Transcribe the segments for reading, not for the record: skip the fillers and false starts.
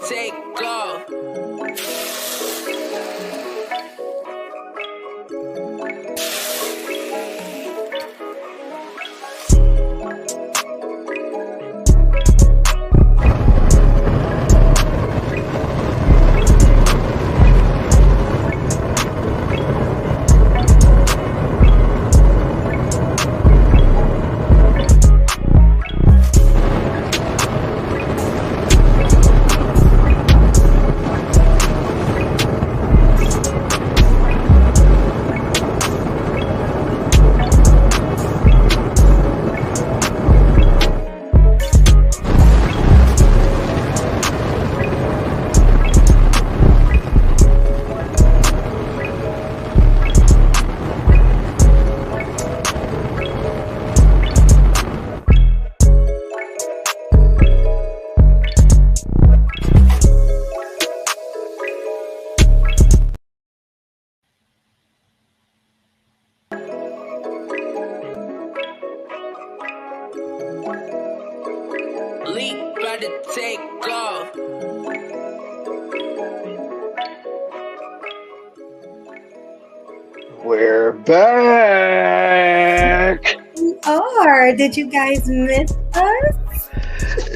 take off. Leap, about to take off. We're back. We are. Did you guys miss us?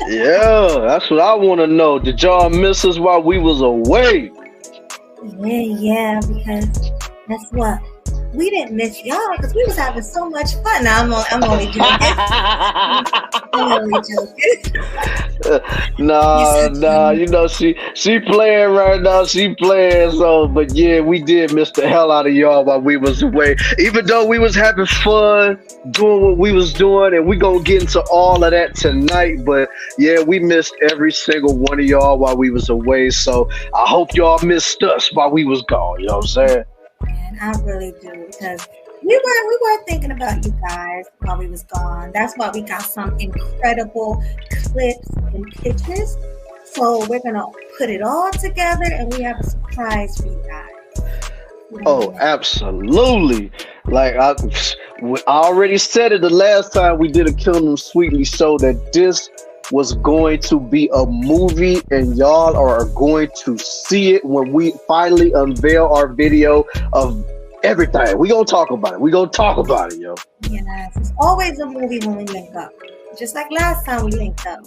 Yeah, that's what I want to know. Did y'all miss us while we was away? Yeah, because guess what? We didn't miss y'all because we was having so much fun. Now, I'm only joking. I'm only joking. Nah, you know she playing right now. She playing, so but yeah, we did miss the hell out of y'all while we was away. Even though we was having fun doing what we was doing, and we gonna get into all of that tonight. But yeah, we missed every single one of y'all while we was away. So I hope y'all missed us while we was gone. You know what I'm saying? Man, I really do because we were thinking about you guys while we was gone. That's why we got some incredible clips and pictures. So we're gonna put it all together, and we have a surprise for you guys. Oh, absolutely! Like I already said it the last time we did a KillinEmSweetly show that this was going to be a movie, and y'all are going to see it when we finally unveil our video of everything. We gonna talk about it. Yo. Yes, it's always a movie when we link up. Just like last time we linked up.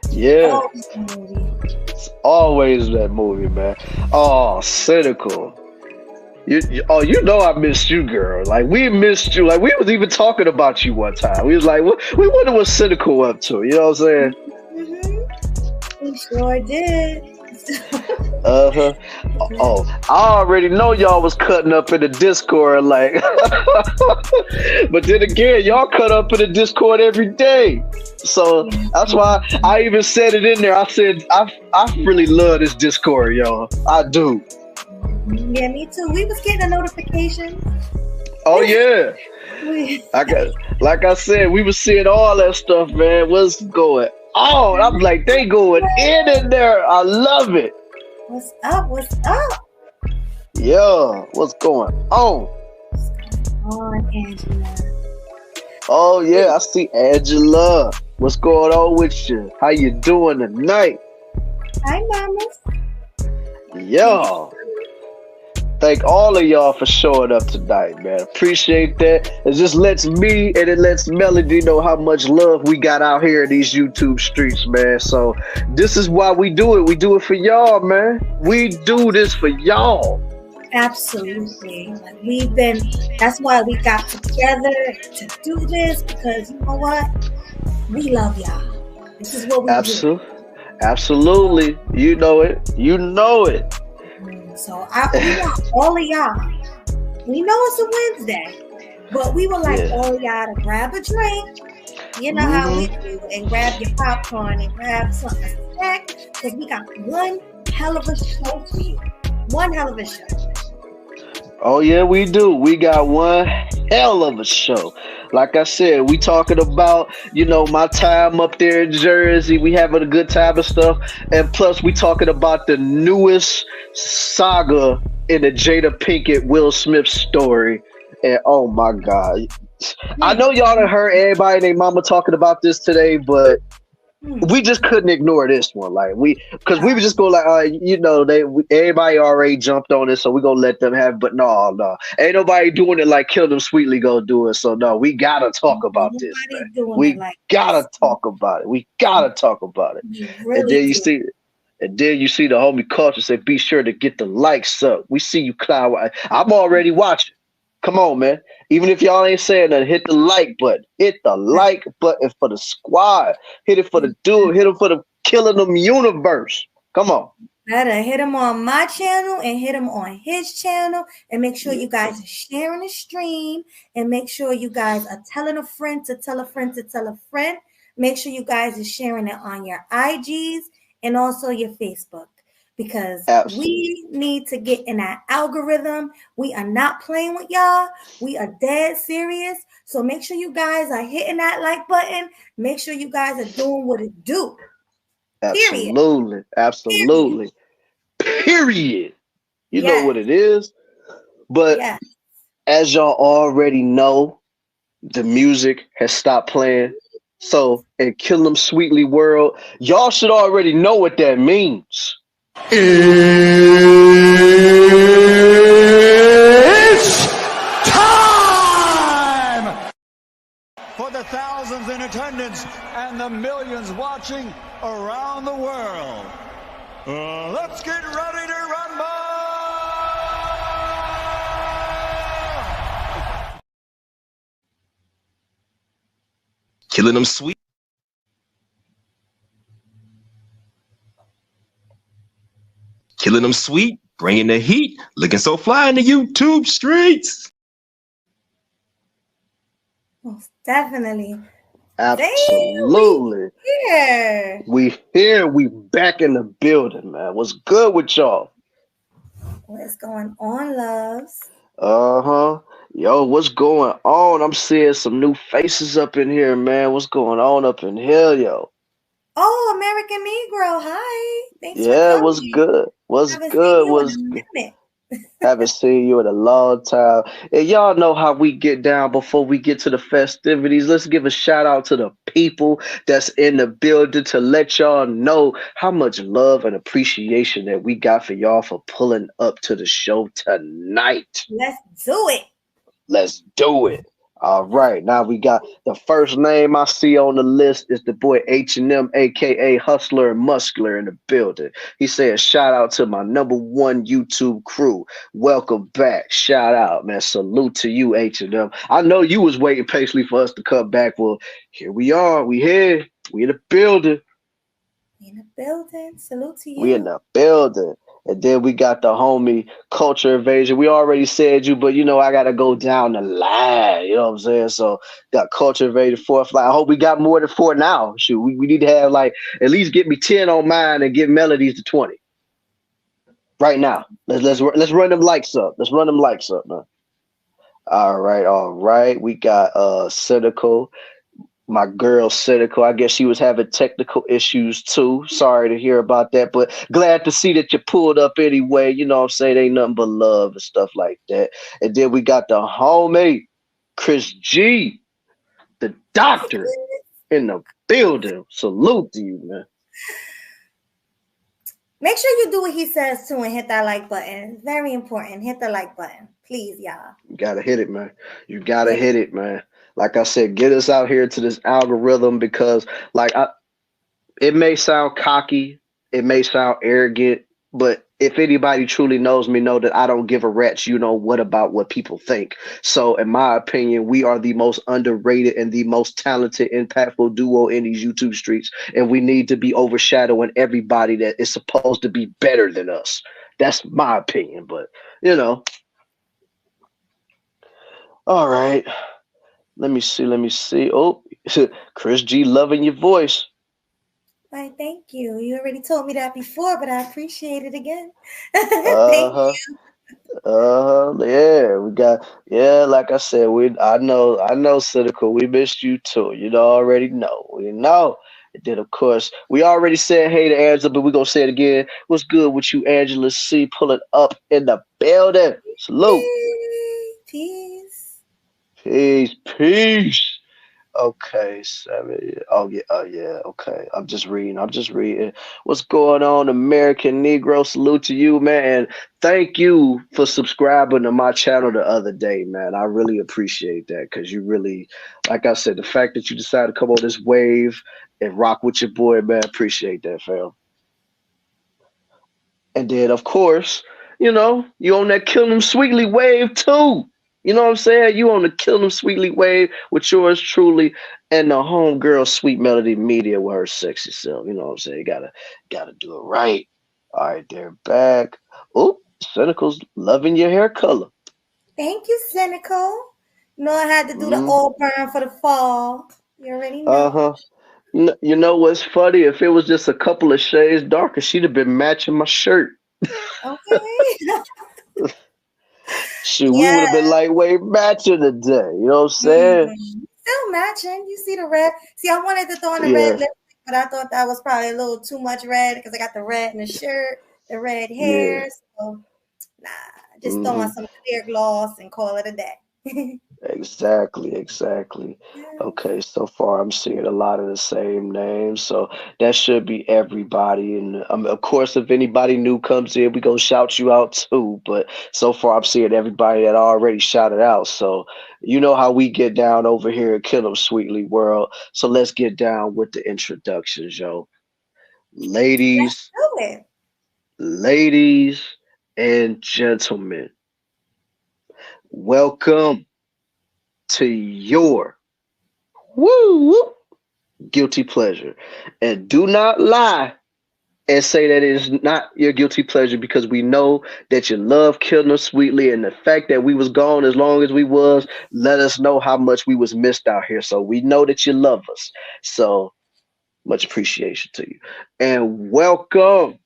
Yeah. Always a movie. It's always that movie, man. Oh, cynical. You know I missed you, girl. Like we missed you. Like we was even talking about you one time. We was like, we wonder what Cynical up to. You know what I'm saying? Mm-hmm. We sure did. Uh-huh. Oh, I already know y'all was cutting up in the Discord, like. But then again, y'all cut up in the Discord every day. So that's why I even said it in there. I said I really love this Discord, y'all. I do. Yeah, me too. We was getting a notification. Oh yeah. Like I said, we was seeing all that stuff, man. What's going on? I'm like, they going in there. I love it. What's up? Yeah, what's going on? Angela? Oh yeah, I see Angela. What's going on with you? How you doing tonight? Hi, mamas. Yeah. Thank all of y'all for showing up tonight, man. Appreciate that. It just lets me and it lets Melody know how much love we got out here in these YouTube streets, man. So this is why we do it. We do it for y'all, man. We do this for y'all. Absolutely. That's why we got together to do this, because you know what? We love y'all. This is what we do. Absolutely. You know it. So we want all of y'all. We know it's a Wednesday, but we would like all of y'all to grab a drink. You know how we do, and grab your popcorn and grab something to snack, because we got one hell of a show for you. One hell of a show. Oh yeah, we do. We got one hell of a show. Like I said, we talking about, my time up there in Jersey. We having a good time and stuff. And plus we talking about the newest saga in the Jada Pinkett-Will Smith story. And oh my God. I know y'all done heard everybody and their mama talking about this today, but we just couldn't ignore this one. Like because we were just going like, everybody already jumped on it, so we gonna let them have. But no, ain't nobody doing it like KillinEmSweetly gonna do it. So no, we gotta talk about this, man. Nobody's doing it We like gotta this. talk about it. We gotta talk about it. You And really then you do. see. And then you see the homie culture say, be sure to get the likes up. We see you, Cloud. I'm already watching. Come on, man. Even if y'all ain't saying that, hit the like button. Hit the like button for the squad. Hit it for the dude. Hit it for the Killing Them universe. Come on. Better hit him on my channel and hit him on his channel, and make sure you guys are sharing the stream, and make sure you guys are telling a friend to tell a friend to tell a friend. Make sure you guys are sharing it on your IGs and also your Facebook, because Absolutely. we need to get in that algorithm. We are not playing with y'all. We are dead serious. So make sure you guys are hitting that like button. Make sure you guys are doing what it do. Period. Absolutely. Period. Absolutely. Period. You know what Yes. it is. But Yes. as y'all already know, the music has stopped playing. So in Kill 'Em Sweetly world, y'all should already know what that means. It's time for the thousands in attendance and the millions watching around the world. Let's get ready to rumble! Killing them sweet. Killing them sweet, bringing the heat, looking so fly in the YouTube streets. Most definitely. Absolutely. Here. We here, we back in the building, man. What's good with y'all? What's going on, loves? Uh-huh. Yo, what's going on? I'm seeing some new faces up in here, man. What's going on up in here, yo? Oh, American Negro. Hi. Thanks for Yeah, what's coming. good? What's Haven't seen good? you in What's a good? minute. Haven't seen you in a long time. And y'all know how we get down before we get to the festivities. Let's give a shout out to the people that's in the building to let y'all know how much love and appreciation that we got for y'all for pulling up to the show tonight. Let's do it. Let's do it. All right, now we got the first name I see on the list is the boy H&M, aka Hustler and Muscular, in the building. He said, "Shout out to my #1 YouTube crew. Welcome back. Shout out, man. Salute to you, H&M. I know you was waiting patiently for us to come back. Well, here we are. We here. We in the building. In the building. Salute to We in you. the building." And then we got the homie Culture Invasion. We already said you, but I gotta go down the line. You know what I'm saying? So got Culture Invasion fourth line. I hope we got more than four now. Shoot, we need to have like at least get me 10 on mine and get Melodies to 20. Right now. Let's run them likes up. Let's run them likes up, man. All right, all right. We got Cynical. My girl Cynical. I guess she was having technical issues too. Sorry to hear about that, but glad to see that you pulled up anyway. You know what I'm saying? Ain't nothing but love and stuff like that. And then we got the homie, Chris G, the doctor, in the building. Salute to you, man. Make sure you do what he says too and hit that like button. It's very important. Hit the like button. Please, y'all. You gotta hit it, man. You gotta hit it, man. Like I said, get us out here to this algorithm because it may sound cocky, it may sound arrogant, but if anybody truly knows me, know that I don't give a rat's what about what people think. So in my opinion, we are the most underrated and the most talented, impactful duo in these YouTube streets. And we need to be overshadowing everybody that is supposed to be better than us. That's my opinion, but all right. Let me see. Oh, Chris G loving your voice. Why, thank you. You already told me that before, but I appreciate it again. Thank Uh-huh. Yeah, like I said, I know, Cynical, we missed you too. Already know. We know. And then of course, we already said hey to Angela, but we're gonna say it again. What's good with you, Angela C? Pulling up in the building. Salute. Peace. Peace. Okay, 7. Oh yeah, okay. I'm just reading. I'm just reading. What's going on, American Negro? Salute to you, man. And thank you for subscribing to my channel the other day, man. I really appreciate that because you really, like I said, the fact that you decided to come on this wave and rock with your boy, man. Appreciate that, fam. And then, of course, you on that Kill 'Em Sweetly wave too. You know what I'm saying? You on the Kill 'Em Sweetly wave with yours truly and the homegirl Sweet Melody Media with her sexy self. You know what I'm saying? You gotta do it right. All right, they're back. Oh, Cynical's loving your hair color. Thank you, Cynical. You know I had to do the Mm, all burn for the fall. You already know. uh-huh. You know what's funny? If it was just a couple of shades darker, she'd have been matching my shirt. Okay. Shoot, we would Yeah. have been like way matching today. You know what I'm saying? Still matching. You see the red. See, I wanted to throw in the red Yeah, lipstick, but I thought that was probably a little too much red because I got the red in the shirt, the red yeah. hair. So, nah, just throw on Hmm. some clear gloss and call it a day. Exactly, exactly. Yes. Okay, so far I'm seeing a lot of the same names, so that should be everybody. And of course, if anybody new comes in, we gonna shout you out too. But so far, I'm seeing everybody that I already shouted out. So you know how we get down over here at Kill 'Em Sweetly World. So let's get down with the introductions, yo. Let's Ladies, do it. ladies and gentlemen, welcome to your woo woo guilty pleasure. And do not lie and say that it is not your guilty pleasure because we know that you love Killing Them Sweetly, and the fact that we was gone as long as we was let us know how much we was missed out here. So we know that you love us. So much appreciation to you. And welcome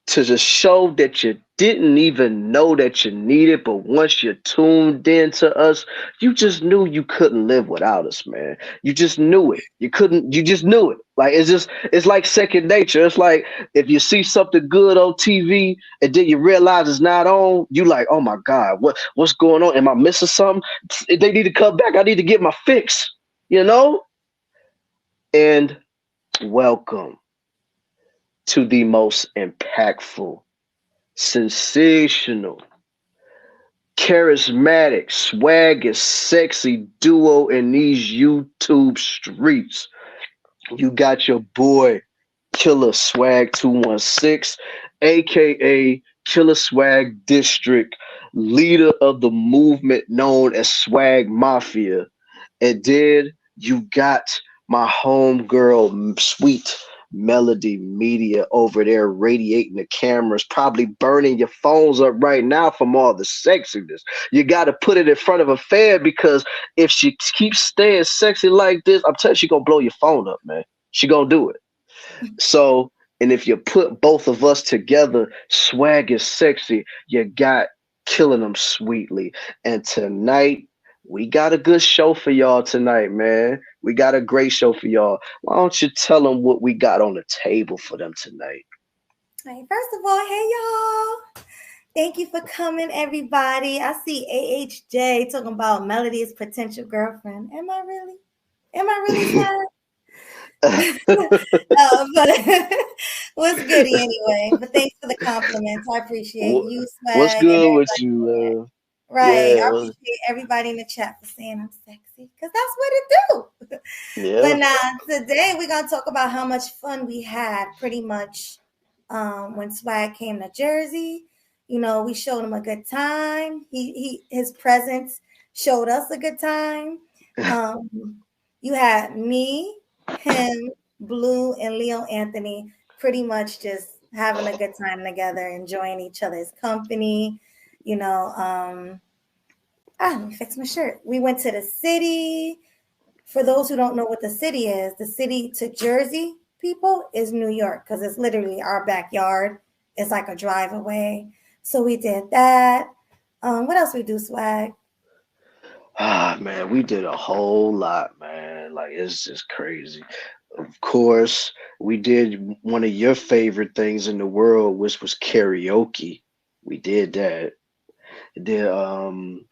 to the show that you didn't even know that you needed, but once you tuned in to us, you just knew you couldn't live without us, man. You just knew it. You couldn't, you just knew it. Like it's like second nature. It's like if you see something good on TV and then you realize it's not on, you like, oh my God, what's going on? Am I missing something? They need to come back. I need to get my fix, you know? And welcome to the most impactful, sensational, charismatic, swag is sexy duo in these YouTube streets. You got your boy Killa Swag 216, aka Killa Swag District, leader of the movement known as Swag Mafia. And then you got my homegirl, Sweet Melody Media over there radiating the cameras, probably burning your phones up right now from all the sexiness. You got to put it in front of a fan because if she keeps staying sexy like this, I'm telling you, she going to blow your phone up, man. She going to do it. So, and if you put both of us together, swag is sexy. You got Killing Them Sweetly. And tonight, we got a good show for y'all tonight, man. We got a great show for y'all. Why don't you tell them what we got on the table for them tonight? Right, first of all, hey y'all. Thank you for coming, everybody. I see AHJ talking about Melody's potential girlfriend. Am I really? Am I really sad? But what's goody anyway? But thanks for the compliments. I appreciate you, What's Swag, and good with everybody. you? Right. I Yeah, appreciate everybody in the chat for saying I'm sexy because that's what it do. yeah. But today we're gonna talk about how much fun we had pretty much when Swag came to Jersey. You know, we showed him a good time. His presence showed us a good time. You had me, him, Blue, and Leo Anthony pretty much just having a good time together, enjoying each other's company. You know, let me fix my shirt. We went to the city. For those who don't know what the city is, the city to Jersey people is New York because it's literally our backyard. It's like a drive away. So we did that. What else we do, Swag? Ah, man, we did a whole lot, man. Like, it's just crazy. Of course, we did one of your favorite things in the world, which was karaoke. We did that. Then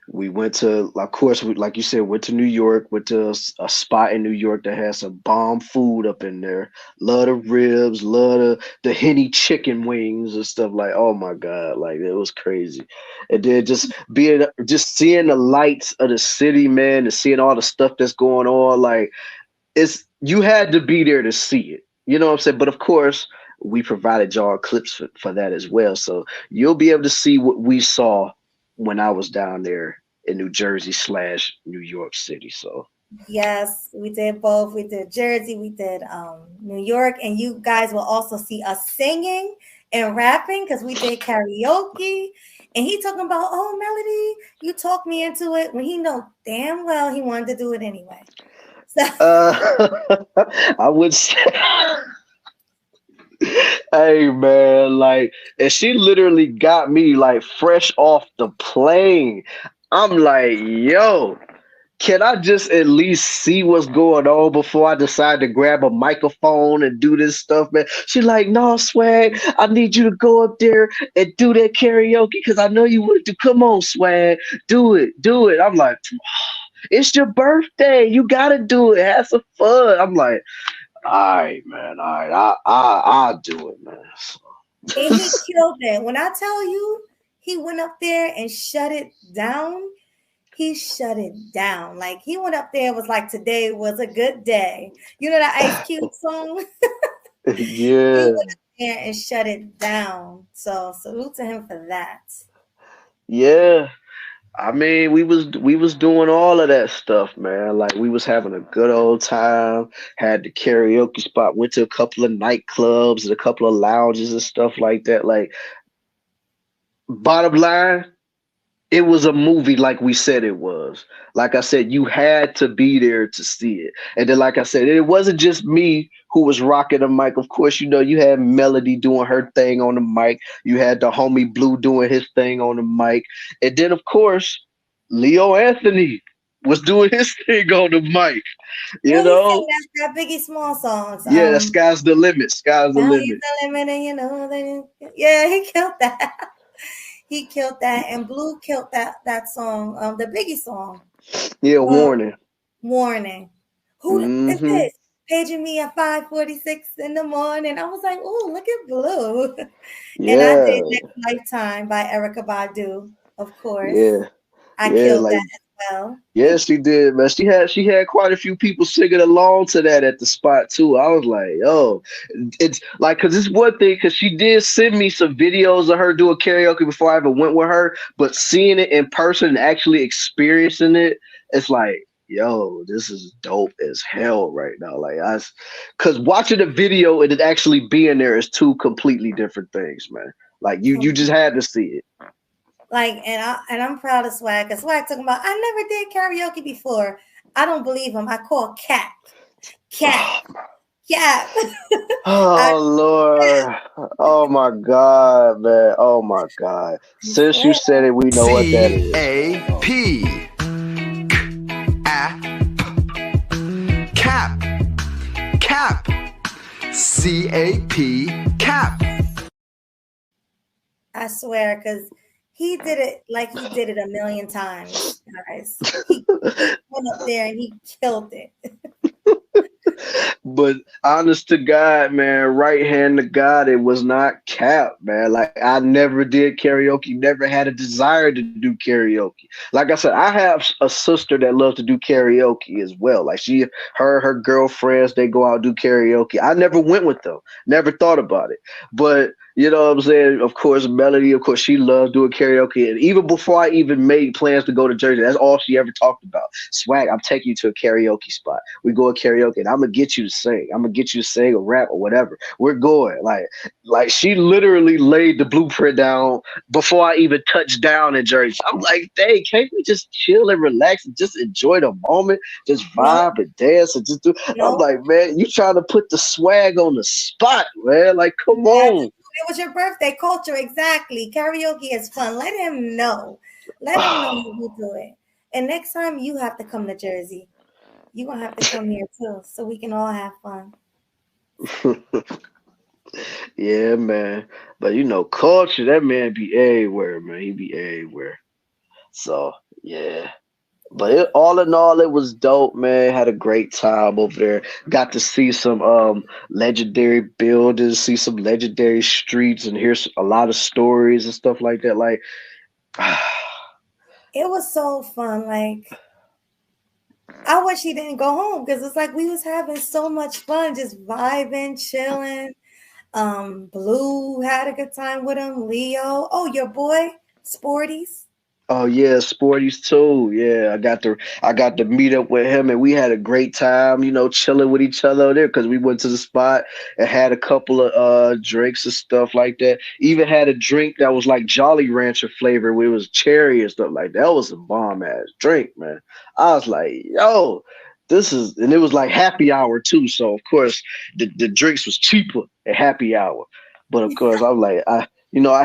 We went to, of course, like you said, went to New York, went to a spot in New York that has some bomb food up in there. Love the ribs, love the Henny chicken wings and stuff like, oh my God, like it was crazy. And then just seeing the lights of the city, man, and seeing all the stuff that's going on, like you had to be there to see it. You know what I'm saying? But of course, we provided y'all clips for that as well. So you'll be able to see what we saw when I was down there in New Jersey / New York City. So Yes, we did both. We did Jersey, we did New York, and you guys will also see us singing and rapping because we did karaoke. And he talking about, oh, Melody, you talked me into it when he know damn well he wanted to do it anyway. So I would say, hey man, like, and she literally got me like fresh off the plane. I'm like, yo, can I just at least see what's going on before I decide to grab a microphone and do this stuff, man? She's like, no, Swag, I need you to go up there and do that karaoke because I know you want to. Come on, Swag, do it, do it. I'm like, it's your birthday. You gotta do it. Have some fun. I'm like, all right, man. All right, I'll do it, man. and he killed it. When I tell you he went up there and shut it down, he shut it down. Like he went up there, was like, today was a good day. You know that Ice Cube song? He Yeah, went up there and shut it down. So salute to him for that. yeah. I mean, we was doing all of that stuff, man. Like we was having a good old time. Had the karaoke spot. Went to a couple of nightclubs and a couple of lounges and stuff like that. Like bottom line, it was a movie like we said it was. Like I said, you had to be there to see it. And then, like I said, it wasn't just me who was rocking the mic. Of course, you had Melody doing her thing on the mic. You had the homie Blue doing his thing on the mic. And then, of course, Leo Anthony was doing his thing on the mic. You Well, he know? sang that Biggie Small songs. Yeah, the sky's the limit. Sky's the Now he's limit. the limit, and you know that. Yeah, he killed that. He killed that, and Blue killed that song, the Biggie song. Yeah, Um, warning. Warning. Who is Mm-hmm. this? Paging me at 5:46 in the morning. I was like, oh, look at Blue. And I Yeah. did Next Lifetime by Erica Badu, of course. Yeah. I Yeah, killed that like as well. yeah, she did, man. She had quite a few people singing along to that at the spot too. I was like, oh, it's like because it's one thing because she did send me some videos of her doing karaoke before I ever went with her, but seeing it in person and actually experiencing it, it's like, yo, this is dope as hell right now. Like because watching the video and it actually being there is two completely different things, man. Like you just had to see it. Like, and I'm proud of Swag. Cause Swag talking about, I never did karaoke before. I don't believe him. I call Cap. Cap. Cap. I, Oh Lord. Oh my God, man. Oh my God. Since you said it, we know what that is. CAP. Cap. Cap. CAP. Cap. I swear, because he did it like he did it a million times, guys. He went up there and he killed it. But honest to God, man, right hand to God, it was not Cap, man. Like I never did karaoke, never had a desire to do karaoke. Like I said, I have a sister that loves to do karaoke as well. Like her girlfriends, they go out and do karaoke. I never went with them, never thought about it. But you know what I'm saying? Of course, Melody, of course, she loves doing karaoke. And even before I even made plans to go to Jersey, that's all she ever talked about. Swag, I'm taking you to a karaoke spot. We go to karaoke and I'm gonna get you to sing. I'm gonna get you to sing or rap or whatever. We're going. Like she literally laid the blueprint down before I even touched down in Jersey. I'm like, dang, can't we just chill and relax and just enjoy the moment? Just No, vibe and dance and just do. I'm no. like, man, you trying to put the swag on the spot, man. Like, come on. It was your birthday culture, exactly. Karaoke is fun. Let him know. Let him know you do it. And next time you have to come to Jersey, you're gonna have to come here too, so we can all have fun. Yeah, man. But culture, that man be everywhere, man. He be everywhere. So yeah. But all in all, it was dope, man. Had a great time over there. Got to see some legendary buildings, see some legendary streets, and hear a lot of stories and stuff like that. Like, It was so fun. Like, I wish he didn't go home because it's like we was having so much fun, just vibing, chilling. Blue had a good time with him. Leo, oh, your boy, Sporties. oh yeah, Sporties too. Yeah, I got to meet up with him, and we had a great time. Chilling with each other there because we went to the spot and had a couple of drinks and stuff like that. Even had a drink that was like Jolly Rancher flavor, where it was cherry and stuff like that. That was a bomb ass drink, man. I was like, yo. And it was like happy hour too. So of course the drinks was cheaper at happy hour. But of course I'm like, I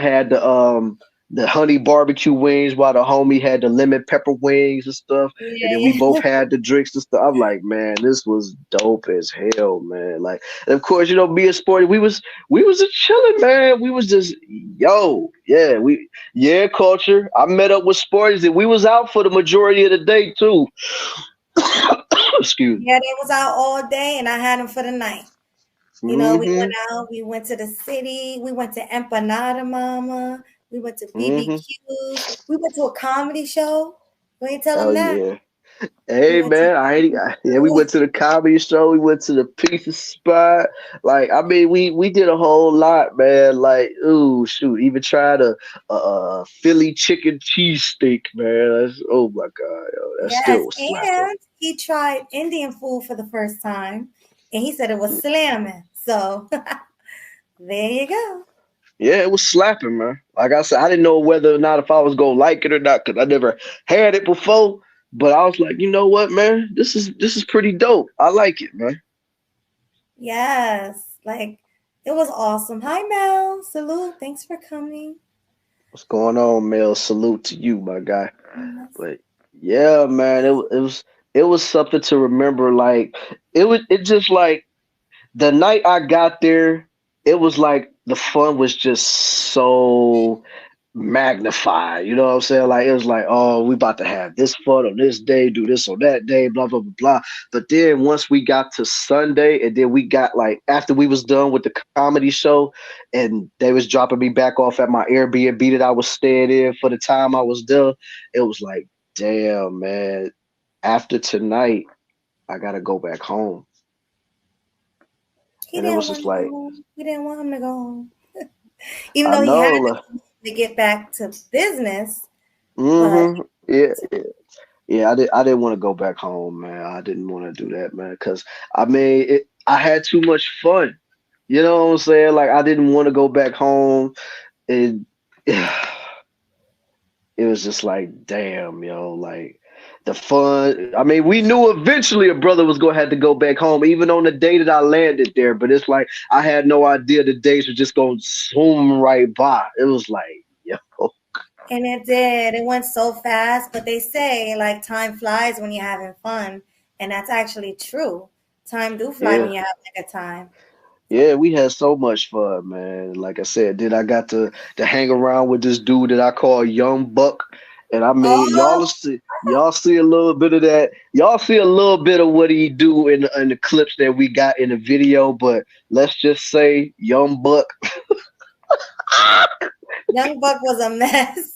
had the honey barbecue wings while the homie had the lemon pepper wings and stuff. And Yeah, then we both yeah. had the drinks and stuff. I'm like, man, this was dope as hell, man. Like, and of course, me and Sporty, we was just chilling, man. We was just culture. I met up with Sporties and we was out for the majority of the day too. Excuse me. Yeah, they was out all day, and I had them for the night. We went Mm-hmm. out. We went to the city. We went to Empanada Mama. We went to Mm-hmm. BBQs. We went to a comedy show. We ain't tell Oh them that. yeah. We Hey went to man, yeah, we went to the comedy show. We went to the pizza spot. Like, I mean, we did a whole lot, man. Like, ooh, shoot, even tried a Philly chicken cheesesteak, man. Oh my god, yo, that yes, still was slapping. and he tried Indian food for the first time, and he said it was slamming. So there you go. Yeah, it was slapping, man. Like I said, I didn't know whether or not if I was gonna like it or not because I never had it before. But I was like, you know what, man, this is pretty dope. I like it, man. Yes, like it was awesome. Hi Mel, salute. Thanks for coming. What's going on, Mel? Salute to you, my guy. Yes. But yeah, man, it was something to remember. Like it just like the night I got there, it was like the fun was just so magnified. You know what I'm saying? Like it was like, oh, we about to have this fun on this day, do this on that day, blah blah blah blah. But then once we got to Sunday, and then we got like after we was done with the comedy show, and they was dropping me back off at my Airbnb that I was staying in for the time I was there, it was like, damn, man. After tonight, I gotta go back home, He and it didn't was just want to go like, home. We didn't want him to go home. Even I though he know, had like, to get back to business, but mm-hmm, yeah, yeah, I didn't want to go back home, man. I didn't want to do that, man, because I mean, I had too much fun. You know what I'm saying? Like I didn't want to go back home, and it was just like, damn, yo, like the fun. I mean, we knew eventually a brother was gonna have to go back home, even on the day that I landed there. But it's like I had no idea the days were just gonna zoom right by. It was like, yo, and it did. It went so fast. But they say like time flies when you're having fun, and that's actually true. Time do fly when yeah. you're having a good time. Yeah, we had so much fun, man. Like I said, then I got to hang around with this dude that I call Young Buck. And I mean, Oh, y'all see a little bit of that. Y'all see a little bit of what he do in the clips that we got in the video. But let's just say, Young Buck. Young Buck was a mess.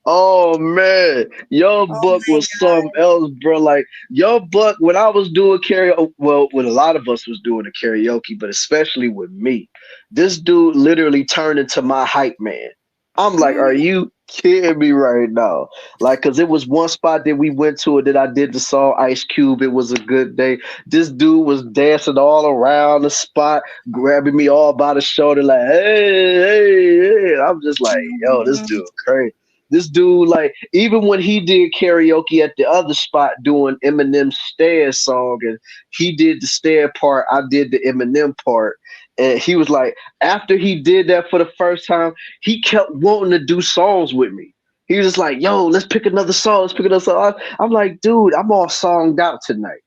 Oh man, Young Oh Buck my was something else, bro. Like Young Buck, when I was doing karaoke, well, when a lot of us was doing the karaoke, but especially with me, this dude literally turned into my hype man. I'm like, are God. you kidding me right now? Like, cause it was one spot that we went to that I did the song Ice Cube. It was a good day. This dude was dancing all around the spot, grabbing me all by the shoulder, like, hey, hey, hey. I'm just like, yo, this Mhm. dude crazy. This dude, like, even when he did karaoke at the other spot doing Eminem's Stairs song, and he did the stair part, I did the Eminem part. And he was like, after he did that for the first time, he kept wanting to do songs with me. He was just like, yo, let's pick another song. Let's pick another song. I'm like, dude, I'm all songed out tonight.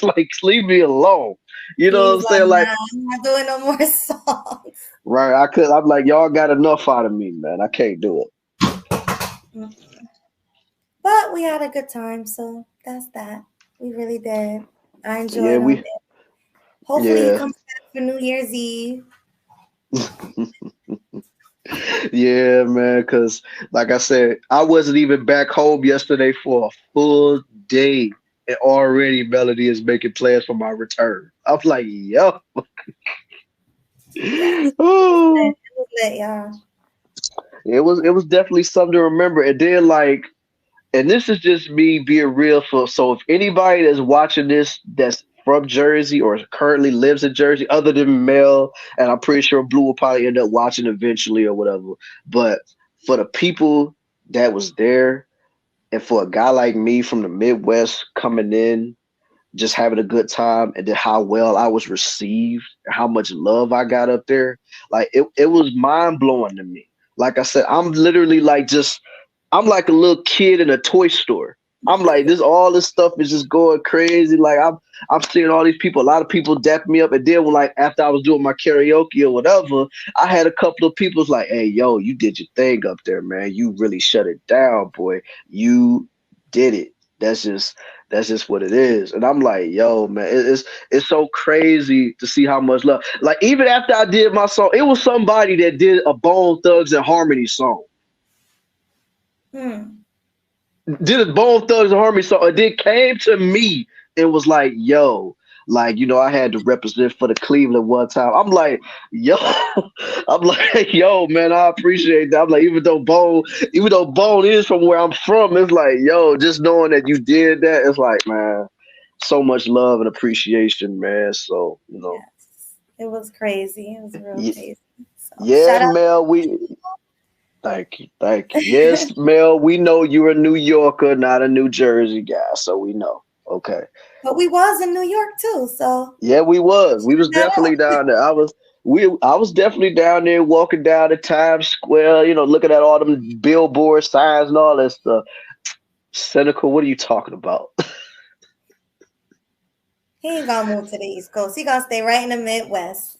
Like, leave me alone. You know what He's I'm like, saying? Like, nah, I'm not doing no more songs. right, I'm like, y'all got enough out of me, man. I can't do it. But we had a good time, so that's that. We really did. I Yeah, enjoyed our day. Hopefully he yeah. comes back for New Year's Eve. Yeah, man, because like I said, I wasn't even back home yesterday for a full day, and already Melody is making plans for my return. I'm like, yo, Yes. oh, It was lit, y'all. it was definitely something to remember. And then like, and this is just me being real for. So if anybody that's watching this that's from Jersey or currently lives in Jersey, other than Mel, and I'm pretty sure Blue will probably end up watching eventually or whatever. But for the people that was there, and for a guy like me from the Midwest coming in, just having a good time, and then how well I was received, how much love I got up there, like it was mind blowing to me. Like I said, I'm literally like just I'm like a little kid in a toy store. I'm like this all this stuff is just going crazy. Like I'm seeing all these people, a lot of people dap me up, and then when like after I was doing my karaoke or whatever, I had a couple of people's like, hey yo, you did your thing up there, man. You really shut it down, boy. You did it. That's just what it is. And I'm like, yo, man, it's so crazy to see how much love. Like even after I did my song, it was somebody that did a Bone Thugs and Harmony song. Hmm. Did a Bone Thugs and Harmony song, and then came to me and was like, yo, like, I had to represent for the Cleveland one time. I'm like, yo, I'm like, yo, man, I appreciate that. I'm like, even though Bone is from where I'm from, it's like, yo, just knowing that you did that, it's like, man, so much love and appreciation, man. So, Yes. It was crazy. It was real y- crazy. So yeah, shout out. Mel, thank you, thank you. Yes, Mel, we know you're a New Yorker, not a New Jersey guy, so we know. Okay. But we was in New York too, so Yeah, we was. We was that up. definitely down there. I was definitely down there walking down to Times Square, looking at all them billboard signs and all that stuff. Cynical, what are you talking about? He ain't gonna move to the East Coast. He gonna stay right in the Midwest.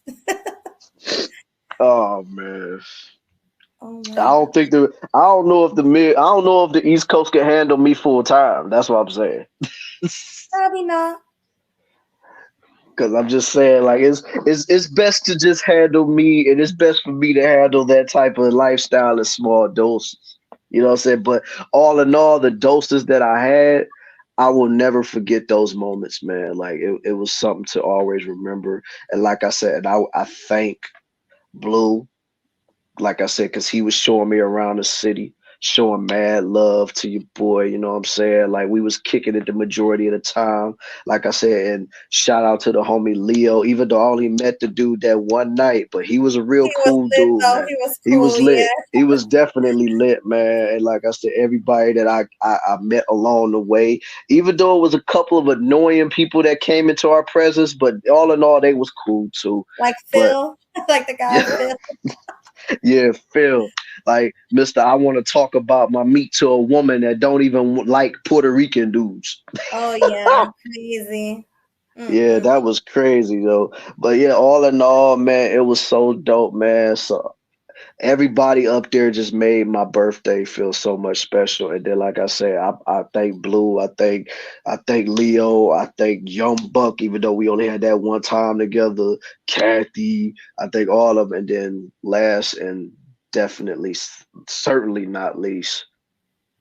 Oh man. Oh I my God. don't think the I don't know if the East Coast can handle me full time. That's what I'm saying. Probably not. Because I'm just saying, like, it's best to just handle me, and it's best for me to handle that type of lifestyle in small doses. You know what I'm saying? But all in all, the doses that I had, I will never forget those moments, man. Like it was something to always remember. And like I said, and I thank Blue, like I said, because he was showing me around the city, showing mad love to your boy. You know what I'm saying? Like we was kicking it the majority of the time. Like I said, and shout out to the homie Leo, even though I only met the dude that one night, but he was a real He was cool lit dude, though. man. He was He was cool. Yeah. lit. He was definitely lit, man. And like I said, everybody that I met along the way, even though it was a couple of annoying people that came into our presence, but all in all, they was cool too. Like But Phil, like the guy yeah, Phil. yeah, Phil. Like, Mister, I want to talk about my meat to a woman that don't even like Puerto Rican dudes. Oh yeah, crazy. Yeah, Mm-mm. that was crazy though. But yeah, all in all, man, it was so dope, man. So everybody up there just made my birthday feel so much special. And then, like I said, I thank Blue, I thank Leo, I thank Young Buck, even though we only had that one time together. Kathy, I thank all of them. And then last and definitely, certainly not least,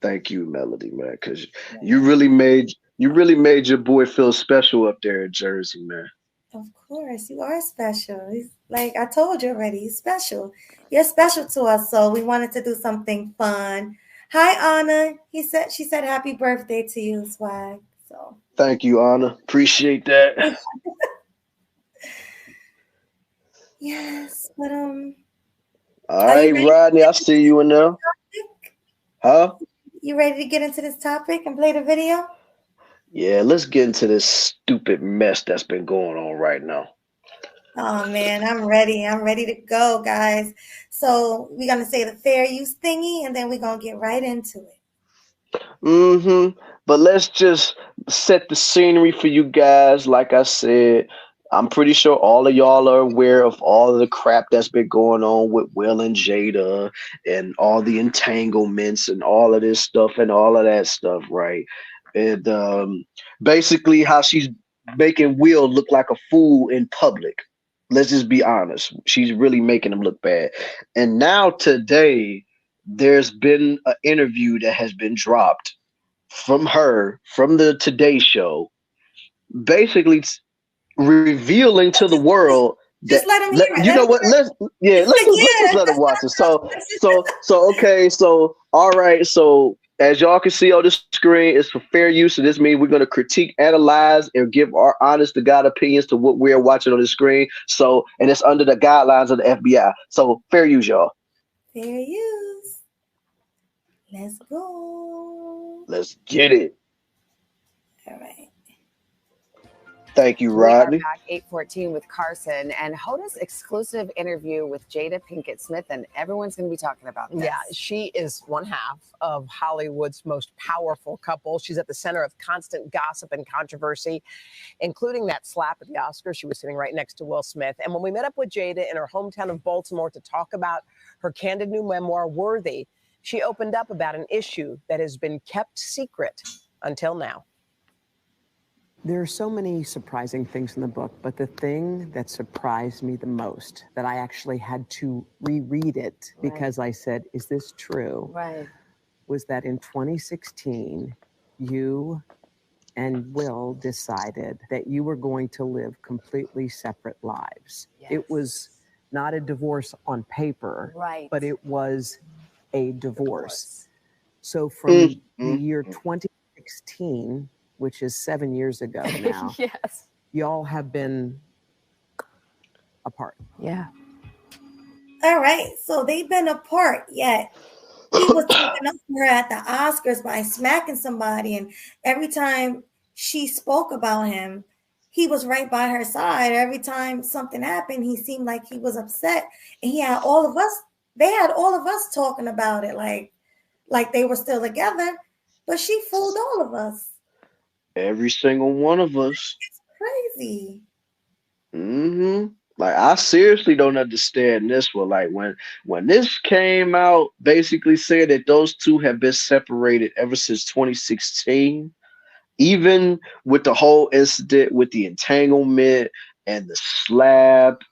thank you, Melody, man, because you Yeah. really made you really made your boy feel special up there in Jersey, man. Of course, you are special. He's, like I told you already, he's special. You're special to us, so we wanted to do something fun. Hi, Anna. She said happy birthday to you, Swag. So Thank you, Anna. Appreciate that. yes, but All are you right, ready to Rodney, get I into see you in this there. topic? Huh? You ready to get into this topic and play the video? Yeah, let's get into this stupid mess that's been going on right now. Oh man, I'm ready. I'm ready to go, guys. So we're gonna say the fair use thingy, and then we're gonna get right into it. But let's just set the scenery for you guys. Like I said, I'm pretty sure all of y'all are aware of all of the crap that's been going on with Will and Jada and all the entanglements and all of this stuff and all of that stuff, right? And basically how she's making Will look like a fool in public. Let's just be honest. She's really making him look bad. And now today, there's been an interview that has been dropped from her from the Today Show, basically revealing to the world that Just let him hear it. you Let know him what hear it. let's just let him watch it. So okay, so all right, so as y'all can see on the screen, it's for fair use, and this means we're going to critique, analyze, and give our honest to God opinions to what we're watching on the screen. So, and it's under the guidelines of the FBI. So fair use, y'all. Fair use. Let's go. Let's get it. All right. Thank you, We are Rodney. back 8:14 with Carson and Hoda's exclusive interview with Jada Pinkett-Smith, and everyone's going to be talking about this. Yeah, she is one half of Hollywood's most powerful couple. She's at the center of constant gossip and controversy, including that slap at the Oscars. She was sitting right next to Will Smith. And when we met up with Jada in her hometown of Baltimore to talk about her candid new memoir, Worthy, she opened up about an issue that has been kept secret until now. There are so many surprising things in the book, but the thing that surprised me the most, that I actually had to reread it because I said, is this true? Right. Was that in 2016, you and Will decided that you were going to live completely separate lives. Yes. It was not a divorce on paper, Right. but it was a divorce. So from the year 2016, which is 7 years ago now, Yes. y'all have been apart. Yeah. All right. So they've been apart, yet he was taking up for her at the Oscars by smacking somebody. And every time she spoke about him, he was right by her side. Every time something happened, he seemed like he was upset. And he had all of us, they had all of us talking about it like they were still together. But she fooled all of us. Every single one of us. It's crazy. Like, I seriously don't understand this one. Like, when this came out, basically saying that those two have been separated ever since 2016, even with the whole incident with the entanglement and the slap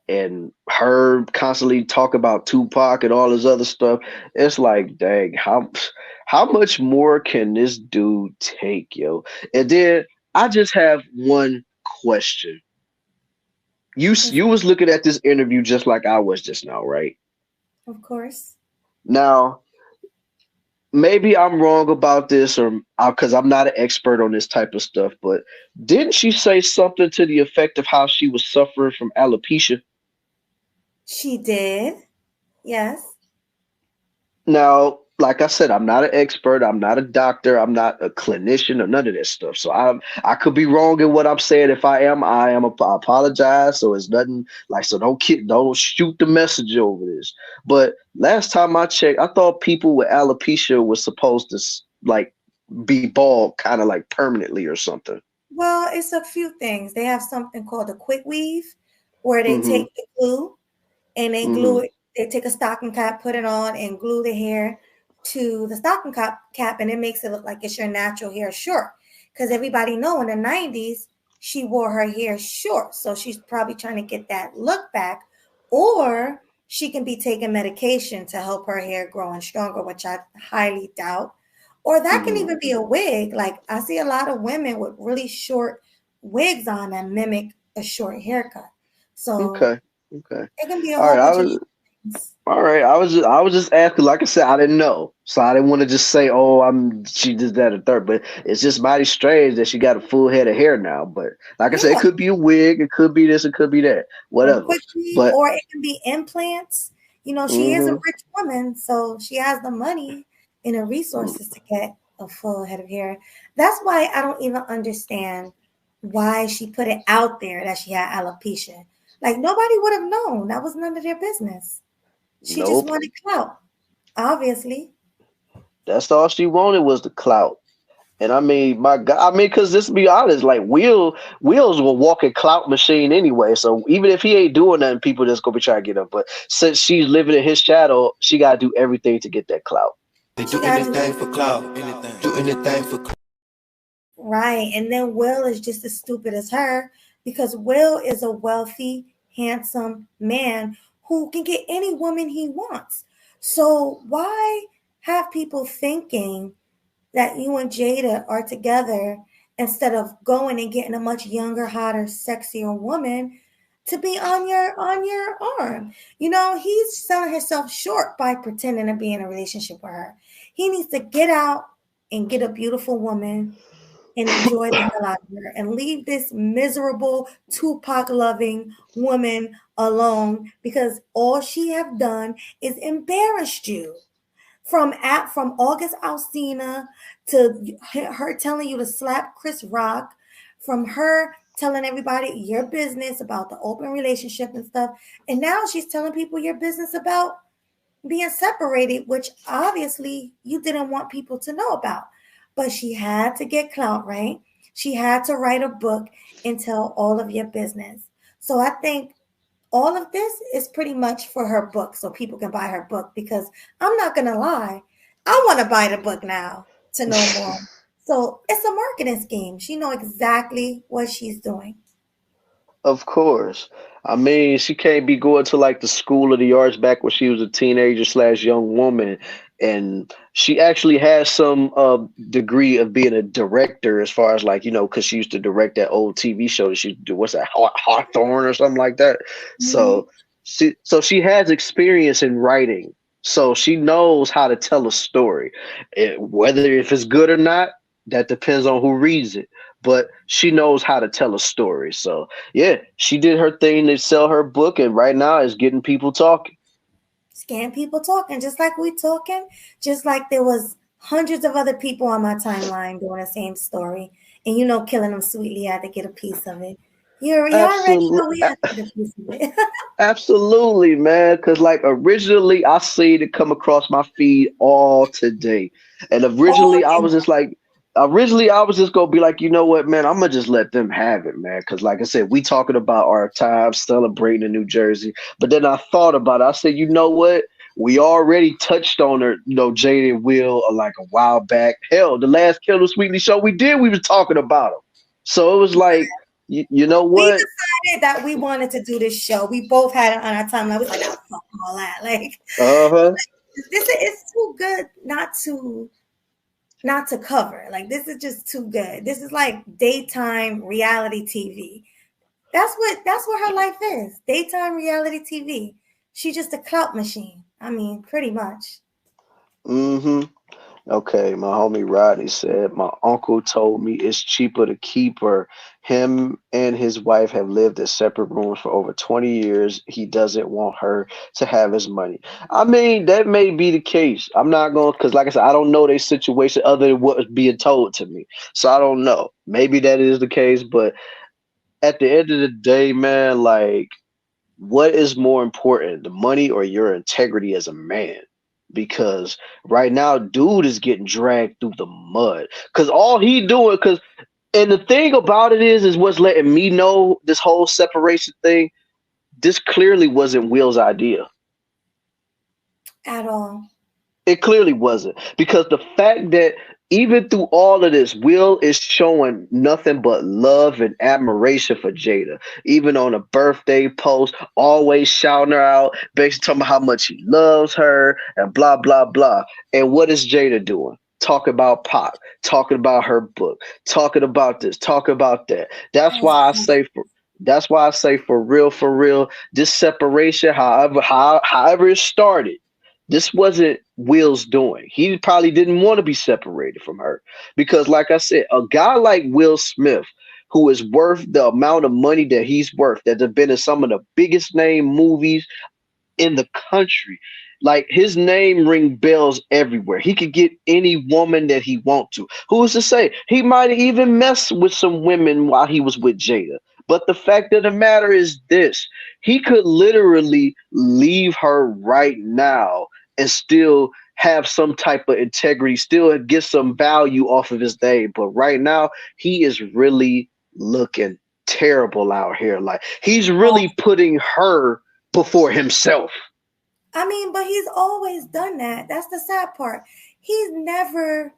and her constantly talk about Tupac and all this other stuff, it's like, dang, how much more can this dude take, yo? And then I just have one question. You was looking at this interview just like I was just now, right? Of course. Now, maybe I'm wrong about this, or because I'm not an expert on this type of stuff, but didn't she say something to the effect of how she was suffering from alopecia? She did. Yes. Now, like I said, I'm not an expert. I'm not a doctor. I'm not a clinician or none of that stuff. So I could be wrong in what I'm saying. If I am, I apologize. So it's nothing like, so don't shoot the message over this. But last time I checked, I thought people with alopecia were supposed to like be bald kind of like permanently or something. Well, it's a few things. They have something called a quick weave where they take the glue and they glue it. They take a stocking cap, put it on, and glue the hair to the stocking cap, and it makes it look like it's your natural hair short. Because everybody know in the 90s, she wore her hair short. So she's probably trying to get that look back. Or she can be taking medication to help her hair growing stronger, which I highly doubt. Or that can even be a wig. Like, I see a lot of women with really short wigs on that mimic a short haircut. So okay. It can be a whole bunch of things. All right, I was just asking. Like I said, I didn't know, so I didn't want to just say, "Oh, she did that a third." But it's just mighty strange that she got a full head of hair now. But like I said, it could be a wig, it could be this, it could be that, whatever. But or it can be implants. You know, she is a rich woman, so she has the money and the resources to get a full head of hair. That's why I don't even understand why she put it out there that she had alopecia. Like, nobody would have known. That was none of their business. She just wanted clout, obviously. That's all she wanted was the clout. And I mean, my God, I mean, because let's be honest, like Will's will walk a clout machine anyway. So even if he ain't doing nothing, people just gonna be trying to get him. But since she's living in his shadow, she gotta do everything to get that clout. They do anything for clout. Do anything for clout. Right. And then Will is just as stupid as her because Will is a wealthy, handsome man who can get any woman he wants. So why have people thinking that you and Jada are together instead of going and getting a much younger, hotter, sexier woman to be on your arm? You know, he's selling himself short by pretending to be in a relationship with her. He needs to get out and get a beautiful woman and enjoy the hell out of her and leave this miserable Tupac loving woman alone because all she have done is embarrassed you. From August Alsina to her telling you to slap Chris Rock, from her telling everybody your business about the open relationship and stuff, and now she's telling people your business about being separated, which obviously you didn't want people to know about. But she had to get clout, right? She had to write a book and tell all of your business. So I think all of this is pretty much for her book so people can buy her book because I'm not going to lie. I want to buy the book now to know more. So it's a marketing scheme. She know exactly what she's doing. Of course. I mean, she can't be going to like the School of the Arts back when she was a teenager slash young woman. And she actually has some degree of being a director as far as like, because she used to direct that old TV show that she used to do. What's that, Hawthorne or something like that? Mhm. So she has experience in writing. So she knows how to tell a story. Whether if it's good or not, that depends on who reads it. But she knows how to tell a story. So yeah, she did her thing to sell her book, and right now is getting people talking. Scam people talking, just like we talking, just like there was hundreds of other people on my timeline doing the same story. And Killing Them Sweetly had to get a piece of it. You already know we Absolutely, had to get a piece of it. absolutely, man. Because like originally, I seen it come across my feed all today, and All originally I was just gonna be like, you know what, man, I'm gonna just let them have it, man. Because like I said, we talking about our time celebrating in New Jersey, but then I thought about it. I said, you know what? We already touched on her, Jada and Will, like a while back. Hell, the last Killa Sweetly show we did, we was talking about them. So it was like, you know we what? decided that we wanted to do this show. We both had it on our timeline. We was like, "Nah, fuck all that." Like Uh huh. this is too good not to cover. Like this is just too good. This is like daytime reality TV. That's what her life is. Daytime reality TV. She's just a clout machine. I mean, pretty much. Mm-hmm. Okay, my homie Rodney said, my uncle told me it's cheaper to keep her. Him and his wife have lived in separate rooms for over 20 years. He doesn't want her to have his money. I mean, that may be the case. I'm not going, because like I said, I don't know their situation other than what was being told to me. So I don't know. Maybe that is the case, but at the end of the day, man, like, what is more important, the money or your integrity as a man? Because right now, dude is getting dragged through the mud. Cause all he doing, and the thing about it is what's letting me know this whole separation thing. This clearly wasn't Will's idea. At all. It clearly wasn't, because the fact that even through all of this, Will is showing nothing but love and admiration for Jada. Even on a birthday post, always shouting her out, basically talking about how much he loves her and blah blah blah. And what is Jada doing? Talking about Pop, talking about her book, talking about this, talking about that. That's why I say for real, this separation, however it started, this wasn't Will's doing. He probably didn't want to be separated from her because, like I said, a guy like Will Smith, who is worth the amount of money that he's worth, that have been in some of the biggest name movies in the country. Like his name ring bells everywhere. He could get any woman that he want to. Who's to say he might even mess with some women while he was with Jada? But the fact of the matter is this: he could literally leave her right now and still have some type of integrity, still get some value off of his name. But right now, he is really looking terrible out here. Like he's really putting her before himself. I mean, but he's always done that. That's the sad part. He's never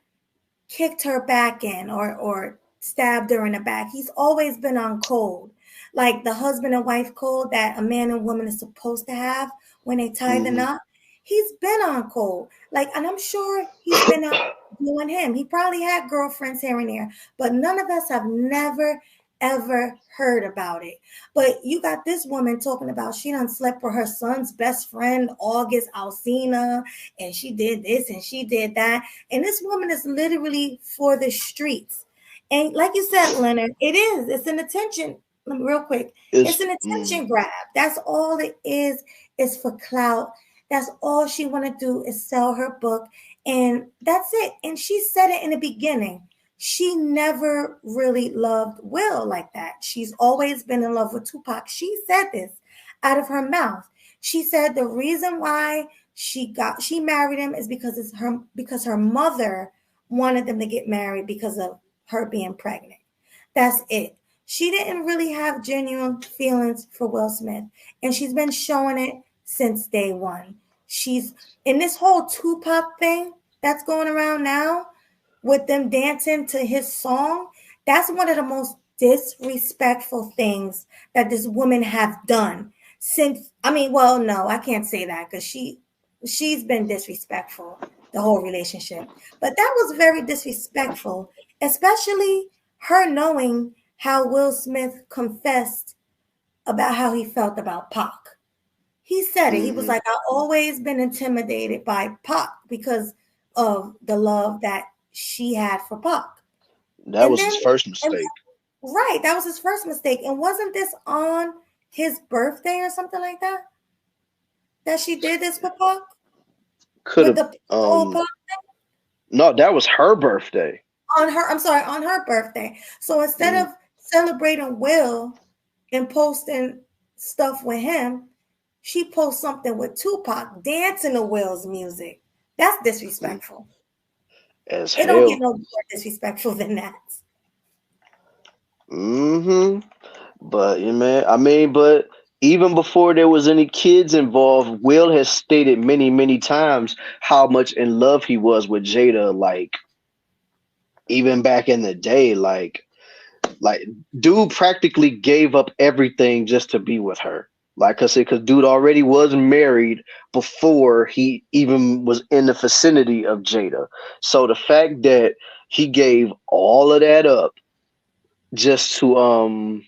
kicked her back in or stabbed her in the back. He's always been on code. Like the husband and wife code that a man and woman is supposed to have when they tie the knot. He's been on code. Like, and I'm sure he's been out doing him. He probably had girlfriends here and there, but none of us have never ever heard about it. But you got this woman talking about she done slept with her son's best friend, August Alsina, and she did this and she did that. And this woman is literally for the streets. And like you said, Leonard, it is. It's an attention, real quick. It's an attention grab. That's all it is. It's for clout. That's all she want to do is sell her book. And that's it. And she said it in the beginning. She never really loved Will like that. She's always been in love with Tupac. She said this out of her mouth. She said the reason why she married him is because her mother wanted them to get married because of her being pregnant. That's it. She didn't really have genuine feelings for Will Smith, and she's been showing it since day one. She's in this whole Tupac thing that's going around now with them dancing to his song. That's one of the most disrespectful things that this woman have done since. I mean, well, no, I can't say that because she's been disrespectful the whole relationship. But that was very disrespectful, especially her knowing how Will Smith confessed about how he felt about Pac. He said it. He was like, I've always been intimidated by Pac because of the love that she had for Pac. That was his first mistake. Right. That was his first mistake. And wasn't this on his birthday or something like that? That she did this with Pac? Could have. No, that was her birthday. On her birthday. So instead of celebrating Will and posting stuff with him, she posts something with Tupac dancing to Will's music. That's disrespectful. It don't get no more disrespectful than that. But but even before there was any kids involved, Will has stated many, many times how much in love he was with Jada. Like even back in the day, like dude practically gave up everything just to be with her. Like I said, because dude already was married before he even was in the vicinity of Jada. So the fact that he gave all of that up just to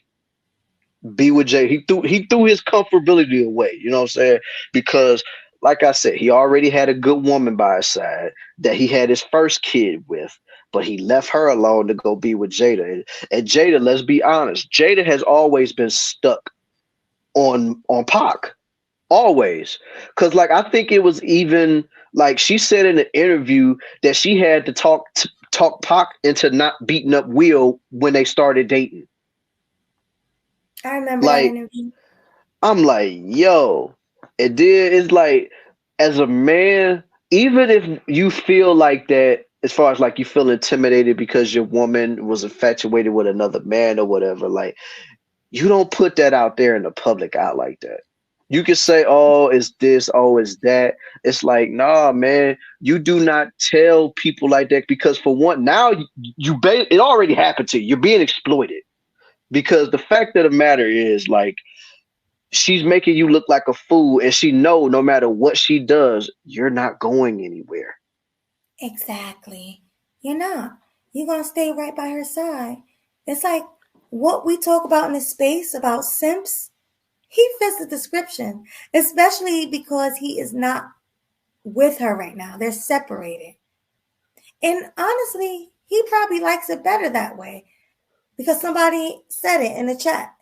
be with Jada, he threw his comfortability away. You know what I'm saying? Because like I said, he already had a good woman by his side that he had his first kid with, but he left her alone to go be with Jada. And Jada, let's be honest, Jada has always been stuck on Pac, always. Because like I think it was even like she said in an interview that she had to talk Pac into not beating up Will when they started dating. I remember that interview. I'm like, yo, and then it's like, as a man, even if you feel like that, as far as like you feel intimidated because your woman was infatuated with another man or whatever, like you don't put that out there in the public eye like that. You can say, oh, it's this, oh, it's that. It's like, nah, man, you do not tell people like that because for one, now it already happened to you. You're being exploited because the fact of the matter is like, she's making you look like a fool and she know no matter what she does, you're not going anywhere. Exactly. You're not. You're going to stay right by her side. It's like what we talk about in this space about simps. He fits the description, especially because he is not with her right now. They're separated. And honestly, he probably likes it better that way because somebody said it in the chat.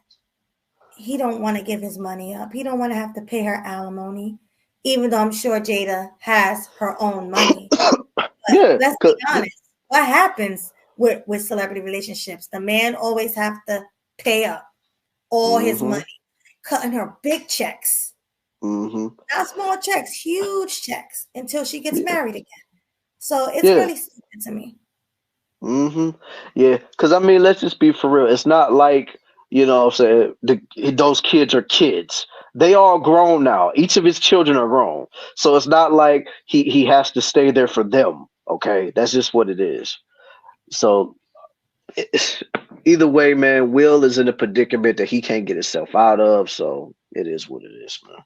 He don't want to give his money up. He don't want to have to pay her alimony, even though I'm sure Jada has her own money. But let's be honest. What happens with celebrity relationships? The man always have to pay up all his money, cutting her big checks Not small checks, huge checks until she gets married again. So it's Yeah. really stupid to me. Yeah, because I mean, let's just be for real. It's not like, say those kids are kids. They all grown now. Each of his children are grown. So it's not like he has to stay there for them. Okay, that's just what it is. So either way, man, Will is in a predicament that he can't get himself out of. So it is what it is, man.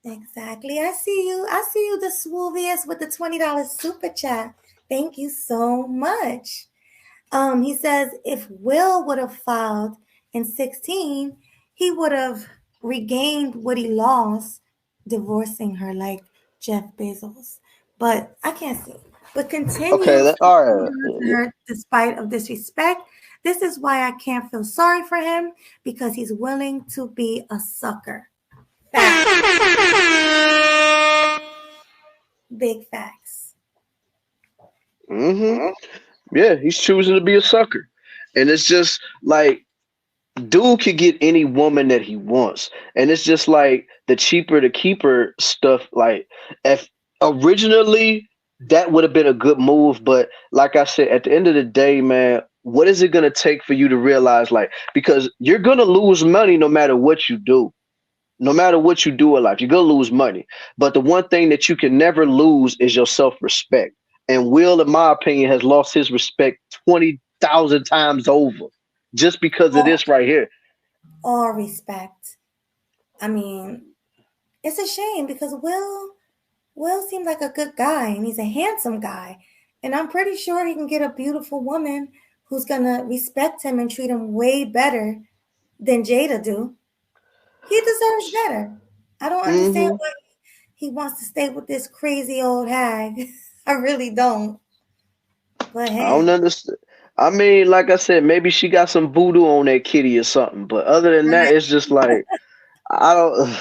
Exactly. I see you. I see you, the swooviest with the $20 super chat. Thank you so much. He says if Will would have filed in 16, he would have regained what he lost divorcing her like Jeff Bezos. But I can't see. But Okay, continues to all hold right. on to her despite of disrespect. This is why I can't feel sorry for him, because he's willing to be a sucker. Facts. Big facts. Yeah, he's choosing to be a sucker. And it's just like dude could get any woman that he wants. And it's just like the cheaper to keeper stuff. Like if originally that would have been a good move, but like I said, at the end of the day, man, what is it gonna take for you to realize, like, because you're gonna lose money no matter what you do. No matter what you do in life, you're gonna lose money. But the one thing that you can never lose is your self-respect. And Will, in my opinion, has lost his respect 20,000 times over just because of this right here. All respect. I mean, it's a shame because Will seems like a good guy and he's a handsome guy. And I'm pretty sure he can get a beautiful woman who's gonna respect him and treat him way better than Jada do. He deserves better. I don't understand why he wants to stay with this crazy old hag. I really don't. But I don't hey. understand. I mean, like I said, maybe she got some voodoo on that kitty or something. But other than that, it's just like I don't.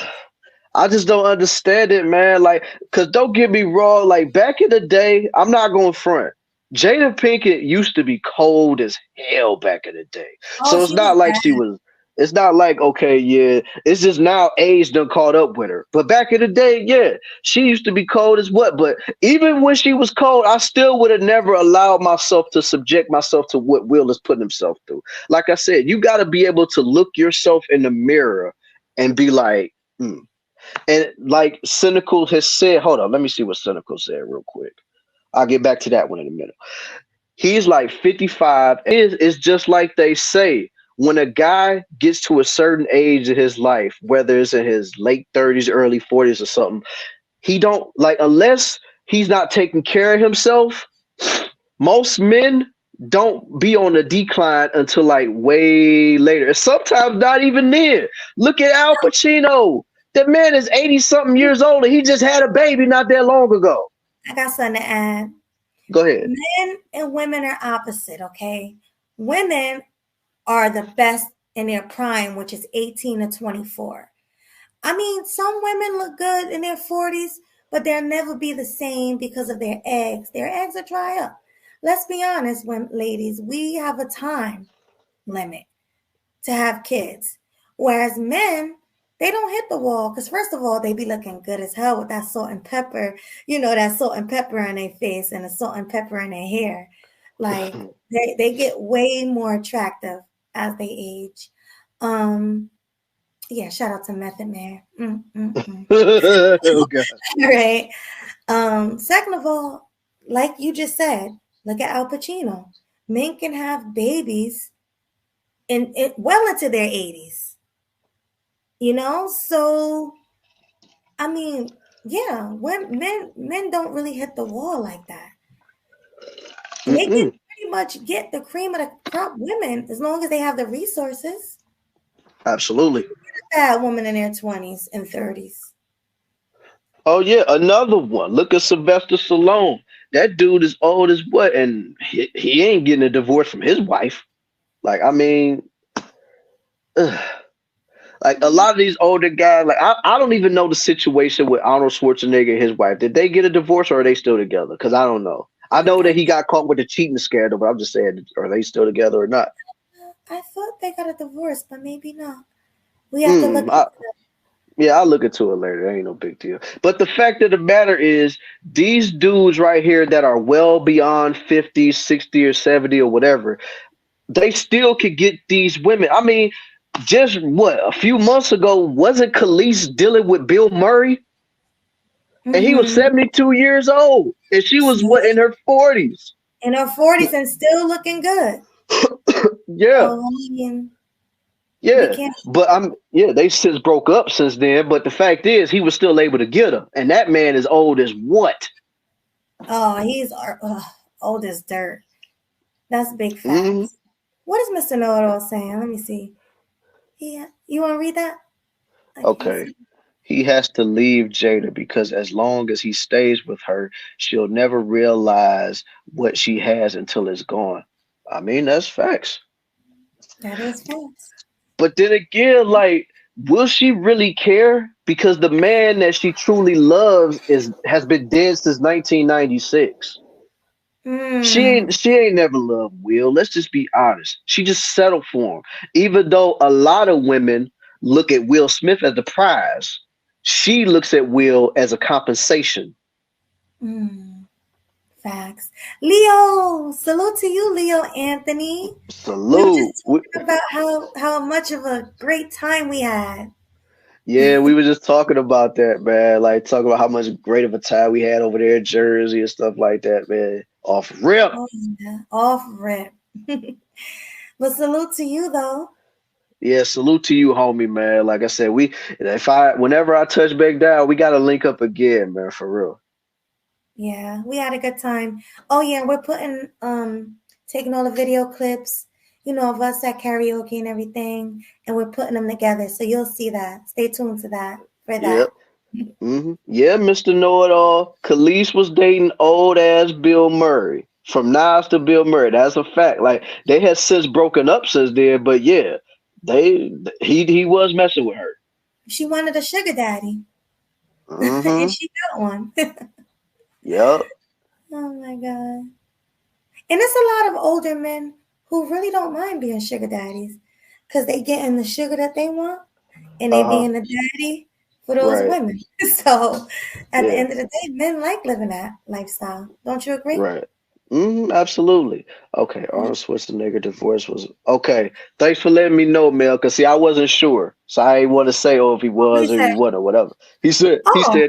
I just don't understand it, man. Like, cause don't get me wrong. Like back in the day, I'm not going front. Jada Pinkett used to be cold as hell back in the day. Oh, So it's she was not like bad. she was. It's not like okay, yeah. It's just now age done caught up with her. But back in the day, yeah, she used to be cold as what. But even when she was cold, I still would have never allowed myself to subject myself to what Will is putting himself through. Like I said, you got to be able to look yourself in the mirror and be like, hmm. And like Cynical has said, hold on, let me see what Cynical said real quick. I'll get back to that one in a minute. He's like 55. It's just like they say, when a guy gets to a certain age in his life, whether it's in his late 30s, early 40s or something, he don't like, unless he's not taking care of himself, most men don't be on the decline until like way later. And sometimes not even then. Look at Al Pacino. That man is 80 something years old and he just had a baby not that long ago. I got something to add. Go ahead. Men and women are opposite, okay? Women are the best in their prime, which is 18 to 24. I mean, some women look good in their 40s, but they'll never be the same because of their eggs. Their eggs will dry up. Let's be honest, ladies, we have a time limit to have kids. Whereas men, they don't hit the wall because first of all, they be looking good as hell with that salt and pepper, that salt and pepper on their face and the salt and pepper in their hair. Like they get way more attractive as they age. Yeah, shout out to Method Man. Oh, God. Right. Second of all, like you just said, look at Al Pacino. Men can have babies well into their 80s. So I mean, yeah, when men don't really hit the wall like that. They can pretty much get the cream of the crop women as long as they have the resources. Absolutely. A bad woman in their 20s and 30s. Oh yeah, another one. Look at Sylvester Stallone. That dude is old as what, and he ain't getting a divorce from his wife. Like, I mean, like a lot of these older guys, like I don't even know the situation with Arnold Schwarzenegger and his wife. Did they get a divorce or are they still together? Because I don't know. I know that he got caught with the cheating scandal, but I'm just saying, are they still together or not? I thought they got a divorce, but maybe not. We have to look. Yeah, I'll look into it later. That ain't no big deal. But the fact of the matter is, these dudes right here that are well beyond 50, 60, or 70 or whatever, they still could get these women. I mean, just what, a few months ago, wasn't Khalees dealing with Bill Murray? And he was Mm-hmm. 72 years old. And she was what, in her 40s? In her 40s and still looking good. Yeah. So, I mean, we Yeah. can't. But they since broke up since then. But the fact is, he was still able to get her. And that man is old as what? Oh, he's old as dirt. That's big Hmm. facts. What is Mr. Know-It-All saying? Let me see. Yeah, you want to read that? I can't Okay. see. He has to leave Jada because as long as he stays with her, she'll never realize what she has until it's gone. I mean, that's facts. That is facts. But then again, like, will she really care? Because the man that she truly loves has been dead since 1996. Mm, She ain't never loved Will. Let's just be honest. She just settled for him. Even though a lot of women look at Will Smith as the prize, she looks at Will as a compensation. mm, facts. Leo, salute to you, Leo Anthony. We were Salute. just talking about how much of a great time we had. Yeah, we were just talking about that, man. Like talking about how much great of a time we had over there in Jersey and stuff like that, man. Off rip. Oh yeah, off rip. But salute to you though. Yeah, salute to you, homie, man. Like I said, whenever I touch back down, we gotta link up again, man, for real. Yeah, we had a good time. Oh yeah, we're putting taking all the video clips, of us at karaoke and everything, and we're putting them together. So you'll see that. Stay tuned to that for Yep. that. Yeah, Mr. Know It All. Khalees was dating old ass Bill Murray. From Nas to Bill Murray. That's a fact. Like they had since broken up since then, but yeah, he was messing with her. She wanted a sugar daddy, and Mm-hmm. she got one. Yep. Oh my god! And it's a lot of older men who really don't mind being sugar daddies because they getting the sugar that they want, and they Uh-huh. being the daddy for those Right. women. So at the Yeah. end of the day, men like living that lifestyle. Don't you agree? Right. Absolutely. Okay, Arnold Schwarzenegger divorce was okay. Thanks for letting me know, Mel. Cause see, I wasn't sure, so I ain't want to say, oh, if he What he was or he said? wasn't or whatever. He Oh, said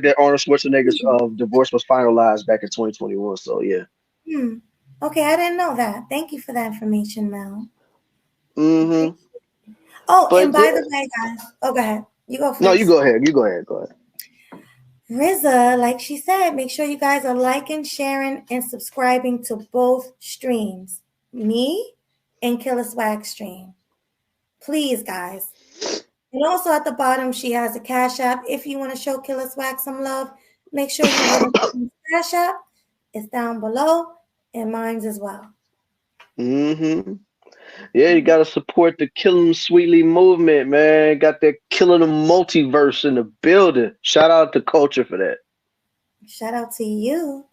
that Arnold Schwarzenegger's divorce was finalized back in 2021. So yeah. hmm. Okay, I didn't know that. Thank you for that information, Mel. Mm-hmm. Oh, and But by yeah, the way, guys. Oh, go ahead. You go no, you first. go ahead. You go ahead. Go ahead. Riza, like she said, make sure you guys are liking, sharing, and subscribing to both streams. Me and Killa Swag stream. Please, guys. And also at the bottom, she has a Cash App. If you want to show Killa Swag some love, make sure you hit the Cash App. It's down below, and mine's as well. Mm-hmm. Yeah, you gotta support the Killing Sweetly movement, man. Got that killing the multiverse in the building. Shout out to Culture for that. Shout out to you.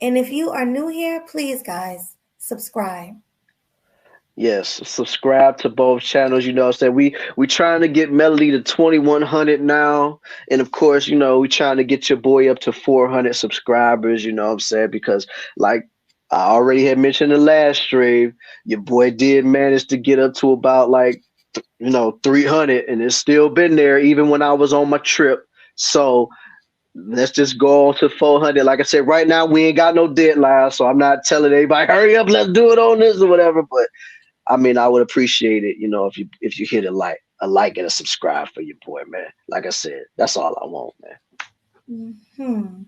And if you are new here, please, guys, subscribe. Yes, subscribe to both channels. You know what I'm saying? We trying to get Melody to 2100 now. And of course, we trying to get your boy up to 400 subscribers, you know what I'm saying? Because like I already had mentioned in the last stream, your boy did manage to get up to about like 300 and it's still been there even when I was on my trip. So let's just go on to 400. Like I said, right now we ain't got no deadline, so I'm not telling anybody hurry up, let's do it on this or whatever. But I mean, I would appreciate it, if you hit a like and a subscribe for your boy, man. Like I said, that's all I want, man. Hmm.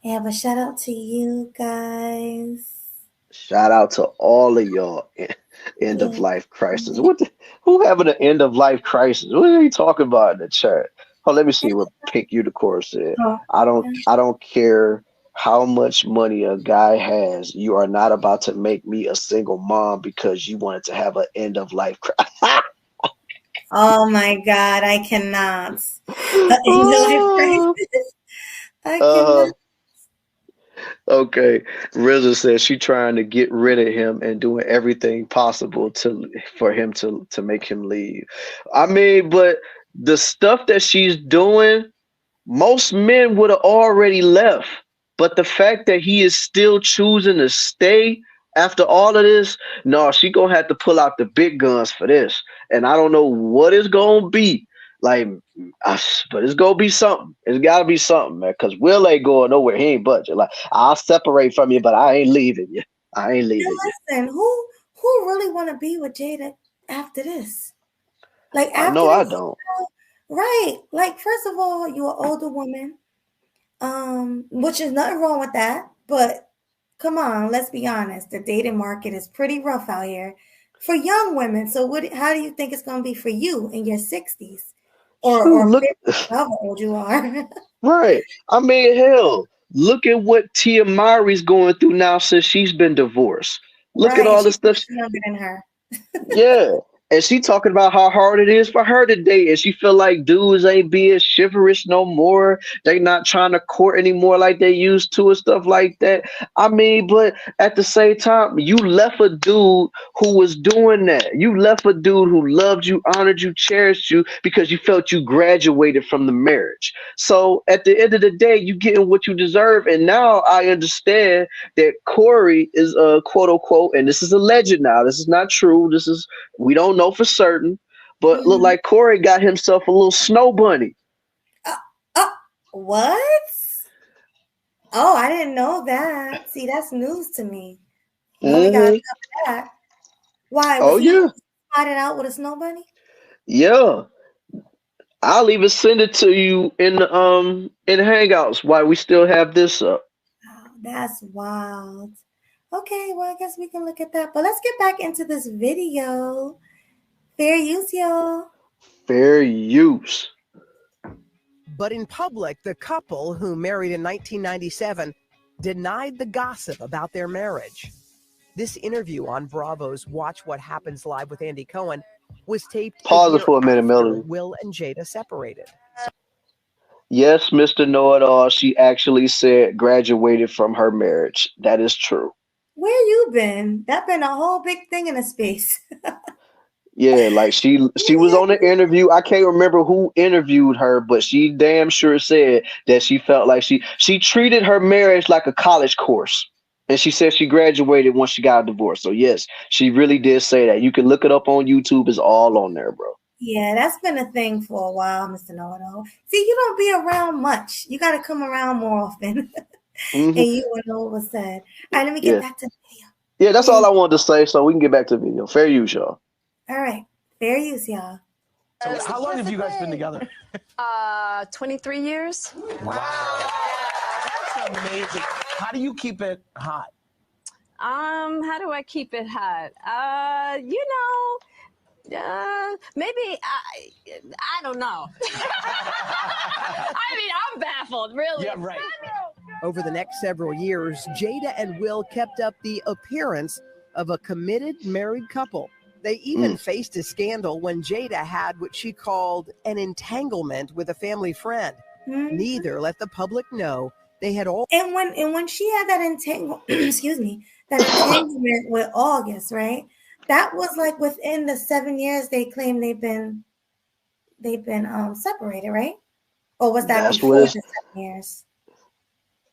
Yeah, but shout out to you guys. Shout out to all of y'all. End of Yeah. life crisis. Who having an end of life crisis? What are you talking about in the chat? Oh, let me see what Pink Unicorn said. Oh, I don't care how much money a guy has. You are not about to make me a single mom because you wanted to have an end of life crisis. oh my God, I cannot. In life crisis. I uh, cannot. okay. RZA says she trying to get rid of him and doing everything possible for him to make him leave. I mean, but the stuff that she's doing, most men would have already left. But the fact that he is still choosing to stay after all of this, no, she gonna have to pull out the big guns for this. And I don't know what it's gonna be. Like, but it's gonna be something. It's gotta be something, man. Cause Will ain't going nowhere. He ain't budging. Like, I'll separate from you, but I ain't leaving you. I ain't leaving you. Listen, who really want to be with Jada after this? Like I after know I this, don't. right? Like first of all, you're an older woman, which is nothing wrong with that. But come on, let's be honest. The dating market is pretty rough out here for young women. So how do you think it's going to be for you in your 60s or Look, 50s, however old you are? right. I mean, hell, look at what Tia Mowry's going through now since she's been divorced. Look at Right, and all the she's stuff. younger than her. Yeah. And she talking about how hard it is for her to date, and she feel like dudes ain't being chivalrous no more. They not trying to court anymore like they used to and stuff like that. I mean, but at the same time, you left a dude who was doing that. You left a dude who loved you, honored you, cherished you because you felt you graduated from the marriage. So at the end of the day, you getting what you deserve. And now I understand that Corey is quote unquote, and this is alleged now. This is not true. We don't know for certain, but look like Corey got himself a little snow bunny. What? Oh, I didn't know that. See, that's news to me. We gotta cover that. Why? Was he spotted out with a snow bunny? Yeah. I'll even send it to you in Hangouts while we still have this up. Oh, that's wild. Okay, well, I guess we can look at that. But let's get back into this video. Fair use, y'all. Fair use. But in public, the couple, who married in 1997, denied the gossip about their marriage. This interview on Bravo's Watch What Happens Live with Andy Cohen was taped Pause it for a minute, after Melody. Will and Jada separated. Yes, Mr. Know-It-All, she actually said graduated from her marriage. That is true. Where you been? That been a whole big thing in a space. Yeah, like she was on the interview. I can't remember who interviewed her, but she damn sure said that she felt like she treated her marriage like a college course. And she said she graduated once she got a divorce. So yes, she really did say that. You can look it up on YouTube. It's all on there, bro. Yeah, that's been a thing for a while, Mr. Know-It-All. See, you don't be around much. You got to come around more often. And you would know what was said. All right, let me get back to the video. Yeah, that's all I wanted to say, so we can get back to the video. Fair use, y'all. All right, fair use, y'all. So how long have you guys been together? 23 years. Wow. That's amazing. How do you keep it hot? How do I keep it hot? Maybe I don't know. I mean, I'm baffled, really. Yeah, right. Over the next several years, Jada and Will kept up the appearance of a committed married couple. They even faced a scandal when Jada had what she called an entanglement with a family friend. Neither let the public know they had all. And when she had that entanglement with August, right? That was like within the 7 years they claim they've been separated, right? Or was that before the 7 years?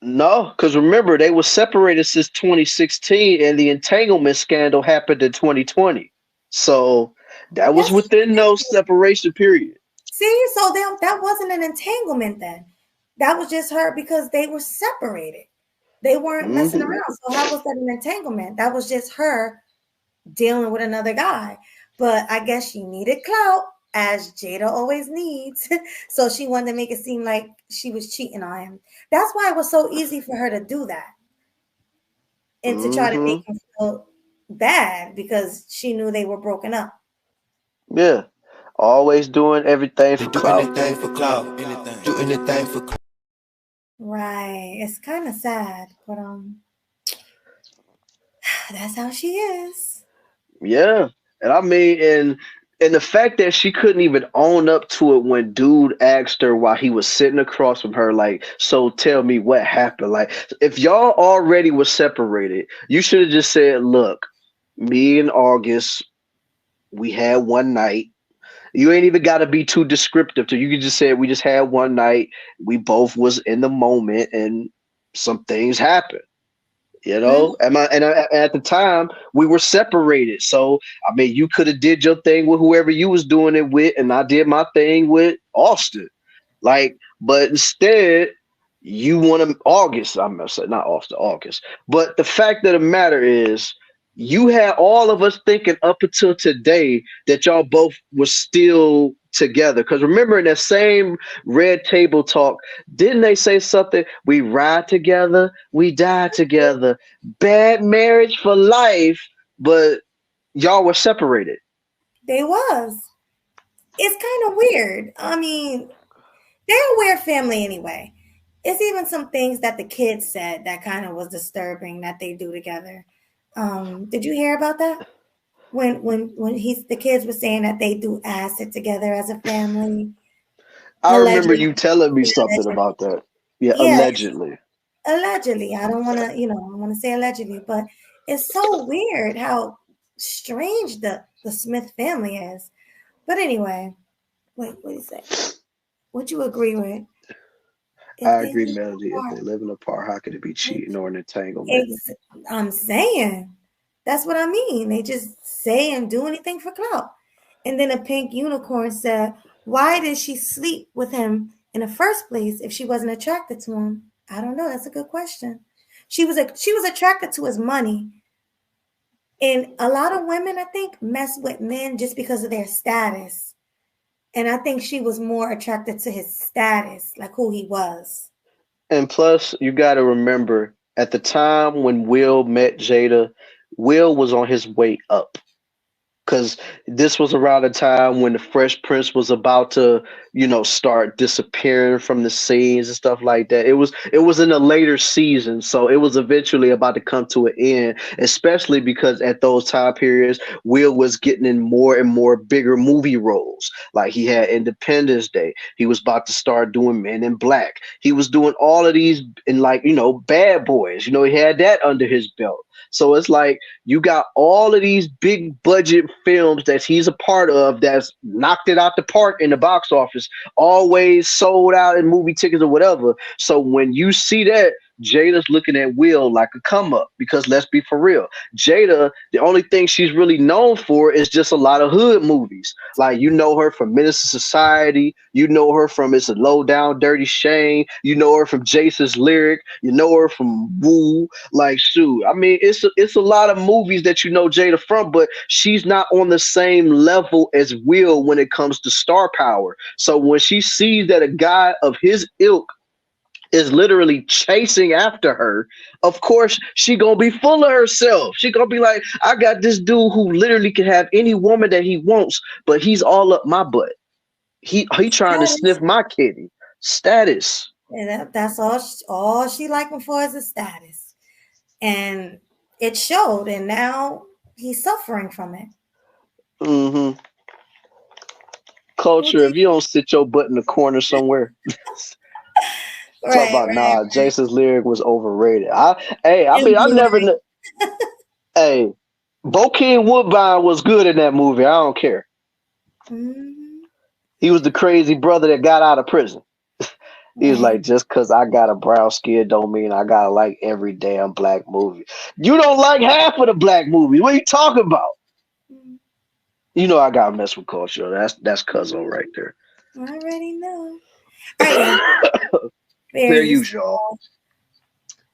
No, because remember, they were separated since 2016, and the entanglement scandal happened in 2020. So that was within those separation period. See, so that wasn't an entanglement then. That was just her because they were separated. They weren't messing around. So how was that an entanglement? That was just her dealing with another guy. But I guess she needed clout, as Jada always needs. So she wanted to make it seem like she was cheating on him. That's why it was so easy for her to do that. And to try to make him feel bad because she knew they were broken up. Yeah. Always doing everything for clout. Anything for clout. Do anything for clout. Right. It's kind of sad, but that's how she is. Yeah. And I mean, and the fact that she couldn't even own up to it when dude asked her while he was sitting across from her, like, so tell me what happened. Like, if y'all already were separated, you should have just said, look, me and August, we had one night You ain't even got to be too descriptive. To you can just say we just had one night. We both was in the moment, and some things happened. Mhm. At the time we were separated. So I mean, you could have did your thing with whoever you was doing it with, and I did my thing with Austin. Like, but instead, you want to August. I'm gonna say not Austin, August. But the fact of the matter is, you had all of us thinking up until today that y'all both were still together. Because remember, in that same Red Table Talk, didn't they say something? We ride together, we die together. Bad marriage for life, but y'all were separated. They was. It's kind of weird. I mean, they're a weird family anyway. It's even some things that the kids said that kind of was disturbing that they do together. Did you hear about that? When the kids were saying that they do acid together as a family. I remember Allegedly. you telling me something about that. Yeah, Yeah, allegedly. allegedly. I don't want to, I don't want to say allegedly, but it's so weird how strange the Smith family is. But anyway, wait, what do you say? What you agree with? If I they agree, live Melody. If apart, they live in a part, how could it be cheating or an entanglement? I'm saying that's what I mean. They just say and do anything for clout. And then a pink unicorn said, "Why did she sleep with him in the first place if she wasn't attracted to him?" I don't know. That's a good question. She was attracted to his money. And a lot of women, I think, mess with men just because of their status. And I think she was more attracted to his status, like who he was. And plus, you got to remember at the time when Will met Jada, Will was on his way up. Because this was around the time when the Fresh Prince was about to, start disappearing from the scenes and stuff like that. It was in a later season, so it was eventually about to come to an end. Especially because at those time periods, Will was getting in more and more bigger movie roles. Like he had Independence Day. He was about to start doing Men in Black. He was doing all of these in Bad Boys. He had that under his belt. So it's like you got all of these big budget films that he's a part of that's knocked it out the park in the box office, always sold out in movie tickets or whatever. So when you see that, Jada's looking at Will like a come up because let's be for real. Jada, the only thing she's really known for is just a lot of hood movies. Like you know her from Menace to Society, you know her from It's a Low Down Dirty Shame, you know her from Jason's Lyric, you know her from Woo. Like shoot, I mean it's a lot of movies that you know Jada from, but she's not on the same level as Will when it comes to star power. So when she sees that a guy of his ilk is literally chasing after her, of course she gonna be full of herself. She gonna be like, I got this dude who literally can have any woman that he wants, but he's all up my butt. He trying to Status. sniff my kitty. Status. And that's all she like him for is a status. And it showed, and now he's suffering from it. Mm-hmm. Culture, if you don't sit your butt in the corner somewhere. Talk about nah, Jason's Lyric was overrated. I never hey, Bokeem Woodbine was good in that movie. I don't care. Mm-hmm. He was the crazy brother that got out of prison. He was like, just because I got a brown skin don't mean I gotta like every damn black movie. You don't like half of the black movies. What are you talking about? You know I gotta mess with culture. That's cousin right there. I already know. Right. Fair use, y'all.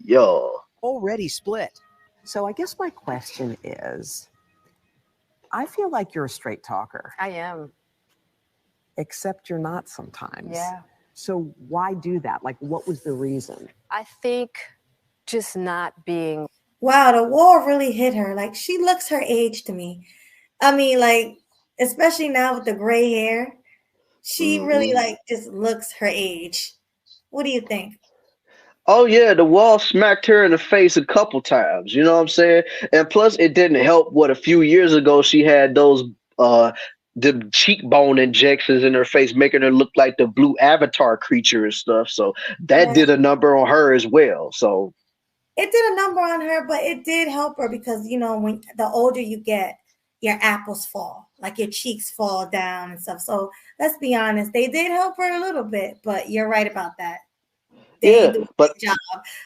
Yo. Already split. So I guess my question is, I feel like you're a straight talker. I am. Except you're not sometimes. Yeah. So why do that? Like, what was the reason? I think just not being. Wow, the war really hit her. Like, she looks her age to me. I mean, like, especially now with the gray hair, she really, like, just looks her age. What do you think? Oh yeah, the wall smacked her in the face a couple times. You know what I'm saying? And plus, it didn't help. What a few years ago, she had those the cheekbone injections in her face, making her look like the blue Avatar creature and stuff. So that did a number on her as well. So it did a number on her, but it did help her because when the older you get, your apples fall. like your cheeks fall down and stuff. So let's be honest, they did help her a little bit, but you're right about that. They do a good job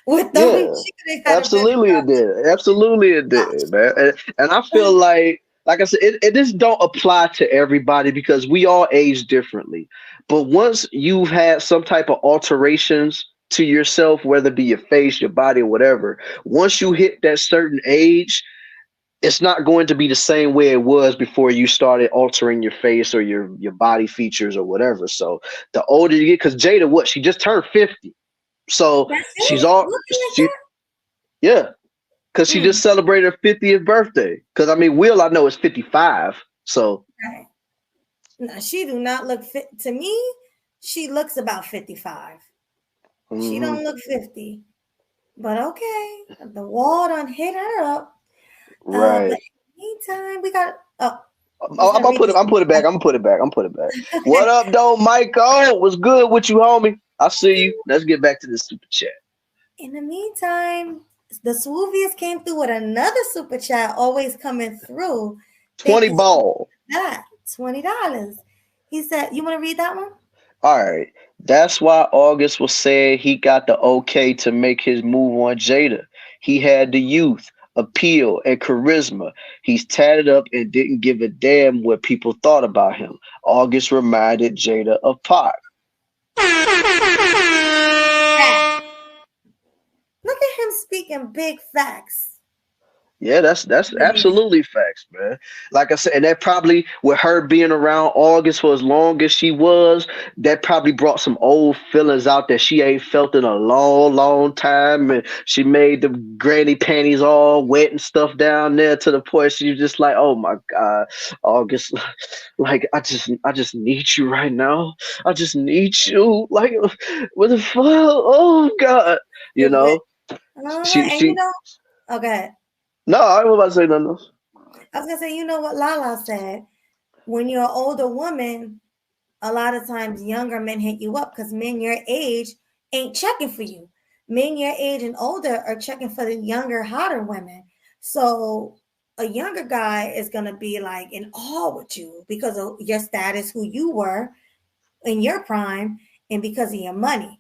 with them. Yeah, absolutely it did. Absolutely it did, man. And I feel like I said, it just don't apply to everybody because we all age differently. But once you've had some type of alterations to yourself, whether it be your face, your body, or whatever, once you hit that certain age, it's not going to be the same way it was before you started altering your face or your body features or whatever. So the older you get, because Jada, what, she just turned 50. So she's all yeah, because she just celebrated her 50th birthday. Because I mean, Will, I know is 55. So no, she do not look fit to me. She looks about 55. She don't look 50. But okay, the wall done hit her up. Right. But in the meantime, we got I'm gonna put it back. What up, though, Michael? What's good with you, homie? I see you. Let's get back to the super chat. In the meantime, the Swooviest came through with another super chat, always coming through. 20 ball. That $20. He said, "You want to read that one?" All right. That's why August was saying he got the okay to make his move on Jada. He had the youth, appeal, and charisma. He's tatted up and didn't give a damn what people thought about him. August reminded Jada of Pac. Look at him speaking big facts. Yeah, that's absolutely facts, man. Like I said, and that probably, with her being around August for as long as she was, that probably brought some old feelings out that she ain't felt in a long, long time. And she made the granny panties all wet and stuff down there to the point she was just like, oh my God, August, like I just need you right now. I just need you. Like, what the fuck? Oh God, you know. You know, okay. No, I was about to say nothing else. I was gonna say, you know what Lala said? When you're an older woman, a lot of times younger men hit you up because men your age ain't checking for you. Men your age and older are checking for the younger, hotter women. So a younger guy is gonna be like in awe with you because of your status, who you were in your prime, and because of your money.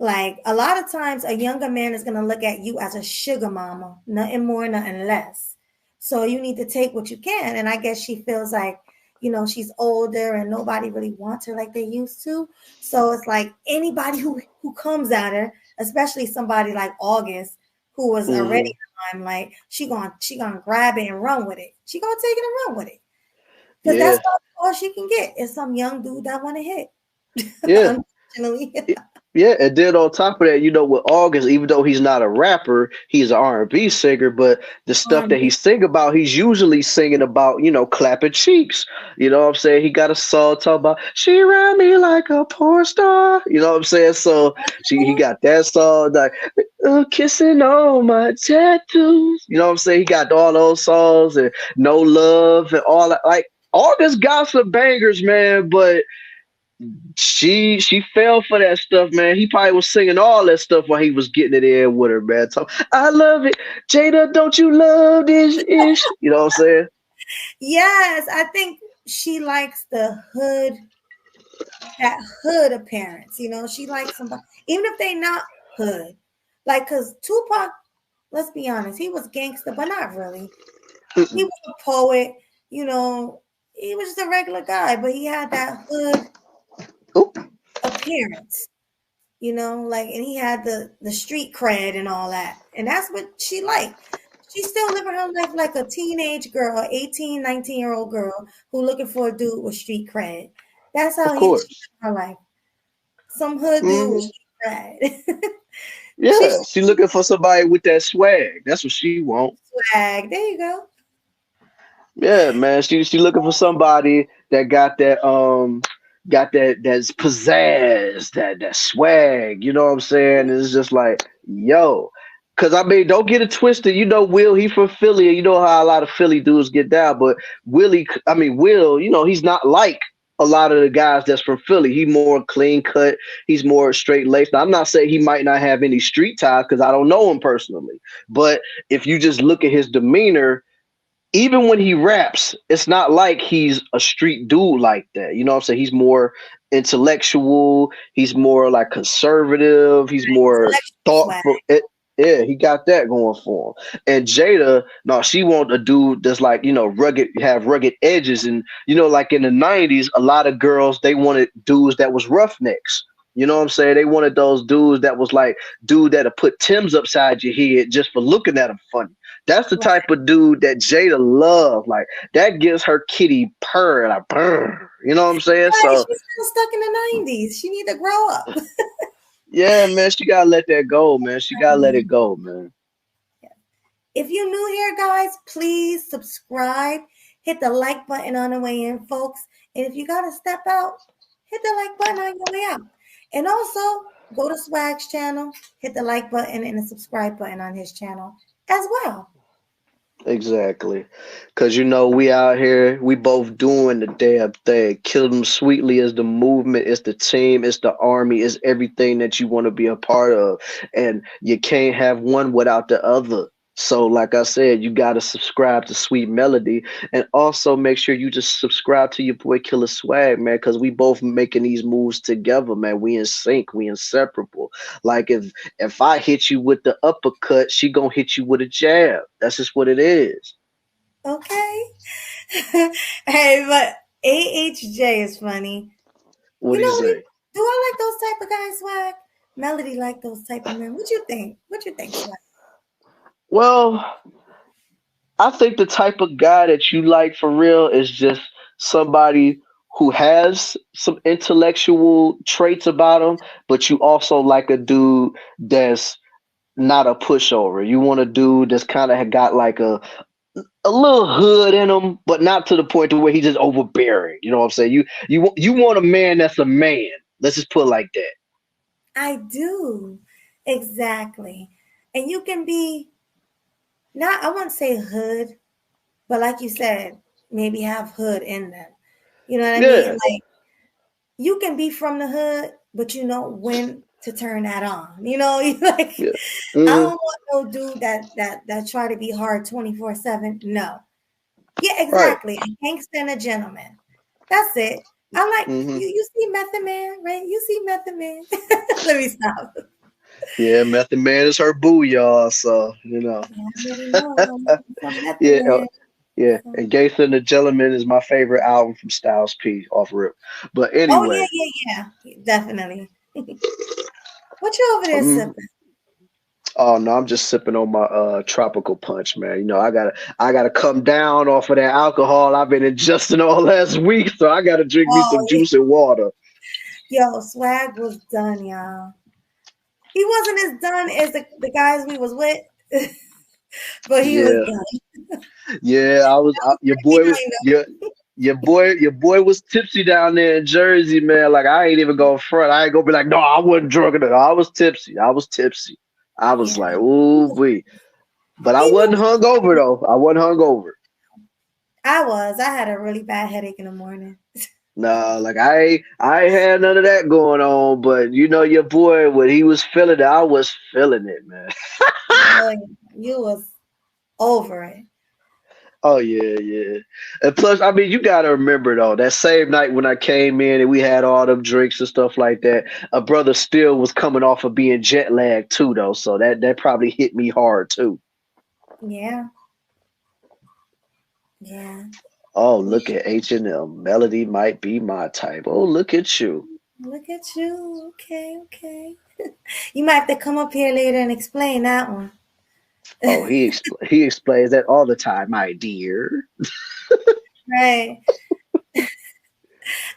Like a lot of times a younger man is going to look at you as a sugar mama, nothing more, nothing less. So you need to take what you can. And I guess she feels like, you know, she's older and nobody really wants her like they used to. So it's like anybody who comes at her, especially somebody like August, who was already in the limelight, she gonna grab it and run with it. She gonna take it and run with it. Because that's all she can get is some young dude that want to hit. Yeah. Unfortunately. Yeah, and then on top of that, you know, with August, even though he's not a rapper, he's an R&B singer, but the stuff that he sing about, he's usually singing about, you know, clapping cheeks. You know what I'm saying? He got a song talking about, she ran me like a porn star. You know what I'm saying? So he got that song, like, kissing all my tattoos. You know what I'm saying? He got all those songs and No Love and all that. Like, August got some bangers, man, but she fell for that stuff, man. He probably was singing all that stuff while he was getting it in with her, man. So I love it. Jada, don't you love this ish? You know what I'm saying? Yes, I think she likes the hood, that hood appearance. You know, she likes somebody, even if they not hood. Like, because Tupac, let's be honest, he was gangster, but not really. He was a poet, you know, he was just a regular guy, but he had that hood appearance, you know, like, and he had the street cred and all that, and that's what she liked. She's still living her life like a teenage girl, 18, 19-year-old girl who looking for a dude with street cred. That's how she's living her life. Some hood dude with street cred. Yeah, she looking for somebody with that swag. That's what she want. Swag, there you go. Yeah, man, she looking for somebody that got that that's pizzazz, that swag, you know what I'm saying? It's just like, yo, because I mean, don't get it twisted. You know, Will, he from Philly, and you know how a lot of Philly dudes get down. But Will, you know, he's not like a lot of the guys that's from Philly. He more clean cut. He's more straight laced. Now, I'm not saying he might not have any street ties because I don't know him personally. But if you just look at his demeanor, even when he raps, it's not like he's a street dude like that. You know what I'm saying? He's more intellectual. He's more like conservative. He's more Intellectual swag. thoughtful. Yeah, he got that going for him. And Jada, no, she want a dude that's like, rugged, have rugged edges. And, like in the 90s, a lot of girls, they wanted dudes that was roughnecks. You know what I'm saying? They wanted those dudes that was like, dude that'll put Tim's upside your head just for looking at him funny. That's the type of dude that Jada love. Like, that gives her kitty purr, like, purr. You know what I'm saying? Right, So she's still stuck in the 90s. She need to grow up. yeah, man, she gotta let that go, man. She gotta let it go, man. If you're new here, guys, please subscribe. Hit the like button on the way in, folks. And if you gotta step out, hit the like button on your way out. And also, go to Swag's channel, hit the like button and the subscribe button on his channel as well. Exactly. Because, we out here, we both doing the damn thing. KillinEmSweetly is the movement, it's the team, it's the army, it's everything that you want to be a part of. And you can't have one without the other. So, like I said, you got to subscribe to Sweet Melody, and also make sure you just subscribe to your boy Killa Swag, man, because we both making these moves together, man. We in sync, we inseparable. Like if I hit you with the uppercut, she gonna hit you with a jab. That's just what it is. Okay. Hey, but AHJ is funny. What do you say? Do I like those type of guys, Swag? Melody like those type of men. What you think? What you think, Swag? Well, I think the type of guy that you like for real is just somebody who has some intellectual traits about him, but you also like a dude that's not a pushover. You want a dude that's kind of got like a little hood in him, but not to the point to where he's just overbearing. You know what I'm saying? You want a man that's a man. Let's just put it like that. I do. Exactly. And you can be not, I wouldn't say hood, but like you said, maybe have hood in them. You know what I mean? Like, you can be from the hood, but you know when to turn that on. Like, I don't want no dude that try to be hard 24/7. No. Yeah, exactly. Right. A gangster and a gentleman. That's it. I like you see Method Man, right? You see Method Man. Let me stop. Yeah, Method Man is her boo, y'all. So, Yeah. And Gangsta and the Gentleman is my favorite album from Styles P off Rip. But anyway. Oh, yeah. Definitely. What you over there sipping? Oh no, I'm just sipping on my tropical punch, man. I gotta come down off of that alcohol I've been ingesting all last week, so I gotta drink me some juice and water. Yo, Swag was done, y'all. He wasn't as done as the guys we was with, but he was done. Yeah, I was. Your boy was tipsy down there in Jersey, man. Like, I ain't even gonna front. I ain't gonna be like, no, I wasn't drunk enough. I was tipsy. I was like, ooh, wee. But I wasn't hungover though. I wasn't hungover. I had a really bad headache in the morning. No, like I ain't had none of that going on, but your boy, when he was feeling it, I was feeling it, man. You was over it. Oh yeah. And plus, I mean, you gotta remember though, that same night when I came in and we had all them drinks and stuff like that, a brother still was coming off of being jet lagged too, though. So that probably hit me hard too. Yeah. Oh, look at H&M. Melody might be my type. Oh, look at you. Look at you. Okay. You might have to come up here later and explain that one. Oh, he explains that all the time, my dear. Right.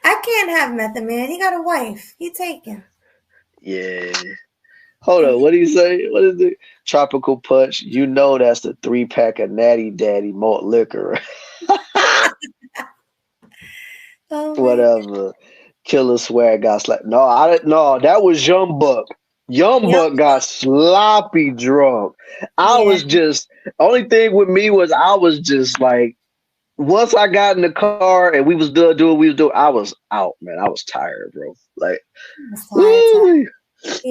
I can't have Method Man. He got a wife. He taken. Yeah. Hold on. What do you say? What is it? Tropical Punch. That's the 3-pack of Natty Daddy malt liquor. Whatever. Killa Swag got slapped. No, that was Young Buck. Young Buck got sloppy drunk. I was just, only thing with me was I was just like, once I got in the car and we was done doing what we was doing, I was out, man. I was tired, bro. Like,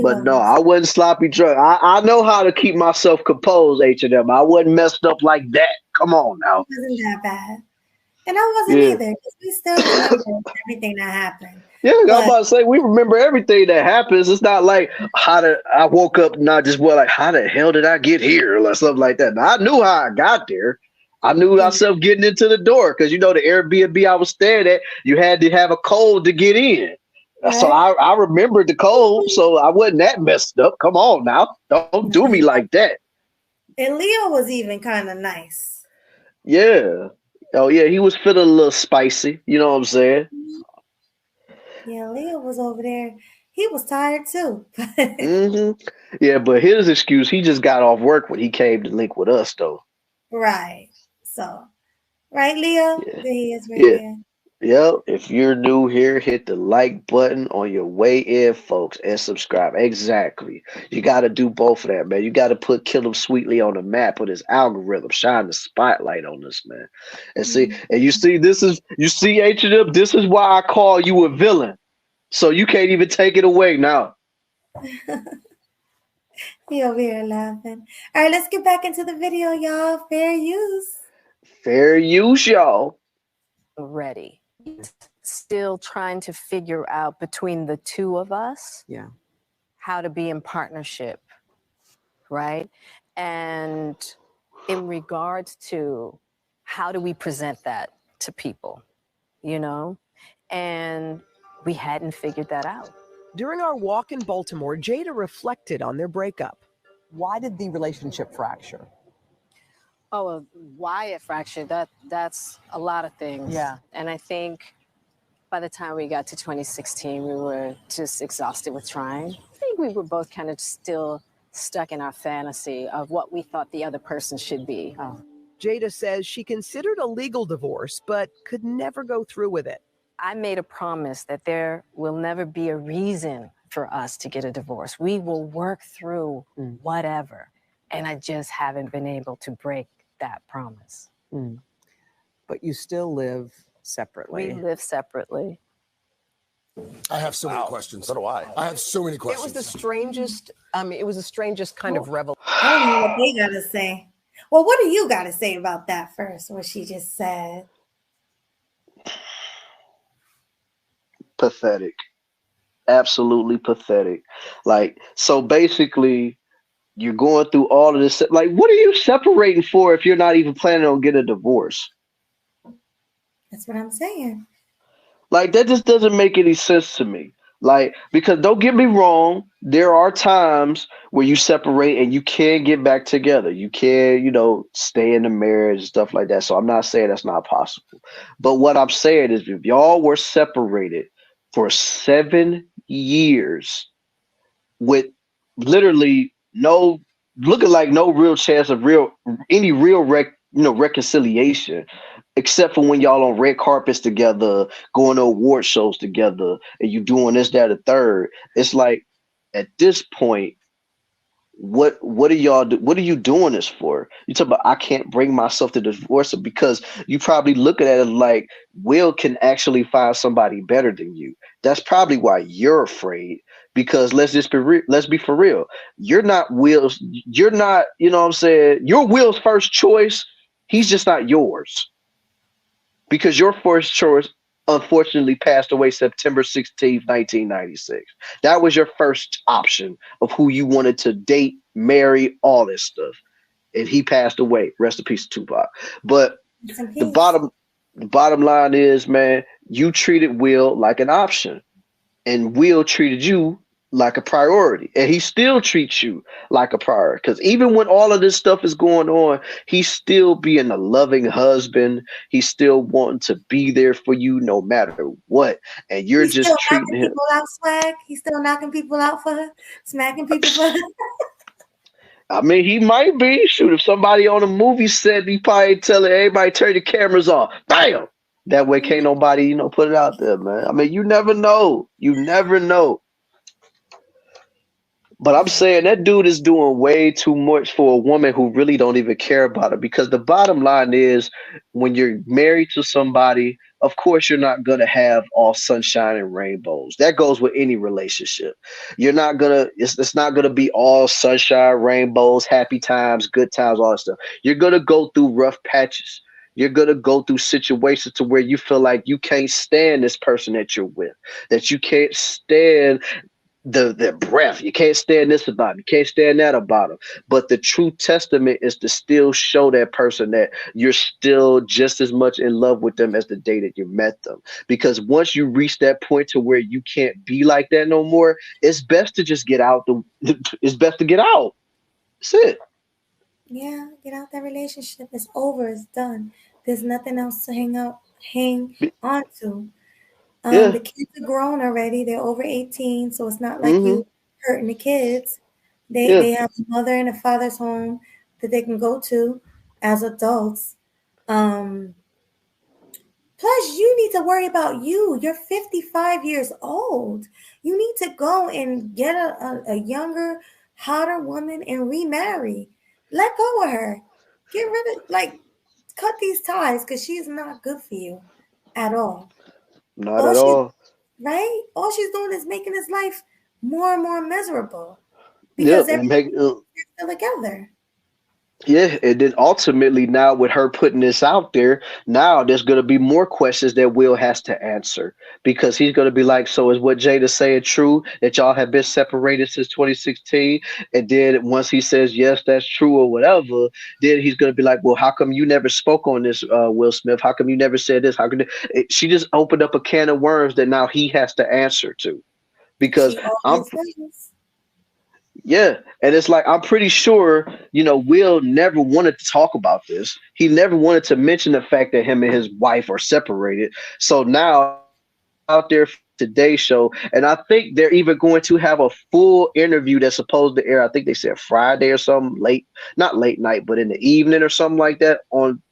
but no, I wasn't sloppy drunk. I know how to keep myself composed, H&M. I wasn't messed up like that. Come on now. It wasn't that bad. And I wasn't either. We still remember everything that happened. Yeah, I'm about to say we remember everything that happens. It's not like I woke up not just how the hell did I get here or something like that. Now, I knew how I got there. I knew myself getting into the door because the Airbnb I was staying at, you had to have a code to get in. Right. So I remembered the code, so I wasn't that messed up. Come on now, don't do me like that. And Leo was even kind of nice. Yeah. Oh yeah, he was feeling a little spicy. You know what I'm saying? Yeah, Leo was over there. He was tired too. Yeah, but his excuse, he just got off work when he came to link with us, though. Right. So, right, Leo? Yeah. There he is right there. Yep. If you're new here, hit the like button on your way in, folks, and subscribe. Exactly. You got to do both of that, man. You got to put KillinEmSweetly on the map with his algorithm, shine the spotlight on this, man. And see, you see, this is why I call you a villain. So you can't even take it away now. He over here laughing. All right, let's get back into the video, y'all. Fair use. Fair use, y'all. Ready. Still trying to figure out between the two of us how to be in partnership, right? And in regards to how do we present that to people, and we hadn't figured that out. During our walk in Baltimore, Jada reflected on their breakup. Why did the relationship fracture? Oh, why it fractured, that's a lot of things. Yeah. And I think by the time we got to 2016, we were just exhausted with trying. I think we were both kind of still stuck in our fantasy of what we thought the other person should be. Jada says she considered a legal divorce, but could never go through with it. I made a promise that there will never be a reason for us to get a divorce. We will work through whatever. And I just haven't been able to break that promise. But you still live separately. We live separately. I have so many questions. So do I. I have so many questions. It was the strangest, kind of revelation. I don't know what they got to say. Well, what do you got to say about that first, what she just said? Pathetic. Absolutely pathetic. So basically, you're going through all of this. What are you separating for if you're not even planning on getting a divorce? That's what I'm saying. That just doesn't make any sense to me. Because don't get me wrong, there are times where you separate and you can get back together. You can, stay in the marriage and stuff like that. So I'm not saying that's not possible. But what I'm saying is if y'all were separated for 7 years with literally looking like no real chance of any real reconciliation, except for when y'all on red carpets together, going to award shows together, and you doing this, that, and third. It's at this point, what are y'all what are you doing this for? You talk about I can't bring myself to divorce because you probably look at it like Will can actually find somebody better than you. That's probably why you're afraid. Because let's be for real. You're not Will's. You're not. You know what I'm saying? You're Will's first choice. He's just not yours. Because your first choice unfortunately passed away September 16th, 1996. That was your first option of who you wanted to date, marry, all this stuff. And he passed away. Rest in peace, Tupac. But the bottom line is, man, you treated Will like an option. And Will treated you like a priority. And he still treats you like a priority. Because even when all of this stuff is going on, he's still being a loving husband. He's still wanting to be there for you no matter what. And you're He's just treating him. People out, Swag. He's still knocking people out for her, smacking people for her. I mean, he might be. Shoot, if somebody on a movie set, he probably telling everybody turn the cameras off. Bam! That way can't nobody, put it out there, man. I mean, you never know. You never know. But I'm saying that dude is doing way too much for a woman who really don't even care about it. Because the bottom line is when you're married to somebody, of course you're not gonna have all sunshine and rainbows. That goes with any relationship. You're not gonna it's not gonna be all sunshine, rainbows, happy times, good times, all that stuff. You're gonna go through rough patches. You're gonna go through situations to where you feel like you can't stand this person that you're with, that you can't stand the breath. You can't stand this about him. You can't stand that about him. But the true testament is to still show that person that you're still just as much in love with them as the day that you met them. Because once you reach that point to where you can't be like that no more, it's best to just get out. It's best to get out. That's it. Yeah, get out that relationship. It's over. It's done. There's nothing else to hang on to. Yeah. The kids are grown already. They're over 18, so it's not like Mm-hmm. you hurting the kids. Yeah. They have a mother and a father's home that they can go to as adults. Plus, you need to worry about you. You're 55 years old. You need to go and get a younger, hotter woman and remarry. Let go of her. Get rid of, cut these ties because she's not good for you at all. Not at all. Right? All she's doing is making his life more and more miserable Yeah, because and they're still together. yeah, and then ultimately now with her putting this out there, now there's going to be more questions that Will has to answer because he's going to be like, so is what Jada saying true that y'all have been separated since 2016? And then once he says yes, that's true or whatever, then he's going to be like, well, how come you never spoke on this, Will Smith? How come you never said this? How come she just opened up a can of worms that now he has to answer to? Because She I'm always does. yeah, and it's like I'm pretty sure, Will never wanted to talk about this. He never wanted to mention the fact that him and his wife are separated. So now out there for today's show, and I think they're even going to have a full interview that's supposed to air. I think they said Friday or something late, not late night, but in the evening or something like that on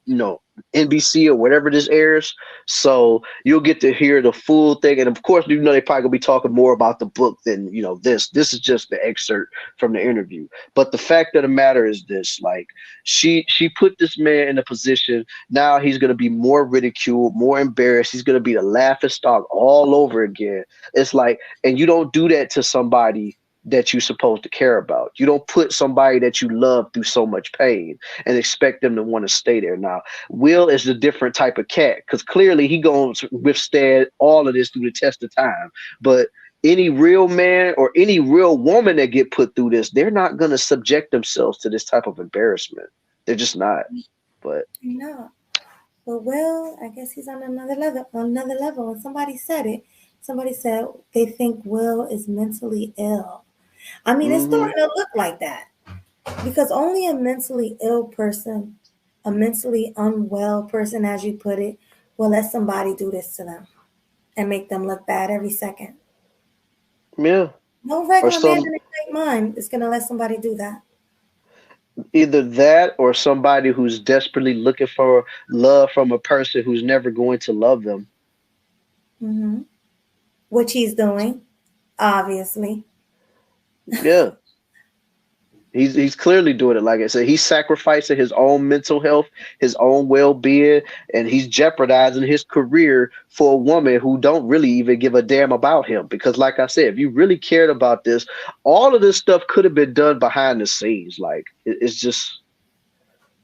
NBC or whatever this airs. So you'll get to hear the full thing, and of course, they probably gonna be talking more about the book than this. This is just the excerpt from the interview. But the fact of the matter is this: like she put this man in a position. Now he's gonna be more ridiculed, more embarrassed. He's gonna be the laughing stock all over again. It's like, and you don't do that to somebody that you're supposed to care about. You don't put somebody that you love through so much pain and expect them to want to stay there. Now, Will is a different type of cat because clearly he going to withstand all of this through the test of time. But any real man or any real woman that get put through this, they're not going to subject themselves to this type of embarrassment. They're just not. But no. But Will, I guess he's on another level. And somebody said it. Somebody said they think Will is mentally ill. I mean, it's starting to look like that because only a mentally ill person, a mentally unwell person, as you put it, will let somebody do this to them and make them look bad every second. Yeah. No regular man in their right mind is going to let somebody do that. Either that or somebody who's desperately looking for love from a person who's never going to love them. Mm-hmm. Which he's doing, obviously. Yeah. He's clearly doing it. Like I said, he's sacrificing his own mental health, his own well-being, and he's jeopardizing his career for a woman who don't really even give a damn about him. Because like I said, if you really cared about this, all of this stuff could have been done behind the scenes. Like it's just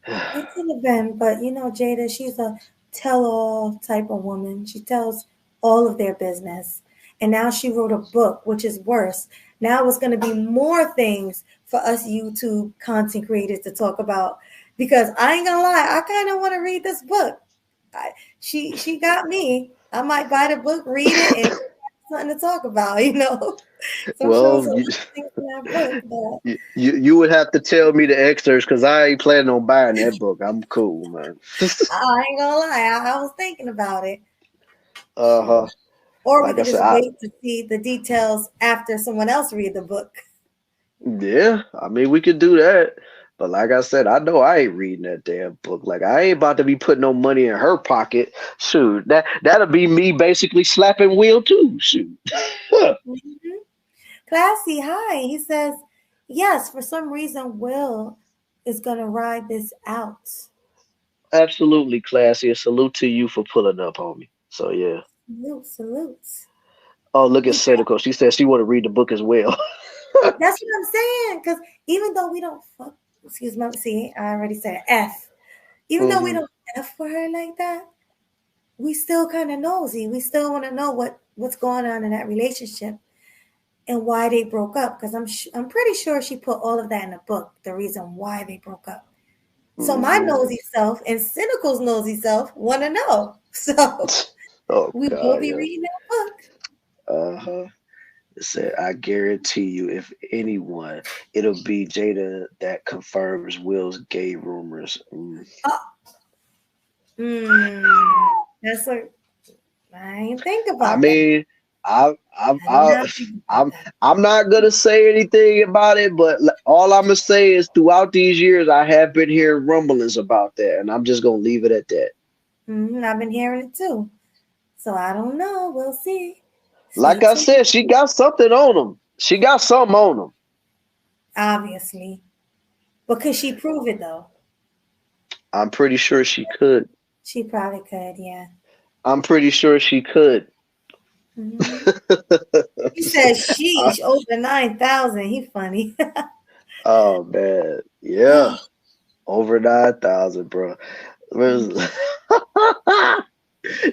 It could have been, but Jada, she's a tell-all type of woman. She tells all of their business. And now she wrote a book, which is worse. Now it's going to be more things for us YouTube content creators to talk about. Because I ain't going to lie, I kind of want to read this book. She got me. I might buy the book, read it, and something to talk about, So well, you would have to tell me the excerpts because I ain't planning on buying that book. I'm cool, man. I ain't gonna lie, I was thinking about it. Uh-huh. Or like we could just wait to see the details after someone else read the book. Yeah, I mean we could do that. But like I said, I know I ain't reading that damn book. Like I ain't about to be putting no money in her pocket. Shoot, that'll be me basically slapping Will too. Shoot. Mm-hmm. Classy, hi. He says, yes, for some reason Will is gonna ride this out. Absolutely, Classy. A salute to you for pulling up, homie. So yeah. Salutes. Oh, look at Cynical. She said she want to read the book as well. That's what I'm saying. Because even though we don't fuck, excuse me, see, I already said F. Even though we don't F for her like that, we still kind of nosy. We still want to know what's going on in that relationship and why they broke up. Because I'm pretty sure she put all of that in the book, the reason why they broke up. So my nosy self and Cynical's nosy self want to know. So we will be reading that book. It said, I guarantee you, if anyone, it'll be Jada that confirms Will's gay rumors. That's what I ain't think about. I mean, I'm not gonna say anything about it, but all I'm gonna say is throughout these years, I have been hearing rumblings about that, and I'm just gonna leave it at that. I've been hearing it too, so I don't know. We'll see. Like I said, she got something on him. She got something on him. Obviously, but could she prove it though? I'm pretty sure she could. She probably could, yeah. I'm pretty sure she could. He said sheesh over 9,000. He funny. Oh man, yeah, over 9,000, bro.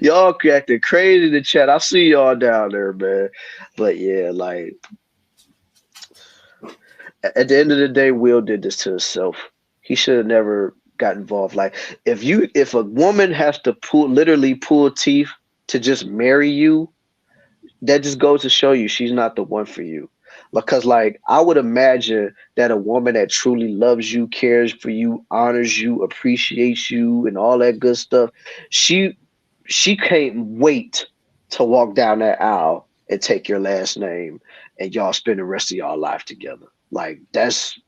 Y'all acting crazy in the chat. I see y'all down there, man. But yeah, like at the end of the day, Will did this to himself. He should have never got involved. Like if a woman has to literally pull teeth to just marry you, that just goes to show you she's not the one for you. Because like I would imagine that a woman that truly loves you, cares for you, honors you, appreciates you, and all that good stuff, she can't wait to walk down that aisle and take your last name and y'all spend the rest of y'all life together. Like that's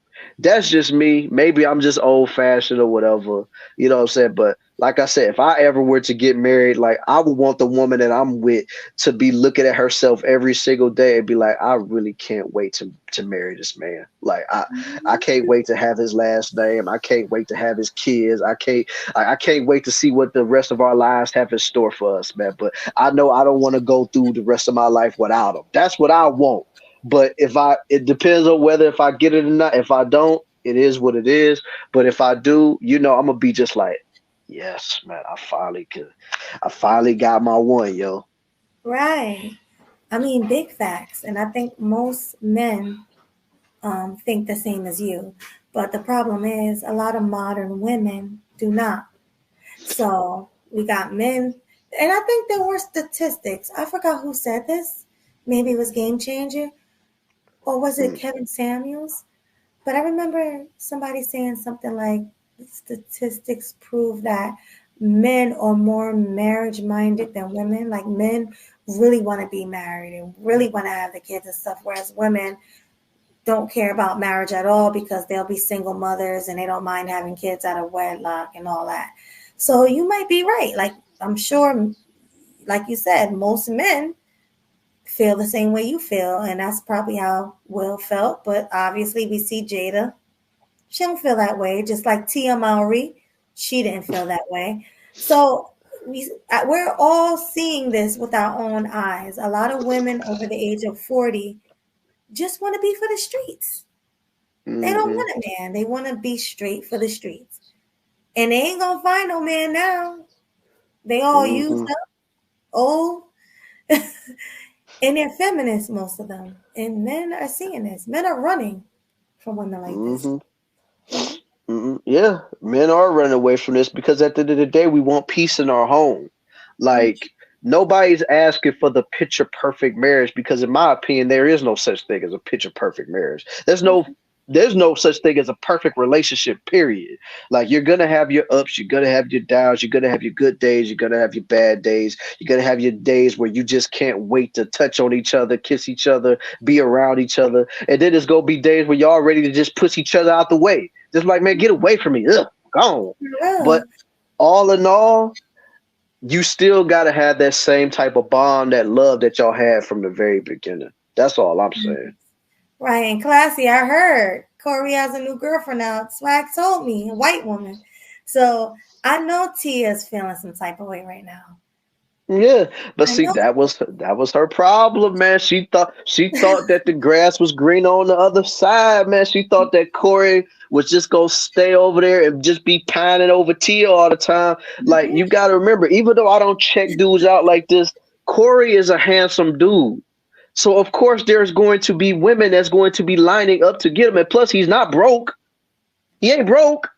just me. Maybe I'm just old fashioned or whatever, you know what I'm saying? But like I said, if I ever were to get married, like I would want the woman that I'm with to be looking at herself every single day and be like, I really can't wait to marry this man. Like I can't wait to have his last name. I can't wait to have his kids. I can't wait to see what the rest of our lives have in store for us, man. But I know I don't want to go through the rest of my life without him. That's what I want. But it depends on whether if I get it or not. If I don't, it is what it is. But if I do, I'm gonna be just like, yes, man, I finally got my one, yo. Right. I mean, big facts. And I think most men think the same as you. But the problem is a lot of modern women do not. So we got men. And I think there were statistics. I forgot who said this. Maybe it was Game Changer. Or was it Kevin Samuels? But I remember somebody saying something like statistics prove that men are more marriage-minded than women. Like men really want to be married and really want to have the kids and stuff, whereas women don't care about marriage at all because they'll be single mothers and they don't mind having kids out of wedlock and all that. So you might be right. Like I'm sure, like you said, most men feel the same way you feel, and that's probably how Will felt. But obviously we see Jada, she don't feel that way, just like Tia Mowry, she didn't feel that way. So we're all seeing this with our own eyes. A lot of women over the age of 40 just want to be for the streets. They don't want a man. They want to be straight for the streets, and they ain't gonna find no man now. They all used up, old. And they're feminists, most of them. And men are seeing this. Men are running from women like this. Yeah, men are running away from this because at the end of the day, we want peace in our home. Like, nobody's asking for the picture perfect marriage because, in my opinion, there is no such thing as a picture perfect marriage. There's no such thing as a perfect relationship, period. Like, you're going to have your ups, you're going to have your downs, you're going to have your good days, you're going to have your bad days, you're going to have your days where you just can't wait to touch on each other, kiss each other, be around each other. And then there's going to be days where y'all ready to just push each other out the way. Just like, man, get away from me. Ugh, gone. But all in all, you still got to have that same type of bond, that love that y'all had from the very beginning. That's all I'm saying. Right. And Classy, I heard Corey has a new girlfriend now. Swag told me, a white woman. So I know Tia's feeling some type of way right now. Yeah, but I see, know. that was her problem, man. She thought that the grass was green on the other side, man. She thought that Corey was just gonna stay over there and just be pining over Tia all the time. Like, you gotta remember, even though I don't check dudes out like this, Corey is a handsome dude. So of course there's going to be women that's going to be lining up to get him. And plus, he's not broke. He ain't broke.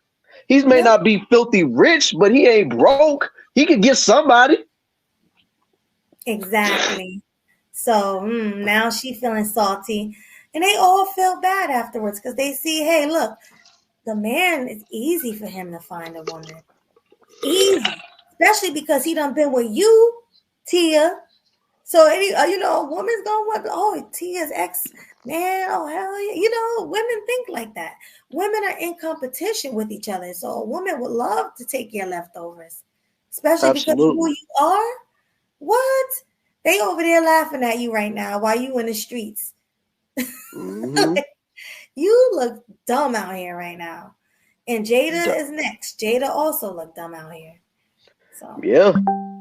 He may Yep. not be filthy rich, but he ain't broke. He could get somebody. Exactly. So now she feeling salty, and they all feel bad afterwards because they see, hey, look, the man, it's easy for him to find a woman. Easy, especially because he done been with you, Tia. So any, a woman's gonna want, oh, Tia's ex man, oh hell yeah, women think like that. Women are in competition with each other, so a woman would love to take your leftovers, especially because of who Absolutely. you are. What? They over there laughing at you right now while you in the streets. Hmm. You look dumb out here right now. And Jada is next. Jada also look dumb out here. So Yeah,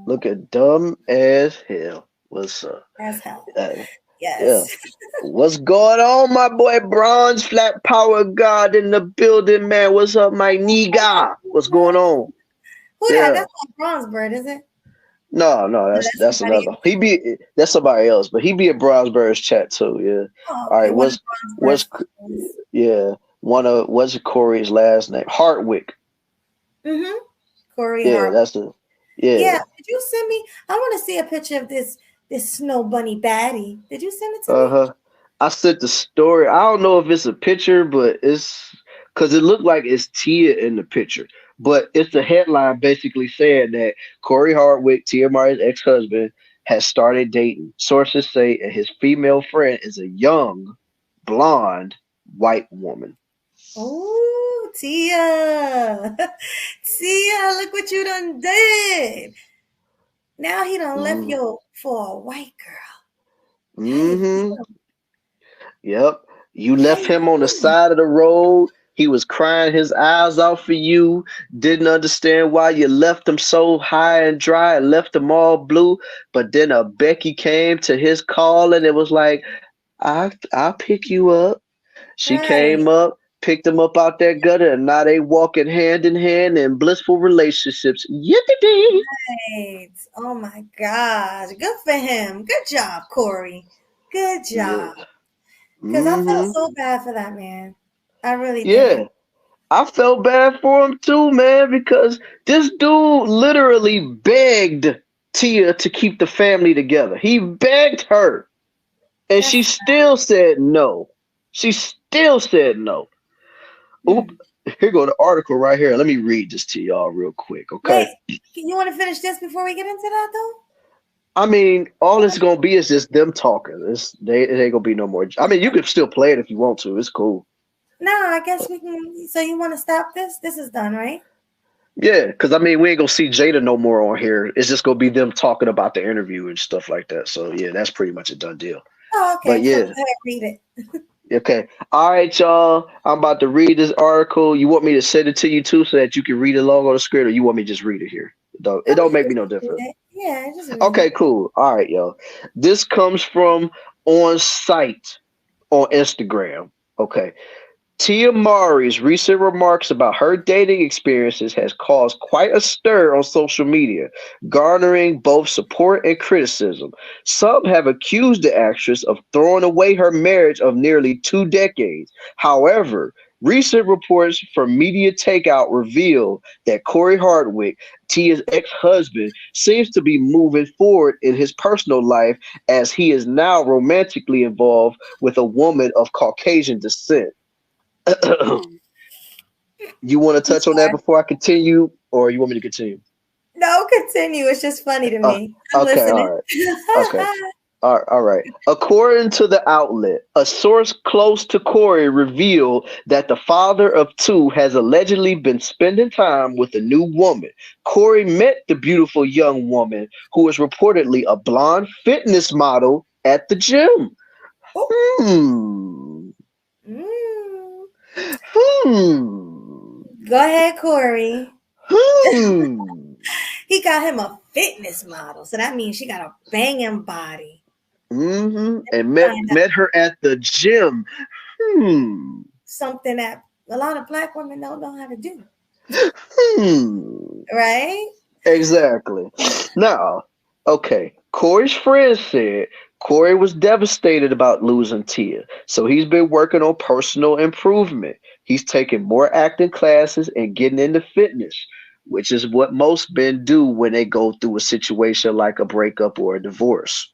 look at dumb as hell. What's up? as hell. Yeah. Yes. What's going on, my boy? Bronze Flat Power God in the building, man. What's up, my nigga? What's going on? Who that? Yeah. That's not Bronze Bird, is it? No, No, that's somebody another. else. That's somebody else, but he be at Bronzeberg's chat too. Yeah. Oh, All okay. right. One of What's Bronze Bird's. yeah? What's Corey's last name? Hartwick. Mm-hmm. Corey Yeah, Hart. that's the. Yeah. Yeah. Did you send me? I want to see a picture of this snow bunny baddie. Did you send it to me? Uh-huh. I sent the story. I don't know if it's a picture, but it's because it looked like it's Tia in the picture. But it's the headline basically saying that Corey Hardwick, Tia Murray's ex-husband, has started dating. Sources say his female friend is a young, blonde, white woman. Oh, Tia. Tia, look what you done did. Now he done left Mm-hmm. you for a white girl. How you Mm-hmm. feel? Yep. You How left you him on the feel? side of the road. He was crying his eyes out for you. Didn't understand why you left him so high and dry and left him all blue. But then a Becky came to his call and it was like, I'll pick you up. She Right. came up, picked him up out that gutter, and now they walking hand in hand in blissful relationships. Yippee! Right. Oh my gosh. Good for him. Good job, Corey. Good Yeah. job. Because I felt Mm-hmm. so bad for that man. I really did. Yeah. I felt bad for him too, man, because this dude literally begged Tia to keep the family together. He begged her, and she That's still said no. She still said no. Oop, here go the article right here. Let me read this to y'all real quick, okay? Wait. You want to finish this before we get into that though? I mean, all it's gonna be is just them talking. It ain't gonna be no more. I mean, you can still play it if you want to. It's cool. No, I guess we can. So you want to stop this? This is done, right? Yeah, because I mean, we ain't gonna see Jada no more on here. It's just gonna be them talking about the interview and stuff like that. So yeah, that's pretty much a done deal. Oh, But okay. So go yeah, ahead, read it. okay. All right, y'all. I'm about to read this article. You want me to send it to you too, so that you can read it along on the screen, or you want me to just read it here? It I don't mean, make me no just read difference. it. Yeah, just read Okay, it. cool. All right, y'all. This comes from On Site on Instagram. Okay. Tia Mowry's recent remarks about her dating experiences has caused quite a stir on social media, garnering both support and criticism. Some have accused the actress of throwing away her marriage of nearly 2 decades. However, recent reports from Media Takeout reveal that Corey Hardwick, Tia's ex-husband, seems to be moving forward in his personal life as he is now romantically involved with a woman of Caucasian descent. You want to I'm touch on that sorry. before I continue, or you want me to continue? No, continue. It's just funny to Uh, me. I'm okay, all listening. right, okay, all right. According to the outlet, a source close to Corey revealed that the father of two has allegedly been spending time with a new woman. Corey met the beautiful young woman who is reportedly a blonde fitness model at the gym. Hmm. Mm. Hmm. Go ahead, Corey. Hmm. He got him a fitness model. So that means she got a banging body. And met her at the gym. Something that a lot of Black women don't know how to do. Hmm. Right? Exactly. Now, okay. Corey's friend said Corey was devastated about losing Tia, so he's been working on personal improvement. He's taking more acting classes and getting into fitness, which is what most men do when they go through a situation like a breakup or a divorce.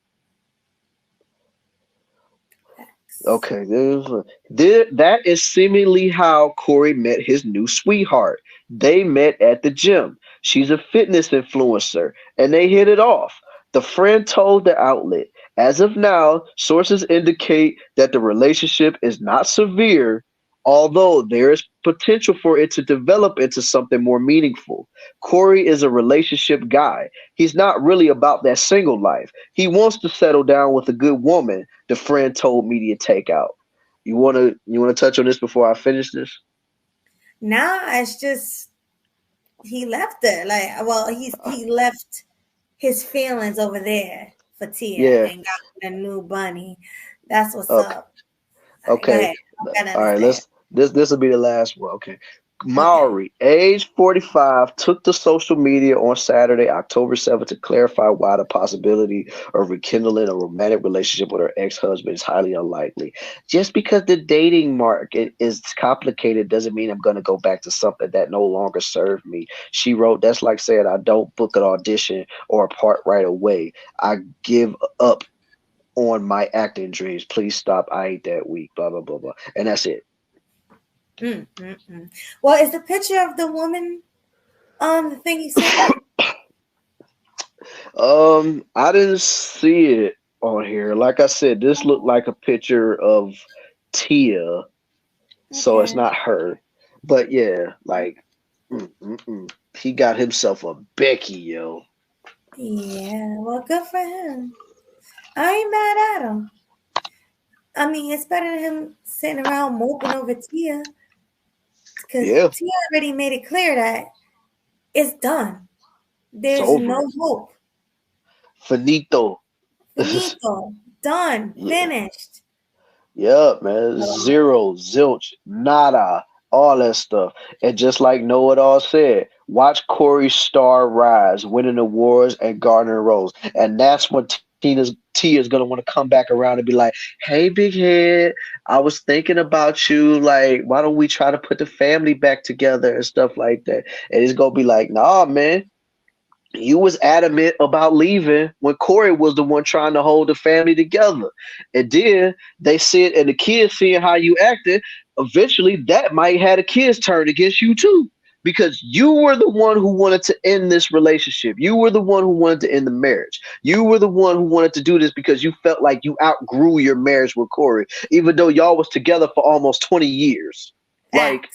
Okay, that is seemingly how Corey met his new sweetheart. They met at the gym. She's a fitness influencer, and they hit it off. The friend told the outlet, as of now, sources indicate that the relationship is not severe, although there is potential for it to develop into something more meaningful. Corey is a relationship guy. He's not really about that single life. He wants to settle down with a good woman, the friend told Media Takeout. You wanna touch on this before I finish this? Nah, it's just he left her. He left his feelings over there for Tia and got a new bunny. That's what's up. Okay. All right, this will be the last one. Okay. Maori, age 45, took to social media on Saturday, October 7th to clarify why the possibility of rekindling a romantic relationship with her ex-husband is highly unlikely. Just because the dating market is complicated doesn't mean I'm going to go back to something that no longer served me. She wrote, that's like saying I don't book an audition or a part right away. I give up on my acting dreams. Please stop. I ain't that weak. Blah, blah, blah, blah. And that's it. Well, is the picture of the woman the thing you said? I didn't see it on here. Like I said, this looked like a picture of Tia, so it's not her. But yeah, like he got himself a Becky, yo. Yeah, well, good for him. I ain't mad at him. I mean, it's better than him sitting around moping over Tia. Because Tia already made it clear that it's done. There's no hope. Finito. Done. Finished. Yeah, man. Zero, zilch, nada, all that stuff. And just like Know It All said, watch Corey's star rise, winning awards and garnering roles. And that's when Tia's gonna want to come back around and be like, hey, big head, I was thinking about you. Like, why don't we try to put the family back together and stuff like that? And it's gonna be like, nah, man. You was adamant about leaving when Corey was the one trying to hold the family together. And then they said, and the kids seeing how you acted, eventually that might have the kids turn against you too. Because you were the one who wanted to end this relationship. You were the one who wanted to end the marriage. You were the one who wanted to do this because you felt like you outgrew your marriage with Corey, even though y'all was together for almost 20 years. Like,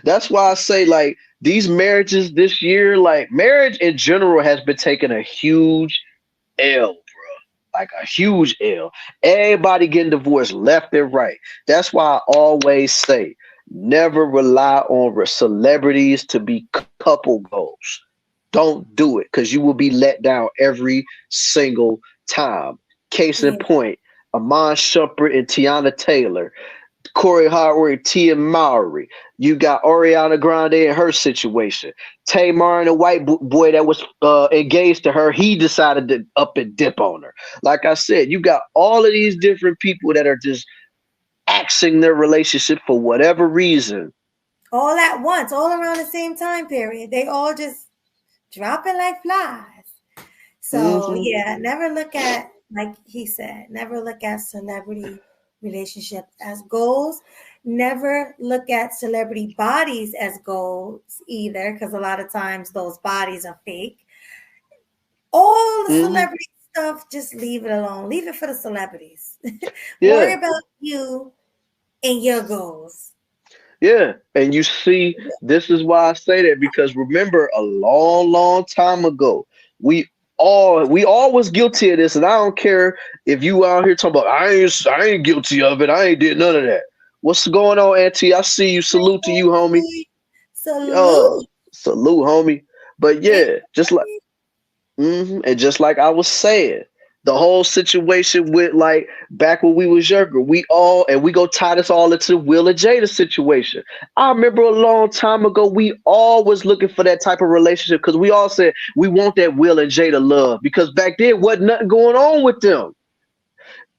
that's why I say, like, these marriages this year, like, marriage in general has been taking a huge L, bro. Like a huge L. Everybody getting divorced left and right. That's why I always say, never rely on celebrities to be couple goals. Don't do it, because you will be let down every single time. Case in point, Amon Shumpert and Tiana Taylor, Corey Howard, Tia Mowry. You got Ariana Grande and her situation. Tamar and the white boy that was engaged to her, he decided to up and dip on her. Like I said, you got all of these different people that are just axing their relationship for whatever reason. All at once, all around the same time period. They all just dropping like flies. So yeah, never look at, like he said, never look at celebrity relationship as goals. Never look at celebrity bodies as goals either, because a lot of times those bodies are fake. All the celebrity stuff, just leave it alone. Leave it for the celebrities. Worry about you and your goals. Yeah, and you see, this is why I say that, because remember, a long time ago, we all was guilty of this, and I don't care if you out here talking about I ain't guilty of it. I ain't did none of that. What's going on, Auntie? I see you. Salute to you, homie. Salute. Salute, homie. But yeah, just like and just like I was saying, the whole situation with like back when we was younger, we go tie this all into the Will and Jada situation. I remember a long time ago, we all was looking for that type of relationship because we all said we want that Will and Jada love because back then wasn't nothing going on with them.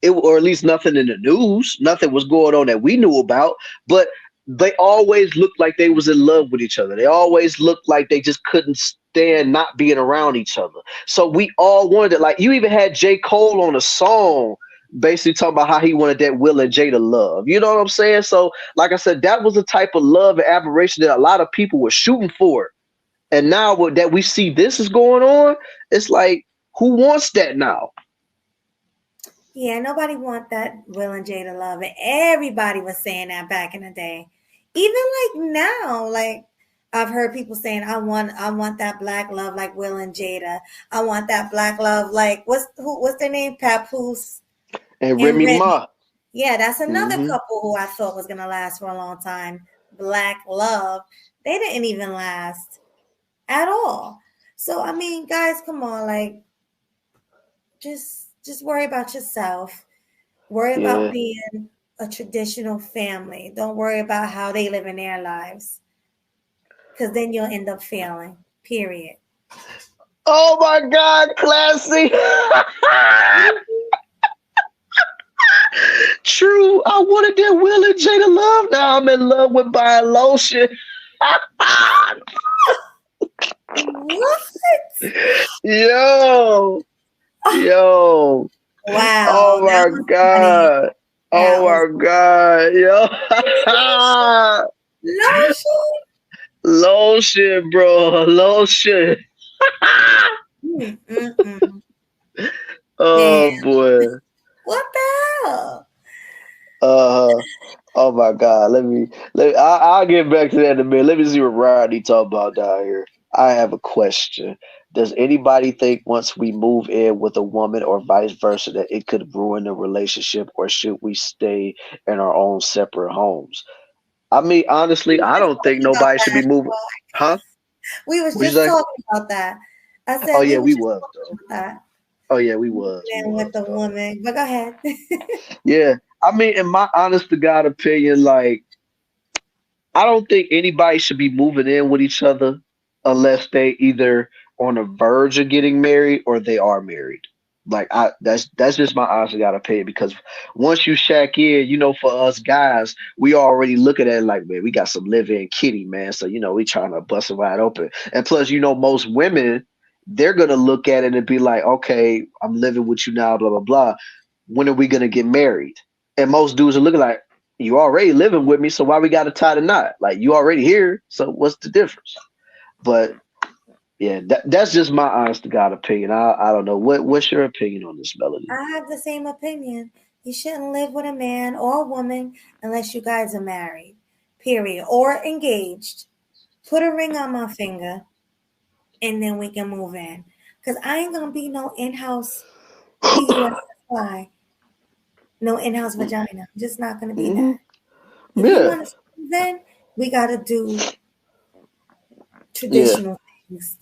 Or at least nothing in the news, nothing was going on that we knew about, but they always looked like they was in love with each other. They always looked like they just couldn't stand not being around each other. So we all wanted it. Like you even had J. Cole on a song basically talking about how he wanted that Will and Jada love. You know what I'm saying? So like I said, that was the type of love and admiration that a lot of people were shooting for. And now that we see this is going on, it's like, who wants that now? Yeah, nobody want that Will and Jada love. And everybody was saying that back in the day. Even like now, like I've heard people saying, I want that black love like Will and Jada. I want that black love like what's their name? Papoose and Remy Ma. Yeah, that's another couple who I thought was gonna last for a long time. Black love. They didn't even last at all. So I mean, guys, come on, like just worry about yourself. Worry about being a traditional family. Don't worry about how they live in their lives. Because then you'll end up failing. Period. Oh my God, classy. True. I wanted that Will and Jada love. Now I'm in love with buying lotion. What? Yo. Wow. Oh my God. Oh my God. Yo. Lotion, bro. Lotion. Oh boy. What the hell? Oh my God. I'll get back to that in a minute. Let me see what Rodney talking about down here. I have a question. Does anybody think once we move in with a woman or vice versa that it could ruin the relationship, or should we stay in our own separate homes? I mean, honestly, I don't think nobody should be moving. Huh? We was just talking about that. I said, oh yeah, we was. That. Oh yeah, we was. With the woman, but go ahead. Yeah, I mean, in my honest to God opinion, like, I don't think anybody should be moving in with each other unless they either on the verge of getting married or they are married. Like that's just my honest to God opinion, because once you shack in, for us guys, we already look at it like, man, we got some live-in kitty, man. So we trying to bust it wide open. And plus, most women, they're gonna look at it and be like, okay, I'm living with you now, blah blah blah. When are we gonna get married? And most dudes are looking like, you already living with me, so why we gotta tie the knot? Like, you already here, so what's the difference? But yeah, that's just my honest to God opinion. I don't know. What's your opinion on this, Melody? I have the same opinion. You shouldn't live with a man or a woman unless you guys are married, period, or engaged. Put a ring on my finger, and then we can move in. Because I ain't gonna be no in-house PUSI, no in-house vagina. I'm just not gonna be that. If you want to move in, we gotta do traditional things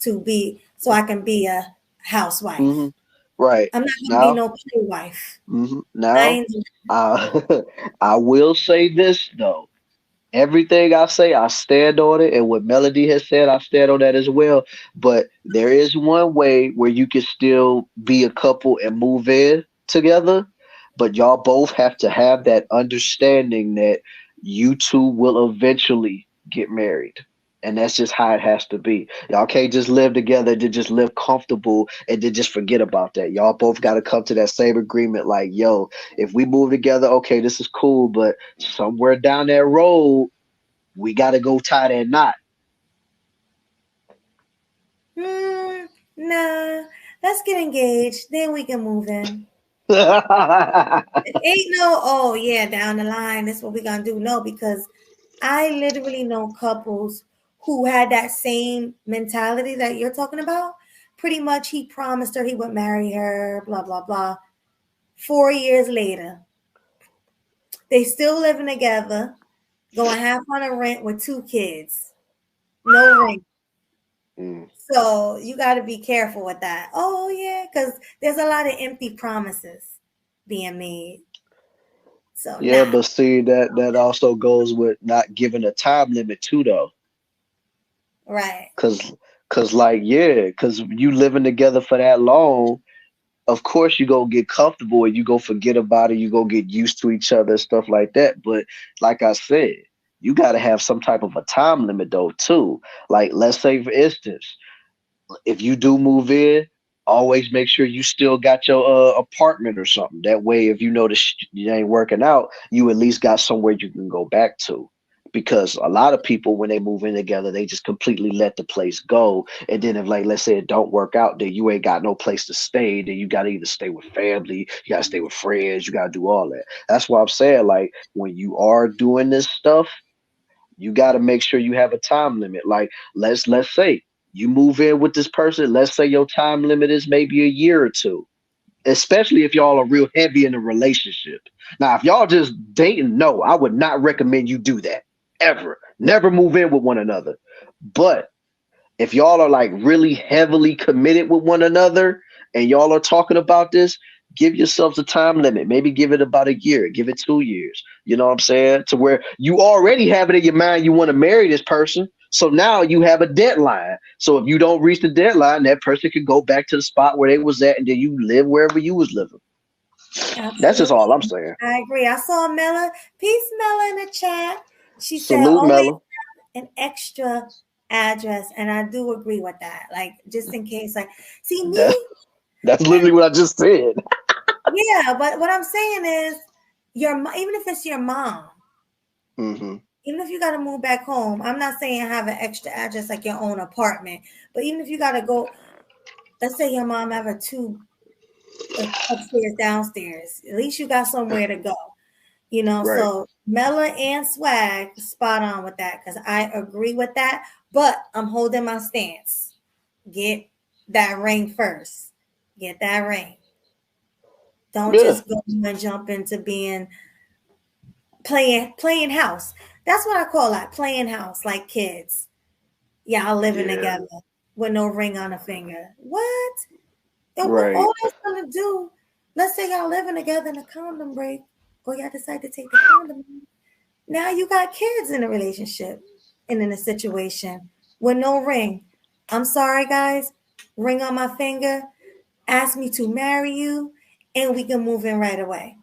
so I can be a housewife. Right. I'm not gonna be no play wife. Now, I will say this though. Everything I say, I stand on it, and what Melody has said, I stand on that as well. But there is one way where you can still be a couple and move in together, but y'all both have to have that understanding that you two will eventually get married. And that's just how it has to be. Y'all can't just live together to just live comfortable and then just forget about that. Y'all both got to come to that same agreement. Like, yo, if we move together, okay, this is cool. But somewhere down that road, we got to go tie that knot. Nah, let's get engaged. Then we can move in. It ain't no, down the line, that's what we're going to do. No, because I literally know couples who had that same mentality that you're talking about. Pretty much he promised her he would marry her, blah, blah, blah. 4 years later, they still living together, going half on a rent with 2 kids. No ring. So you got to be careful with that. Oh yeah, because there's a lot of empty promises being made. So Yeah, but see that also goes with not giving a time limit too, though. right. Cause like cause you living together for that long, of course you go get comfortable and you go forget about it, you go get used to each other, stuff like that. But like I said, you gotta have some type of a time limit though too. Like let's say for instance, if you do move in, always make sure you still got your apartment or something. That way, if you know it ain't working out, you at least got somewhere you can go back to. Because a lot of people, when they move in together, they just completely let the place go. And then, if like let's say it don't work out, then you ain't got no place to stay. Then you gotta either stay with family, you gotta stay with friends, you gotta do all that. That's why I'm saying, like, when you are doing this stuff, you got to make sure you have a time limit. Like let's say you move in with this person. Let's say your time limit is maybe a year or two, especially if y'all are real heavy in a relationship. Now, if y'all just dating, no, I would not recommend you do that ever. Never move in with one another. But if y'all are like really heavily committed with one another and y'all are talking about this, give yourselves a time limit. Maybe give it about a year, give it 2 years. You know what I'm saying? To where you already have it in your mind you want to marry this person. So now you have a deadline. So if you don't reach the deadline, that person can go back to the spot where they was at, and then you live wherever you was living. Absolutely. That's just all I'm saying. I agree. I saw Mela. Peace, Mela, in the chat. She said Salute, always Mela. have an extra address, and I do agree with that. Like just in case, like, see me. That's literally what I just said. Yeah, but what I'm saying is, even if it's your mom, Mm-hmm. even if you got to move back home, I'm not saying have an extra address like your own apartment, but even if you got to go, let's say your mom have a two upstairs, downstairs, at least you got somewhere to go, you know. Right. So Mela and Swag spot on with that because I agree with that, but I'm holding my stance. Get that ring first. Get that ring. Don't just go and jump into being playing house. That's what I call that, playing house, like kids. Y'all living together with no ring on a finger. What? And what all that's gonna do? Let's say y'all living together and a condom break, or y'all decide to take the condom. Now you got kids in a relationship and in a situation with no ring. I'm sorry, guys. Ring on my finger. Ask me to marry you, and we can move in right away.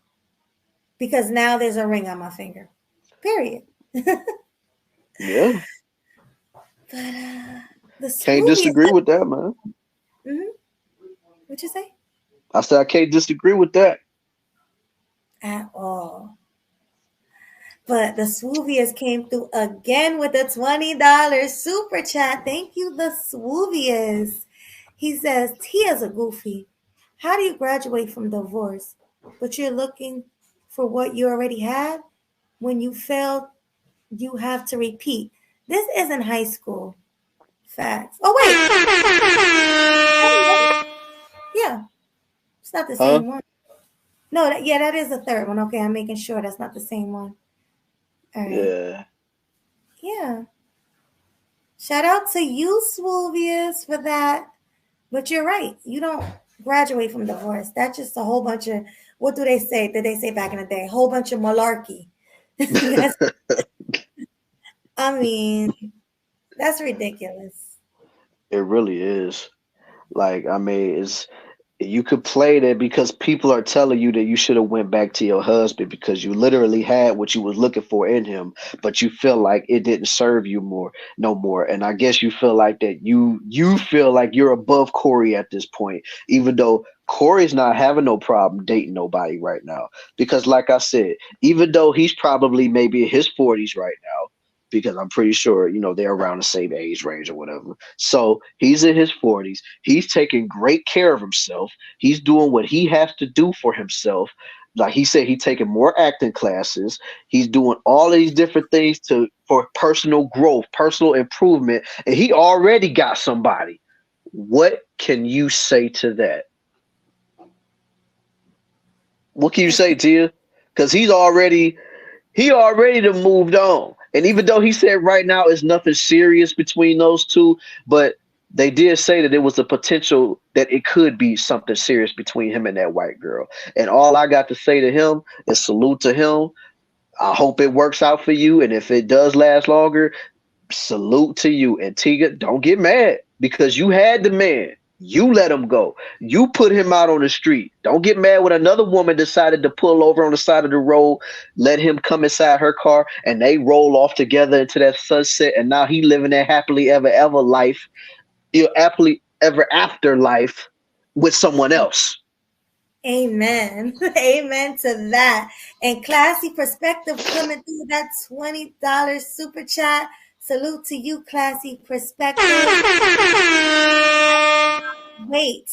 Because now there's a ring on my finger. Period. Yeah. But can't disagree with that, man. Mm-hmm. What'd you say? I said I can't disagree with that at all. But the Swoovias came through again with a $20 super chat. Thank you, the Swoovias. He says, Tia's a goofy. How do you graduate from divorce, but you're looking for what you already had? When you failed, you have to repeat. This isn't high school. Facts. Oh, wait. Yeah. It's not the same one. No, that is the third one. Okay, I'm making sure that's not the same one. All right. Yeah. Shout out to you, Swoovias, for that. But you're right. You don't graduate from divorce. That's just a whole bunch of, what do they say? Did they say back in the day? A whole bunch of malarkey. I mean, that's ridiculous. It really is. Like, I mean, you could play that because people are telling you that you should have went back to your husband because you literally had what you was looking for in him, but you feel like it didn't serve you no more. And I guess you feel like that you feel like you're above Corey at this point, even though Corey's not having no problem dating nobody right now. Because like I said, even though he's probably maybe in his 40s right now, because I'm pretty sure, they're around the same age range or whatever. So he's in his 40s. He's taking great care of himself. He's doing what he has to do for himself. Like he said, he's taking more acting classes. He's doing all these different things for personal growth, personal improvement. And he already got somebody. What can you say to that? What can you say, Tia? Because he already done moved on. And even though he said right now it's nothing serious between those two, but they did say that there was a potential that it could be something serious between him and that white girl. And all I got to say to him is salute to him. I hope it works out for you. And if it does last longer, salute to you. And Tiga, don't get mad because you had the man. You let him go. You put him out on the street. Don't get mad when another woman decided to pull over on the side of the road, let him come inside her car, and they roll off together into that sunset. And now he living that happily ever life, happily ever after life with someone else. Amen. Amen to that. And Classy Perspective coming through that $20 super chat. Salute to you, Classy Perspective. Wait.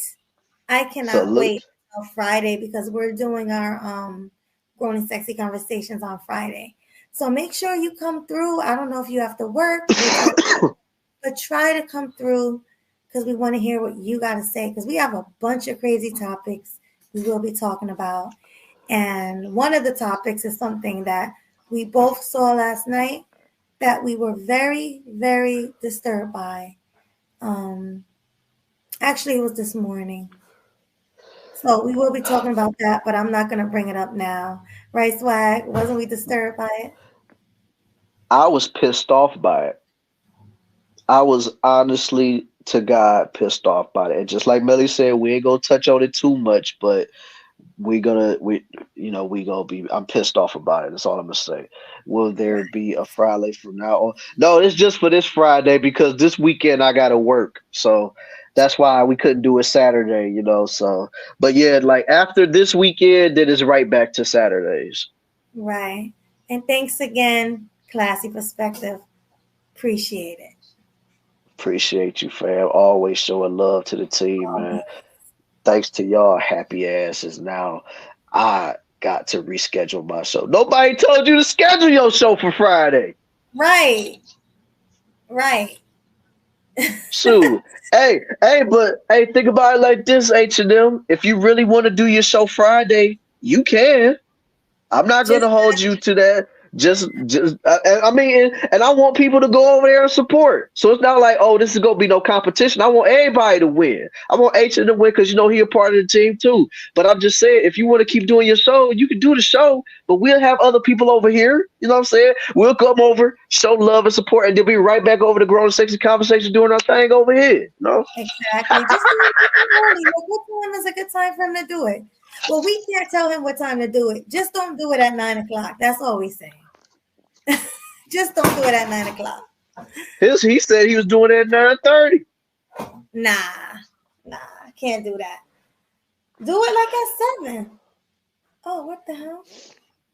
I cannot wait until Friday because we're doing our Grown and Sexy Conversations on Friday. So make sure you come through. I don't know if you have to work, but try to come through because we want to hear what you got to say because we have a bunch of crazy topics we will be talking about. And one of the topics is something that we both saw last night that we were very, very disturbed by. Actually, it was this morning. So we will be talking about that, but I'm not going to bring it up now. Right, Swag? Wasn't we disturbed by it? I was pissed off by it. I was honestly to God pissed off by it. And just like Melly said, we ain't gonna touch on it too much, but I'm pissed off about it. That's all I'm gonna say. Will there be a Friday from now on? No, it's just for this Friday because this weekend I gotta work. So that's why we couldn't do it Saturday, so but yeah, like after this weekend, then it's right back to Saturdays. Right. And thanks again, Classy Perspective. Appreciate it. Appreciate you, fam. Always showing love to the team, man. Thanks to y'all happy asses. Now I got to reschedule my show. Nobody told you to schedule your show for Friday. Right. Shoot. Hey, think about it like this, H&M. If you really want to do your show Friday, you can. I'm not going to hold you to that. And I want people to go over there and support. So it's not like, oh, this is gonna be no competition. I want everybody to win. I want H to win because he a part of the team too. But I'm just saying, if you want to keep doing your show, you can do the show. But we'll have other people over here. You know what I'm saying? We'll come over, show love and support, and then be right back over to Grown and Sexy Conversation doing our thing over here. Exactly. Just do it early. Like, what time is a good time for him to do it? Well, we can't tell him what time to do it. Just don't do it at 9:00. That's all we say. Just don't do it at 9:00. He said he was doing it at 9:30. Nah, can't do that. Do it like at 7. Oh, what the hell?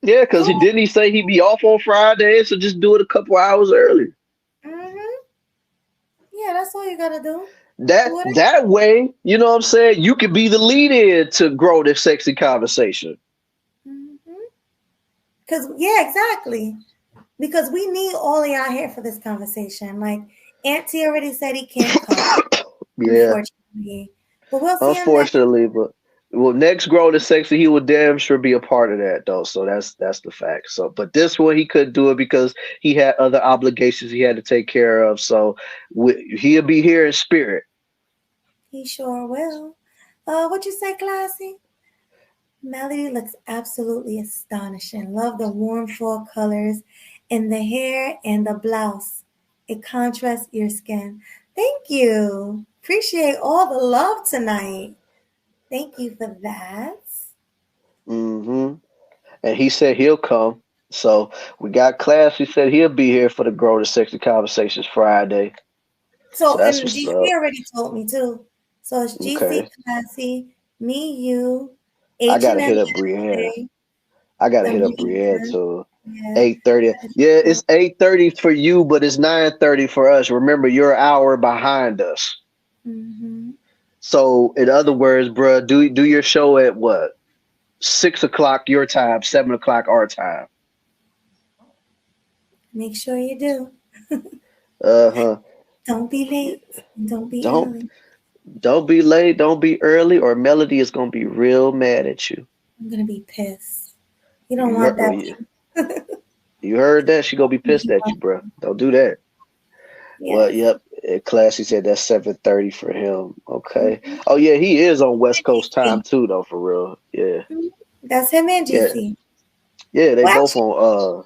Yeah, because didn't he say he'd be off on Friday, so just do it a couple hours early. Yeah, that's all you gotta do. That way, you know what I'm saying, you could be the lead in to grow this sexy conversation. Because exactly. Because we need all of y'all here for this conversation. Like Auntie already said he can't come. Yeah. Unfortunately. But we'll see. Unfortunately, but next Grow to Sexy, he will damn sure be a part of that though. So that's the fact. So but this one he couldn't do it because he had other obligations he had to take care of. So he'll be here in spirit. He sure will. What you say, Classy? Melody looks absolutely astonishing. Love the warm fall colors in the hair and the blouse. It contrasts your skin. Thank you. Appreciate all the love tonight. Thank you for that. And he said he'll come. So we got Class. He said he'll be here for the Grow to Sexy Conversations Friday. So and GC already told me too. So it's GC, Classy, me, you, I gotta hit up Brienne. Too. 8:30. Yeah, it's 8:30 for you, but it's 9:30 for us. Remember, you're an hour behind us. So, in other words, bro, do your show at what? 6 o'clock your time, 7 o'clock our time. Make sure you do. Don't be late. Don't be early. Don't be late. Don't be early, or Melody is gonna be real mad at you. I'm gonna be pissed. You don't want that. You heard that? She gonna be pissed at you, bro. Don't do that. Yes. Well, yep. Classy said that's 7:30 for him. Okay. Oh yeah, he is on West Coast time too, though, for real. Yeah. That's him and Yeah. GC. Yeah, they Well, both on.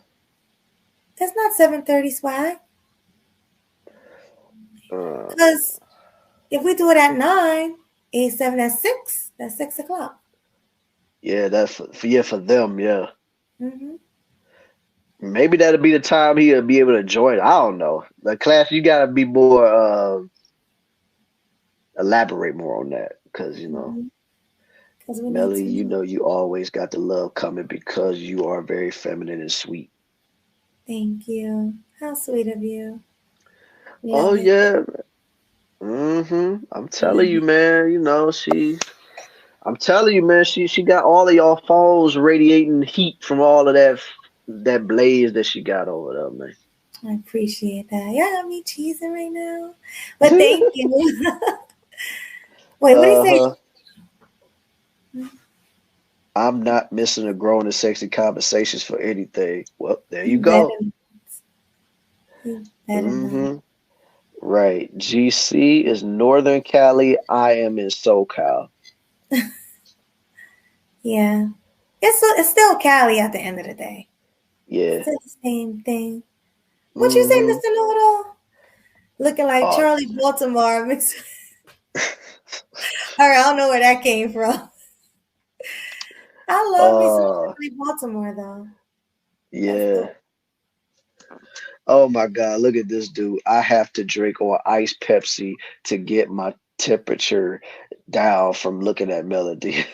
That's not 7:30 swag. Because if we do it at 9, 8, 7, that's 6. That's 6 o'clock. Yeah, that's for them. Yeah. Mm-hmm. Maybe that'll be the time he'll be able to join. I don't know. The Class, you gotta be more elaborate more on that, because Melody, you always got the love coming because you are very feminine and sweet. Thank you. How sweet of you. Oh yeah. I'm telling you, man. I'm telling you, man. She got all of y'all phones radiating heat from all of that blaze that she got over there, man. I appreciate that. Y'all got me cheesing right now, but thank you. Wait, what do you say? I'm not missing a grown and sexy conversations for anything. Well, there you go. Right. GC is Northern Cali. I am in SoCal. Yeah. It's still Cali at the end of the day. Yeah. It's the same thing. What you say, Mr. Noodle? Looking like Charlie Baltimore. All right, I don't know where that came from. I love me some Charlie Baltimore, though. Yeah. Oh my God, look at this dude. I have to drink on iced Pepsi to get my temperature down from looking at Melody.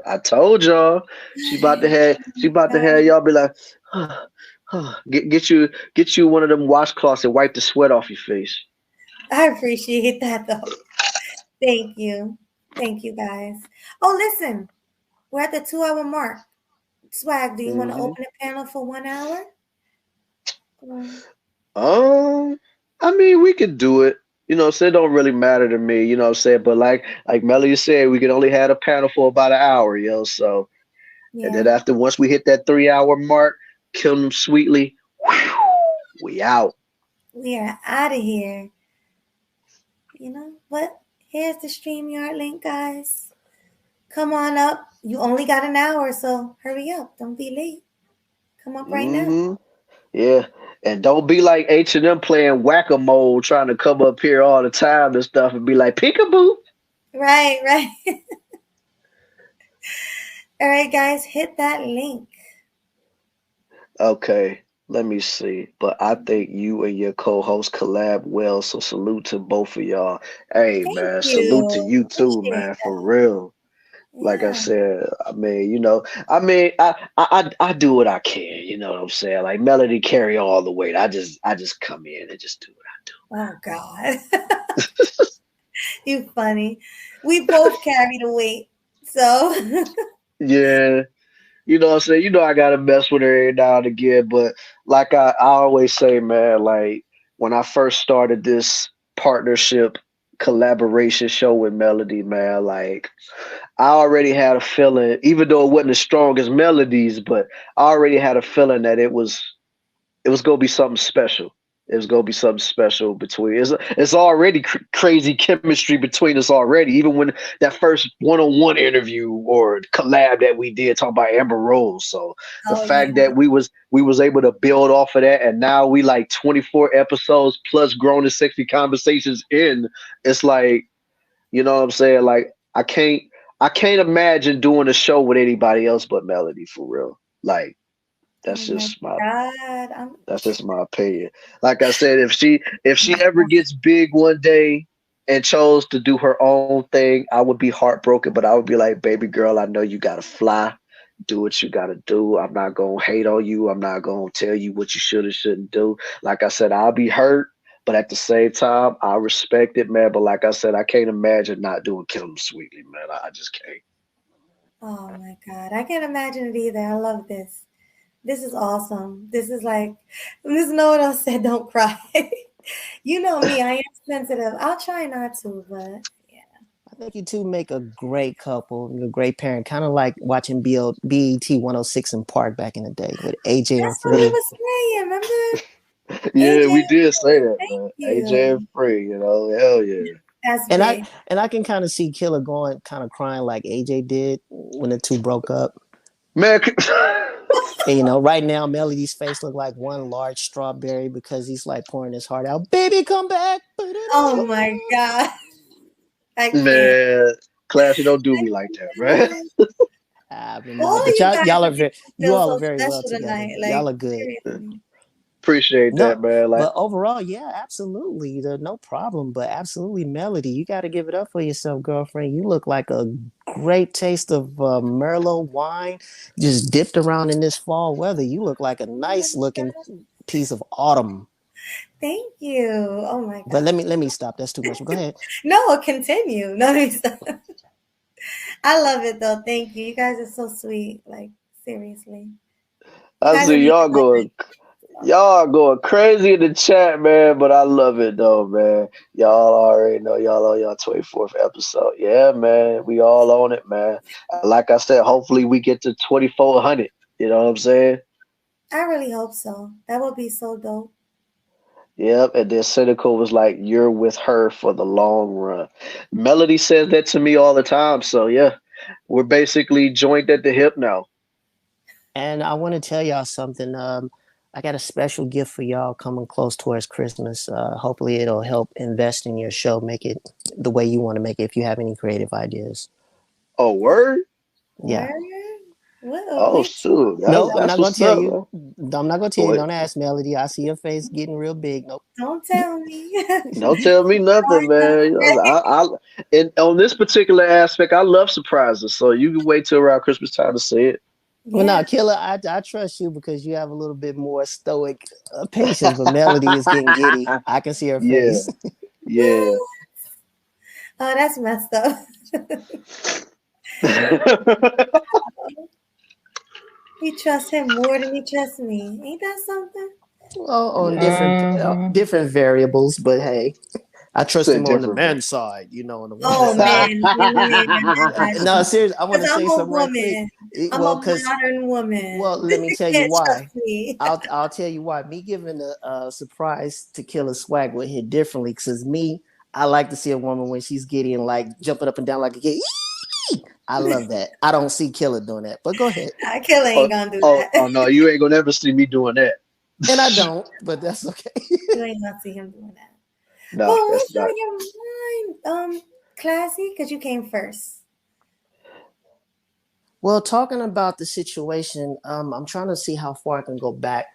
I told y'all she about to have y'all be like, get you one of them washcloths and wipe the sweat off your face. I appreciate that, though. Thank you. Thank you, guys. Oh, listen, we're at the 2-hour mark. Swag, do you want to open a panel for 1 hour? I mean, we could do it. So it don't really matter to me, you know what I'm saying? But like Melody said, we could only have a panel for about an hour, so. Yeah. And then once we hit that 3-hour mark, KillinEmSweetly, we out. We are out of here. But here's the StreamYard link, guys. Come on up. You only got an hour, so hurry up. Don't be late. Come up right now. Yeah. And don't be like H&M playing whack-a-mole, trying to come up here all the time and stuff and be like, peekaboo. Right. All right, guys, hit that link. Okay, let me see. But I think you and your co-host collab well, so salute to both of y'all. Hey, man, salute to you too, man, for real. Yeah. Like I said, I mean, I do what I can, you know what I'm saying? Like Melody carry all the weight. I just come in and just do what I do. Oh God. You funny. We both carry the weight. So yeah. You know what I'm saying? I gotta mess with her every now and again, but like I always say, man, like when I first started this partnership collaboration show with Melody, man, like I already had a feeling, even though it wasn't as strong as Melody's, but I already had a feeling that it was gonna be something special. It was gonna be something special between. It's already crazy chemistry between us already. Even when that first one-on-one interview or collab that we did talking about Amber Rose. So the fact that we was able to build off of that, and now we like 24 episodes plus grown and sexy conversations in. It's like, you know what I'm saying? Like I can't imagine doing a show with anybody else but Melody, for real. Like. That's just my opinion. Like I said, if she ever gets big one day and chose to do her own thing, I would be heartbroken, but I would be like, baby girl, I know you gotta fly. Do what you gotta do. I'm not gonna hate on you. I'm not gonna tell you what you should or shouldn't do. Like I said, I'll be hurt, but at the same time, I respect it, man. But like I said, I can't imagine not doing KillinEmSweetly, man. I just can't. Oh my God. I can't imagine it either. I love this. This is awesome. This is like, Ms. Noda said, don't cry. You know me, I am sensitive. I'll try not to, but yeah. I think you two make a great couple. You're a great parent. Kind of like watching BET 106 in Park back in the day with AJ and Freddie. That's what he was saying, remember? Yeah, AJ, we did say that, thank man. AJ you. and Free, hell yeah. That's And big. I can kind of see Killer going, kind of crying like AJ did when the two broke up. Man, And, right now Melody's face look like one large strawberry because he's like pouring his heart out. Baby, come back. Oh my God. I can't. man, Classy, don't do me like that, man. But All no, of but you guys y'all are are making very, me you feel all are so very well special together. tonight. Y'all Like, are good. seriously. Appreciate No, that, man. Like, but overall, yeah, absolutely. No problem. But absolutely, Melody, you got to give it up for yourself, girlfriend. You look like a great taste of Merlot wine, just dipped around in this fall weather. You look like a nice looking piece of autumn. Thank you. Oh my But God. let me stop. That's too much. Go ahead. No, continue. No, I love it though. Thank you. You guys are so sweet. Like, seriously. You I guys are see making y'all my night. going crazy in the chat, man. But I love it though, man. Y'all already know y'all on y'all 24th episode. Yeah, man. We all on it, man. Like I said, hopefully we get to 2,400. You know what I'm saying? I really hope so. That would be so dope. Yep. And then Cynical was like, "You're with her for the long run." Melody says that to me all the time. So yeah, we're basically joined at the hip now. And I want to tell y'all something. I got a special gift for y'all coming close towards Christmas. Hopefully, it'll help invest in your show, make it the way you want to make it. If you have any creative ideas, Oh, word. yeah. Where? What? Oh, Which? shoot. No, I'm That's not gonna what's tell up, you. man. I'm not gonna tell you. Boy, Don't ask Melody. I see your face getting real big. Nope. Don't tell me. don't tell me nothing, man. And on this particular aspect, I love surprises. So you can wait till around Christmas time to say it. Well, Yeah. now, Killer, I trust you because you have a little bit more stoic patience, but Melody is getting giddy. I can see her Yeah, face. yeah. Oh, that's messed up. He trusts him more than he trusts me. Ain't that something? Well, on Yeah. different variables, but hey, I trust Said him on the different. men's side, on the women's Oh side. man, women. No, seriously, I want to Because I'm say a something right quick. woman. I'm a modern woman. Let me tell you Can't why. trust me. I'll tell you why. Me giving a surprise to Killa Swag would hit differently because I like to see a woman when she's giddy and like jumping up and down like a kid. I love that. I don't see Killa doing that, but go ahead. Killer ain't gonna do that. Oh no, you ain't gonna ever see me doing that. And I don't, but that's okay. You ain't gonna see him doing that. No, Well, that's what's not. on your mind, Classy? Because you came first. Well, talking about the situation, I'm trying to see how far I can go back.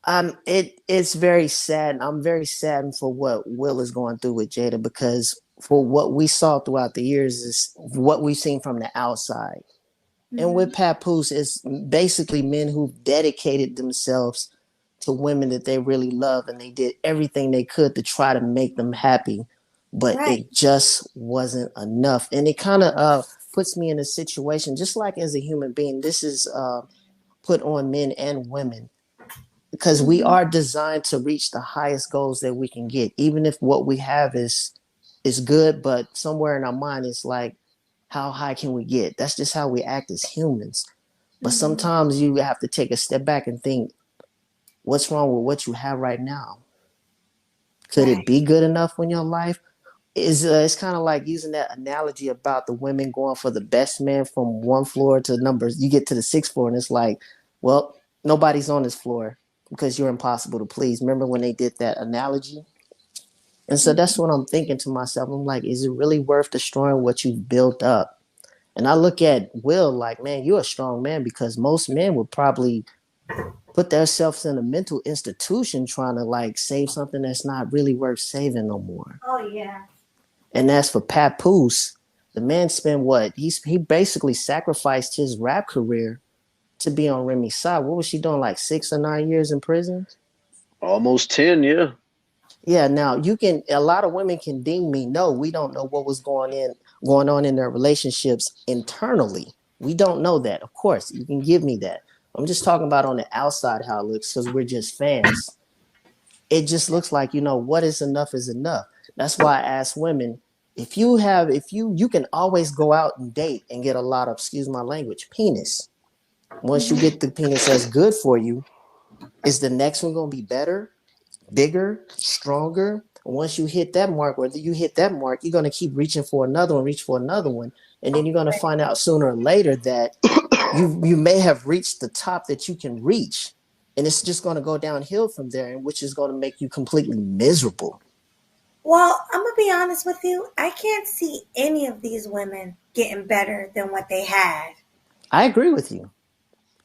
It's very sad. I'm very saddened for what Will is going through with Jada because for what we saw throughout the years is what we've seen from the outside. And with Papoose, it's basically men who've dedicated themselves to women that they really love, and they did everything they could to try to make them happy, but Right. it just wasn't enough. And it kind of puts me in a situation, just like as a human being, this is put on men and women because we are designed to reach the highest goals that we can get, even if what we have is good, but somewhere in our mind it's like, how high can we get? That's just how we act as humans. But sometimes you have to take a step back and think, what's wrong with what you have right now? Could it be good enough in your life? It's kind of like using that analogy about the women going for the best man from one floor to numbers. You get to the sixth floor and it's like, well, nobody's on this floor because you're impossible to please. Remember when they did that analogy? And so that's what I'm thinking to myself. I'm like, is it really worth destroying what you've built up? And I look at Will like, man, you're a strong man because most men would probably put themselves in a mental institution trying to like save something that's not really worth saving no more. Oh yeah. And as for Papoose, the man spent what? He basically sacrificed his rap career to be on Remy's side. What was she doing? Like 6 or 9 years in prison? Almost 10, yeah. Yeah, now a lot of women can ding me. No, we don't know what was going on in their relationships internally. We don't know that. Of course, you can give me that. I'm just talking about on the outside how it looks because we're just fans. It just looks like, what is enough is enough. That's why I ask women, if you can always go out and date and get a lot of, excuse my language, penis. Once you get the penis that's good for you, is the next one going to be better? bigger, stronger. Once you hit that mark, whether you hit that mark, you're going to keep reaching for another one, reach for another one. And then you're going to find out sooner or later that you may have reached the top that you can reach. And it's just going to go downhill from there, which is going to make you completely miserable. Well, I'm going to be honest with you. I can't see any of these women getting better than what they had. I agree with you.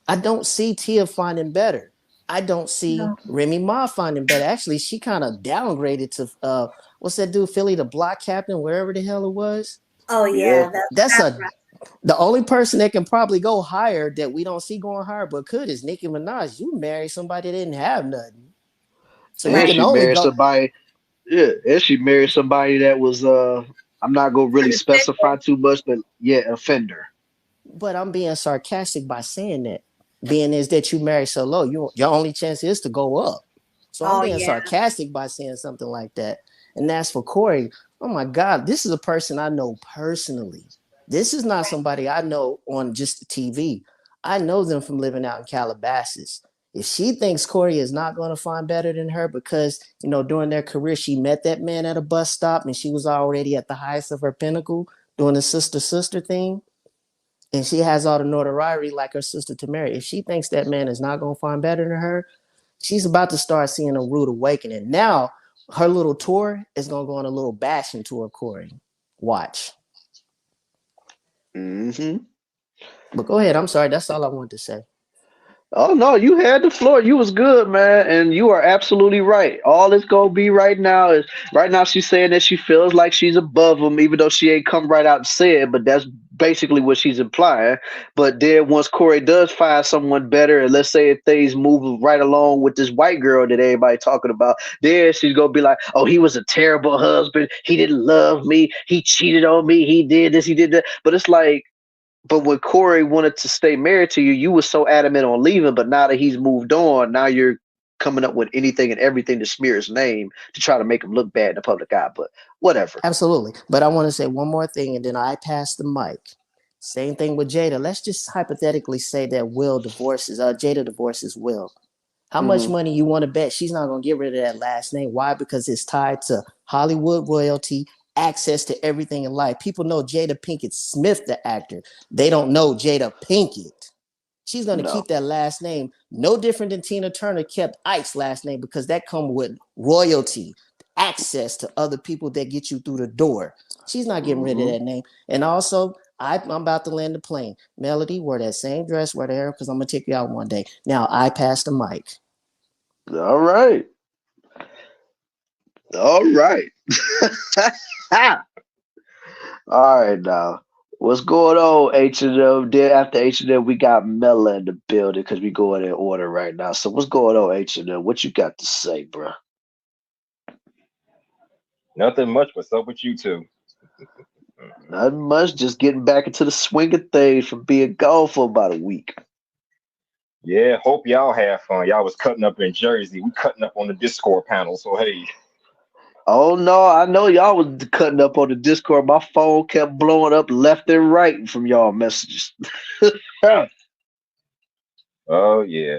I don't see Tia finding better. I don't see Remy Ma finding better. Actually, she kind of downgraded to what's that dude, Philly, the block captain, wherever the hell it was. Oh yeah, that's the only person that can probably go higher that we don't see going higher, but could is Nicki Minaj. You married somebody that didn't have nothing, so and she married somebody. Yeah, and she married somebody that was I'm not gonna really specify too much, but offender. But I'm being sarcastic by saying that. Being is that you marry so low, your only chance is to go up. So I'm being sarcastic by saying something like that. And that's for Corey. Oh my God, this is a person I know personally. This is not somebody I know on just the TV. I know them from living out in Calabasas. If she thinks Corey is not going to find better than her because, during their career, she met that man at a bus stop and she was already at the highest of her pinnacle doing the sister thing. And she has all the notoriety like her sister Tamara. If she thinks that man is not going to find better than her, she's about to start seeing a rude awakening. Now, her little tour is going to go on a little bashing tour, Corey. Watch. Mm-hmm. But go ahead. I'm sorry. That's all I wanted to say. Oh, no, you had the floor. You was good, man. And you are absolutely right. All it's going to be right now she's saying that she feels like she's above him, even though she ain't come right out and say it. But that's basically what she's implying. But then once Corey does find someone better, and let's say if things move right along with this white girl that everybody talking about, then she's going to be like, oh, he was a terrible husband. He didn't love me. He cheated on me. He did this. He did that. But it's like, but when Corey wanted to stay married to you, you were so adamant on leaving. But now that he's moved on, now you're coming up with anything and everything to smear his name to try to make him look bad in the public eye. But whatever. Absolutely. But I want to say one more thing, and then I pass the mic. Same thing with Jada. Let's just hypothetically say that Jada divorces Will. How much money you want to bet she's not going to get rid of that last name? Why? Because it's tied to Hollywood royalty, access to everything in life. People know Jada Pinkett-Smith, the actor. They don't know Jada Pinkett. She's going to keep that last name. No different than Tina Turner kept Ike's last name because that comes with royalty, access to other people that get you through the door. She's not getting rid of that name. And also, I'm about to land the plane. Melody, wear that same dress, wear the hair, because I'm going to take you out one day. Now, I pass the mic. All right. All right. All right, now. What's going on, H&M? Then after H&M, we got Mella in the building because we going in order right now. So what's going on, H&M? What you got to say, bro? Nothing much. What's up with you two? Nothing much. Just getting back into the swing of things from being gone for about a week. Yeah, hope y'all have fun. Y'all was cutting up in Jersey. We cutting up on the Discord panel. So, hey. Oh, no, I know y'all was cutting up on the Discord. My phone kept blowing up left and right from y'all messages. Oh, yeah.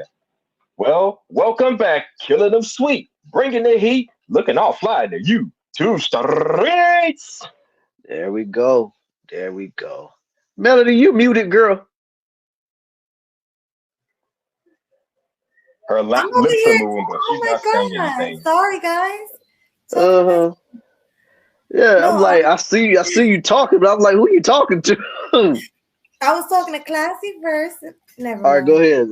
Well, welcome back, KillinEmSweetly, bringing the heat, looking all fly to you two streets. There we go. There we go. Melody, you muted, girl. Her lips are moving, but she's not saying anything. Sorry, guys. Yeah, no, I'm like, I see you talking, but I'm like, who are you talking to? I was talking to Classy first. Never All right, mind. go ahead.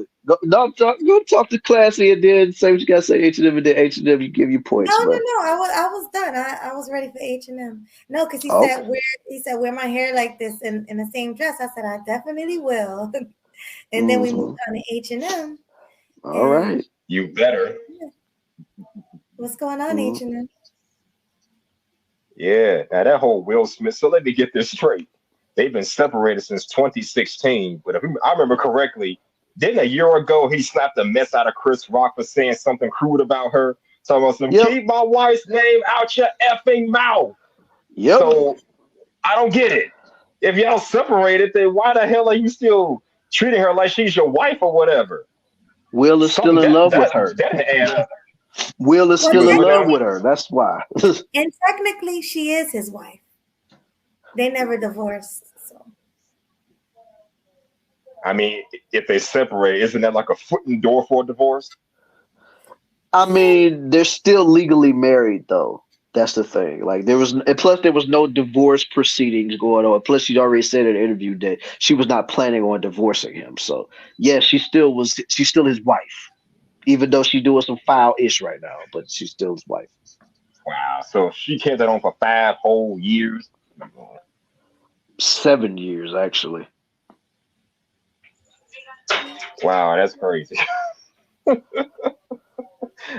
Go talk to Classy, and then say what you gotta say. H&M, and then H&M, you give you points. No. I was done. I was ready for H&M. No, because he said wear my hair like this in the same dress. I said I definitely will. And then we moved on to H&M. All right. You better. What's going on, H&M? Yeah, now that whole Will Smith. So let me get this straight. They've been separated since 2016. But if I remember correctly, didn't a year ago he slapped the mess out of Chris Rock for saying something crude about her? Talking about some keep my wife's name out your effing mouth. Yep. So I don't get it. If y'all separated, then why the hell are you still treating her like she's your wife or whatever? Will is still in love with her. That didn't add up. Will is Well, still in Remember love that? with her. That's why. and technically, she is his wife. They never divorced. So I mean, if they separate, isn't that like a foot in the door for a divorce? I mean, they're still legally married though. That's the thing. Like and plus there was no divorce proceedings going on. Plus she'd already said in an interview that she was not planning on divorcing him. So yeah, she's still his wife. Even though she's doing some foul ish right now, but she's still his wife. Wow. So she kept that on for 5 whole years. 7 years actually. Wow, that's crazy.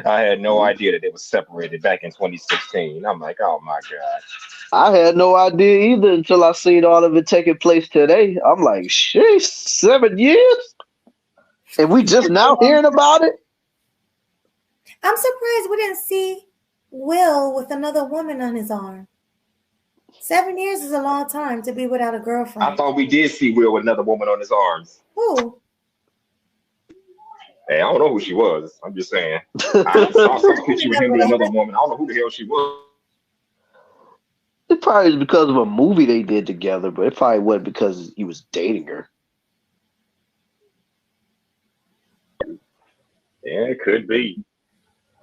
I had no idea that they were separated back in 2016. I'm like, oh my God. I had no idea either until I seen all of it taking place today. I'm like, sheesh, 7 years? And we just now hearing about it? I'm surprised we didn't see Will with another woman on his arm. 7 years is a long time to be without a I girlfriend. thought we did see Will with another woman on his arms. Who? Hey, I don't know who she was. I'm just saying. I saw some picture with him with another woman. I don't know who the hell she was. It probably is because of a movie they did together, but it probably wasn't because he was dating her. Yeah, it could be.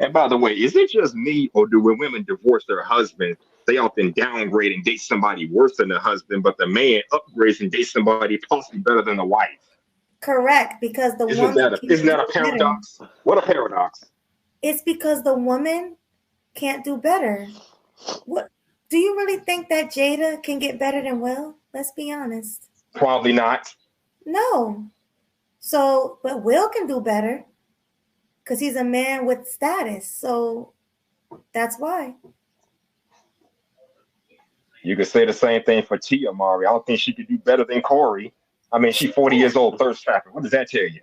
And by the way, is it just me, or do when women divorce their husband, they often downgrade and date somebody worse than the husband, but the man upgrades and dates somebody possibly better than the wife? Correct, because the Isn't woman that a paradox? What a paradox. It's because the woman can't do better. What do you really think that Jada can get better than Will? Let's be honest. Probably not. No. So, but Will can do better because he's a man with status. So that's why. You could say the same thing for Tia, Mari. I don't think she could do better than Corey. I mean, she's 40 years old, thirst trapper. What does that tell you?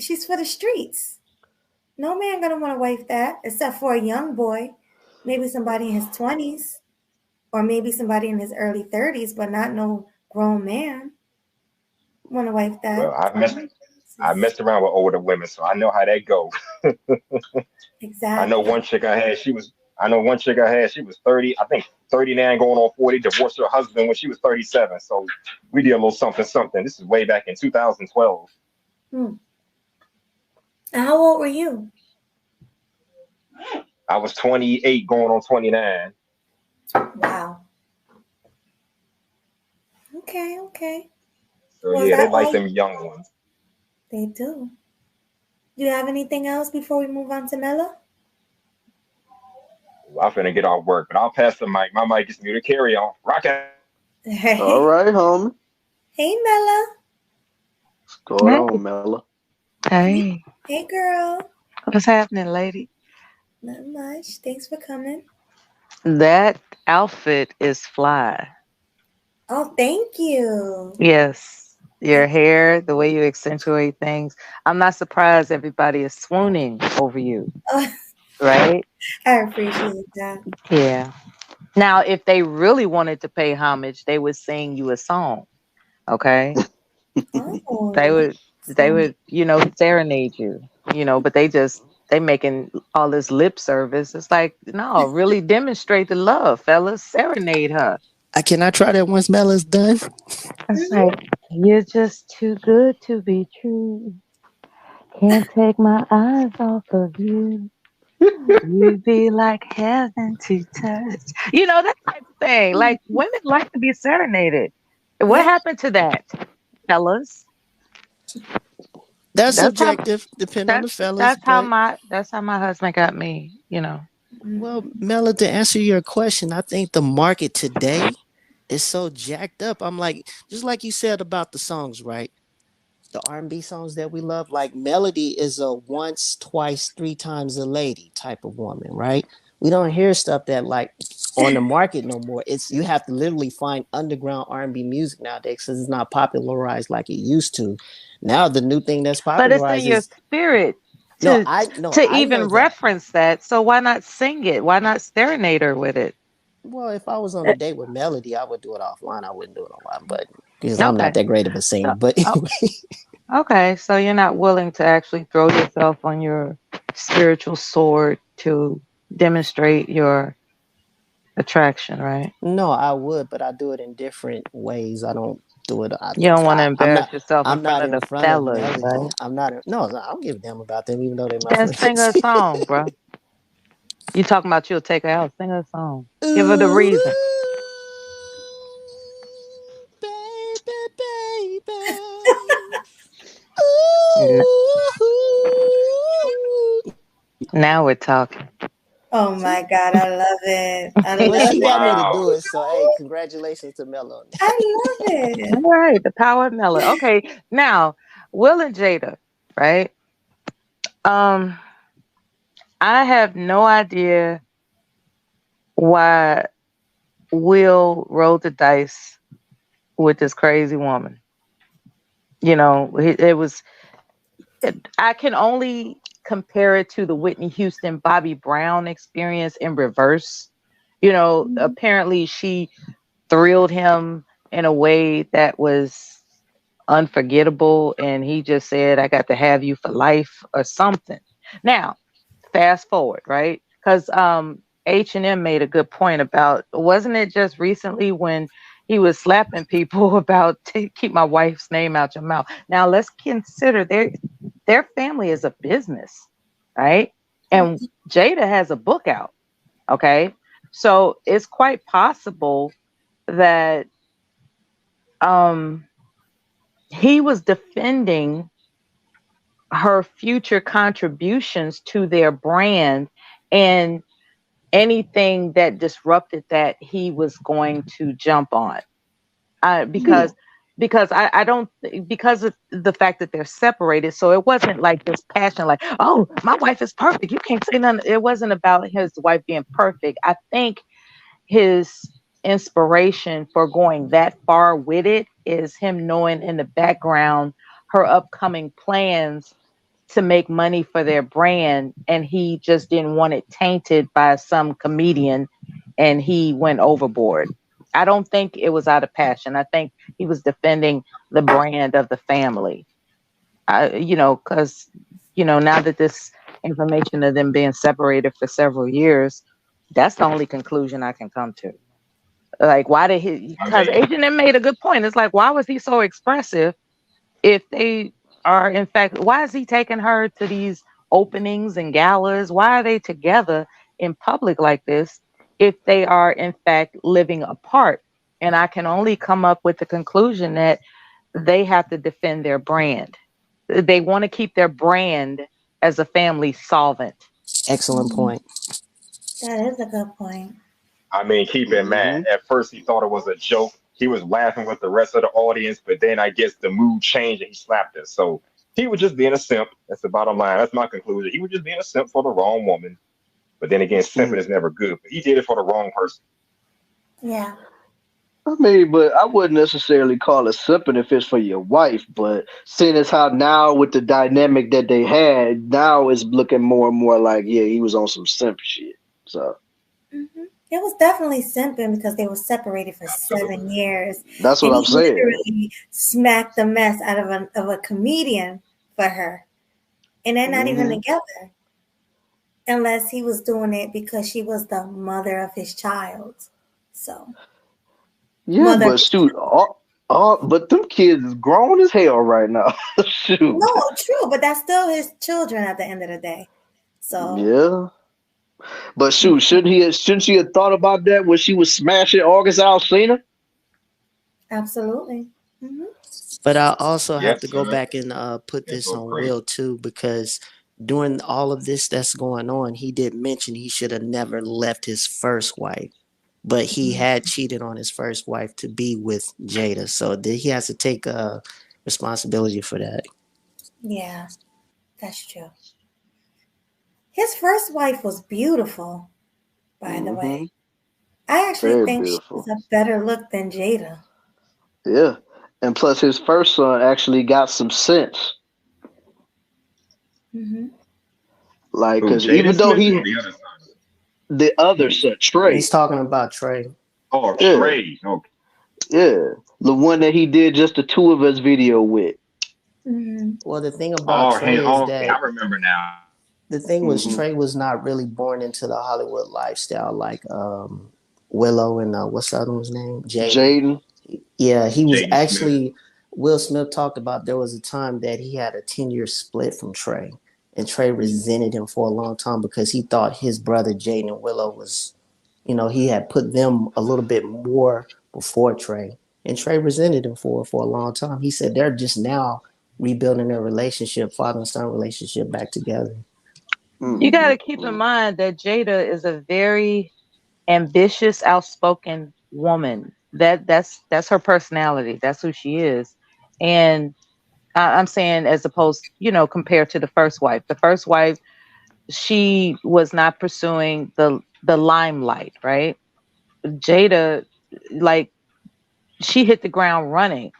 She's for the streets. No man gonna want to wife that, except for a young boy, maybe somebody in his 20s, or maybe somebody in his early 30s, but not no grown man want to wife that. Well, I messed around with older women, so I know how that goes. Exactly. I know one chick I had, she was 30, I think 39 going on 40, divorced her husband when she was 37. So we did a little something. This is way back in 2012. And how old were you? I was 28 going on 29. Wow. Okay. So yeah, they like them young ones. They do. Do you have anything else before we move on to Mella? I'm finna get off work, but I'll pass the mic. My mic is muted. Carry on. Rock it. Hey. All right, homie. Hey, Mella. What's going on, Mella? Hey. Hey, girl. What's happening, lady? Not much. Thanks for coming. That outfit is fly. Oh, thank you. Yes. Your hair, the way you accentuate things. I'm not surprised everybody is swooning over you. Right? I appreciate that. Yeah. Now, if they really wanted to pay homage, they would sing you a song. Okay? Oh. They would, serenade you, but they making all this lip service. It's like, no, really demonstrate the love, fellas. Serenade her. Can I try that once Mella's done? It's like, you're just too good to be true. Can't take my eyes off of you. You be like heaven to touch. That type of thing. Like, women like to be serenaded. What happened to that, fellas? That's subjective, depending on the fellas. That's how my husband got me, Well, Mella, to answer your question, I think the market today is so jacked up. I'm like, just like you said about the songs, right? The R&B songs that we love, like Melody is a once, twice, 3 times a lady type of woman, right? We don't hear stuff that like on the market no more. You have to literally find underground R&B music nowadays because it's not popularized like it used to. Now the new thing that's popularized, but it's in your spirit to even reference that. So why not sing it? Why not serenade her with it? Well, if I was on a date with Melody, I would do it offline. I wouldn't do it online, but because I'm not that great of a singer. But anyway. Okay, so you're not willing to actually throw yourself on your spiritual sword to demonstrate your attraction, right? No, I would, but I do it in different ways. I don't do it. You don't want to I'm embarrass not. yourself in I'm front not of in the front of fellas, Melly. right? I'm not. No, I don't give a damn about them, even though they're my Then sing her a friends. song, bro. You talking about you'll take her out? Sing her a song. Give her the Ooh, reason. baby, baby. N- Ooh. Now we're talking. Oh my God, I love it. I Well, love she got me to Wow. do it, so hey, congratulations to Mello on that. I love All it. right, the power of Mela. Okay, now Will and Jada, right? Um, I have no idea why Will rolled the dice with this crazy woman. You know, it was. I can only compare it to the Whitney Houston, Bobby Brown experience in reverse. You know, apparently she thrilled him in a way that was unforgettable, and he just said, "I got to have you for life" or something. Now, fast forward, right? Because H&M made a good point about, wasn't it just recently when he was slapping people about keep my wife's name out your mouth. Now let's consider their family is a business, right? And Jada has a book out. Okay, so it's quite possible that um he was defending her future contributions to their brand, and anything that disrupted that he was going to jump on. Yeah. Because I don't, because of the fact that they're separated, so it wasn't like this passion like, oh, my wife is perfect, you can't say nothing. It wasn't about his wife being perfect. I think his inspiration for going that far with it is him knowing in the background her upcoming plans to make money for their brand, and he just didn't want it tainted by some comedian, and he went overboard. I don't think it was out of passion. I think he was defending the brand of the family. Because now that this information of them being separated for several years, that's the only conclusion I can come to. Like, why did he? I Because mean, Agent M made a good point. It's like, why was he so expressive if they are, in fact, why is he taking her to these openings and galas? Why are they together in public like this if they are, in fact, living apart? And I can only come up with the conclusion that they have to defend their brand. They want to keep their brand as a family solvent. Excellent point. That is a good point. I mean, keep in Hmm. mind, at first he thought it was a joke. He was laughing with the rest of the audience, but then I guess the mood changed and he slapped her. So he was just being a simp. That's the bottom line. That's my conclusion. He was just being a simp for the wrong woman. But then again, simping is never good. But he did it for the wrong person. Yeah. I mean, but I wouldn't necessarily call it simping if it's for your wife. But seeing as how now with the dynamic that they had, now it's looking more and more like, yeah, he was on some simp shit. So It was definitely simping because they were separated for Absolutely. 7 years, that's what and I'm he saying. literally smacked the mess out of a comedian for her, and they're not even Hmm. together unless he was doing it because she was the mother of his child. So Yeah, mother of but his shoot, but them kids is grown as hell right now. Shoot. no, true, but that's still his children at the end of the day. So Yeah. But shoot, shouldn't she have thought about that when she was smashing August Alsina? absolutely. But I also have Yes, to go sir. back and put They this go on crazy. Will too, because during all of this that's going on, he did mention he should have never left his first wife, but he had cheated on his first wife to be with Jada, so he has to take responsibility for that. Yeah, that's true. His first wife was beautiful, by the Hmm. way. I actually Very think she was beautiful. a better look than Jada. Yeah. And plus his first son actually got some sense. Hmm. Like, Who, cause Jaden even though Smith or he the other son? the other son, He's Trey, talking about Trey. Oh, yeah, Trey. Okay. yeah. The one that he did just the two of us video with. Hmm. Well, the thing about Oh, hey, Trey is okay. that I remember now. The thing was, Trey was not really born into the Hollywood lifestyle like Willow and what's the other one's name? Jaden. Yeah, he was Jaden Smith. actually. Will Smith talked about there was a time that he had a 10-year split from Trey, and Trey resented him for a long time because he thought his brother Jaden and Willow was, he had put them a little bit more before Trey, and Trey resented him for a long time. He said they're just now rebuilding their relationship, father and son relationship, back together. You got to keep in mind that Jada is a very ambitious, outspoken woman. That's her personality. That's who she is. And I'm saying, as opposed, compared to the first wife. The first wife, she was not pursuing the limelight, right? Jada, like, she hit the ground running,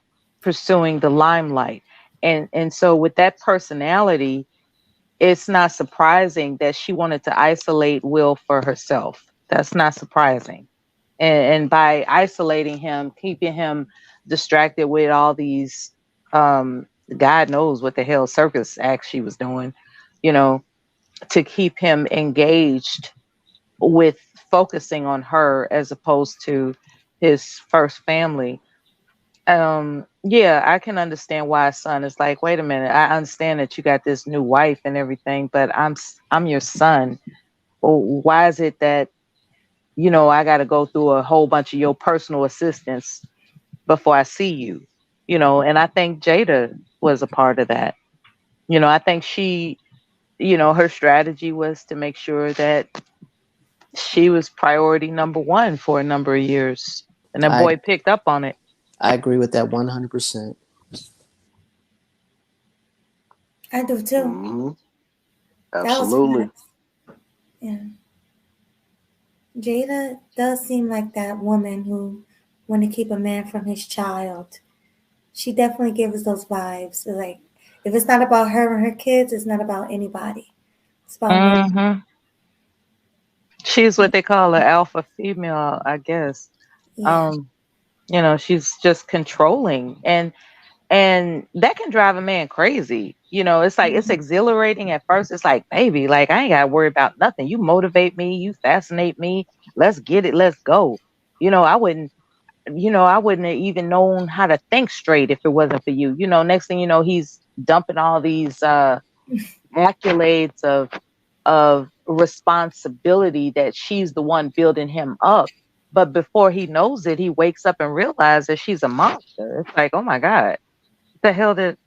pursuing the limelight. And so with that personality, it's not surprising that she wanted to isolate Will for herself. That's not surprising. And by isolating him, keeping him distracted with all these, God knows what the hell circus act she was doing, to keep him engaged with focusing on her as opposed to his first family. Yeah, I can understand why a son is like, wait a minute, I understand that you got this new wife and everything, but I'm your son. Well, why is it that, I got to go through a whole bunch of your personal assistants before I see you? And I think Jada was a part of that. I think she, her strategy was to make sure that she was priority number one for a number of years. And that boy picked up on it. I agree with that 100%. I do too. Mm-hmm. Absolutely. Yeah. Jada does seem like that woman who want to keep a man from his child. She definitely gives those vibes. Like, if it's not about her and her kids, it's not about anybody. It's about me. She's what they call an alpha female, I guess. Yeah. She's just controlling, and that can drive a man crazy. It's like, it's exhilarating at first. It's like, baby, like, I ain't gotta worry about nothing. You motivate me, you fascinate me. Let's get it, let's go. I wouldn't have even known how to think straight if it wasn't for you. Next thing you know, he's dumping all these accolades of responsibility that she's the one building him up. But before he knows it, he wakes up and realizes that she's a monster. It's like, oh my God, what the hell did,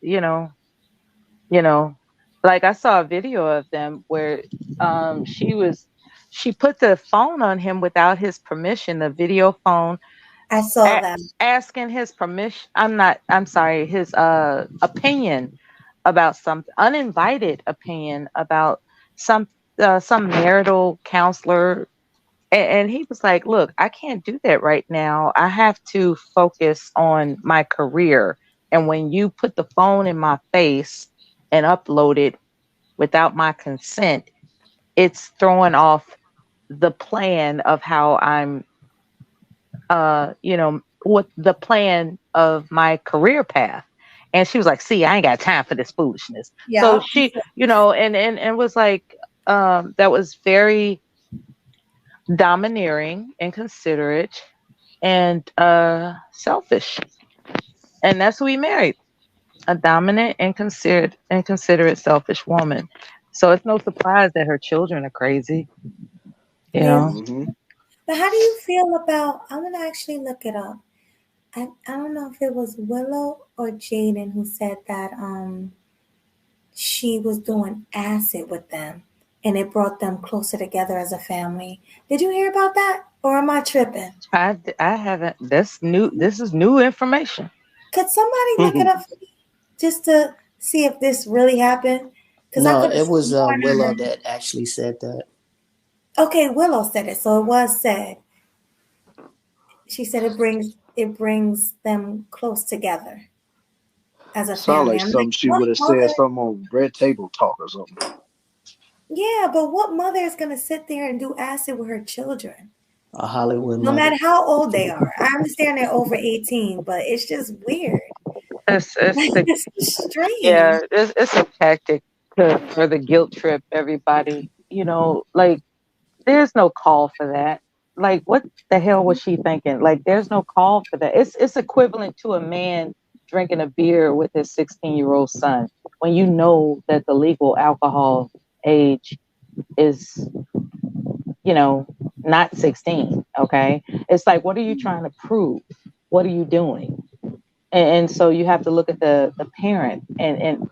like, I saw a video of them where she put the phone on him without his permission, the video phone. I saw that. Asking his permission. His opinion about something, uninvited opinion about some marital counselor. And he was like, look, I can't do that right now. I have to focus on my career. And when you put the phone in my face and upload it without my consent, it's throwing off the plan of how I'm, what the plan of my career path. And she was like, see, I ain't got time for this foolishness. Yeah. So she, and was like, that was very domineering, inconsiderate, and selfish. And that's who he married, a dominant and considerate, selfish woman. So it's no surprise that her children are crazy. You know. Mm-hmm. But how do you feel about? I'm gonna actually look it up. I don't know if it was Willow or Jaden who said that she was doing acid with them and it brought them closer together as a family. Did you hear about that, or am I tripping? I haven't. This is new information. Could somebody look it up for me just to see if this really happened? No, it was Willow that actually said that. Okay, Willow said it, so it was said. She said it brings them close together as a family. Sound like something she would have said something on Red Table Talk or something. Yeah, but what mother is going to sit there and do acid with her children? A Hollywood no matter how old they are. I understand they're over 18, but it's just weird. It's strange. Yeah, it's a tactic for the guilt trip everybody. You know, like there's no call for that. Like what the hell was she thinking? Like there's no call for that. It's equivalent to a man drinking a beer with his 16-year-old son when you know that the legal alcohol age is, you know, not 16. Okay. It's like, what are you trying to prove? What are you doing? And so you have to look at the parent and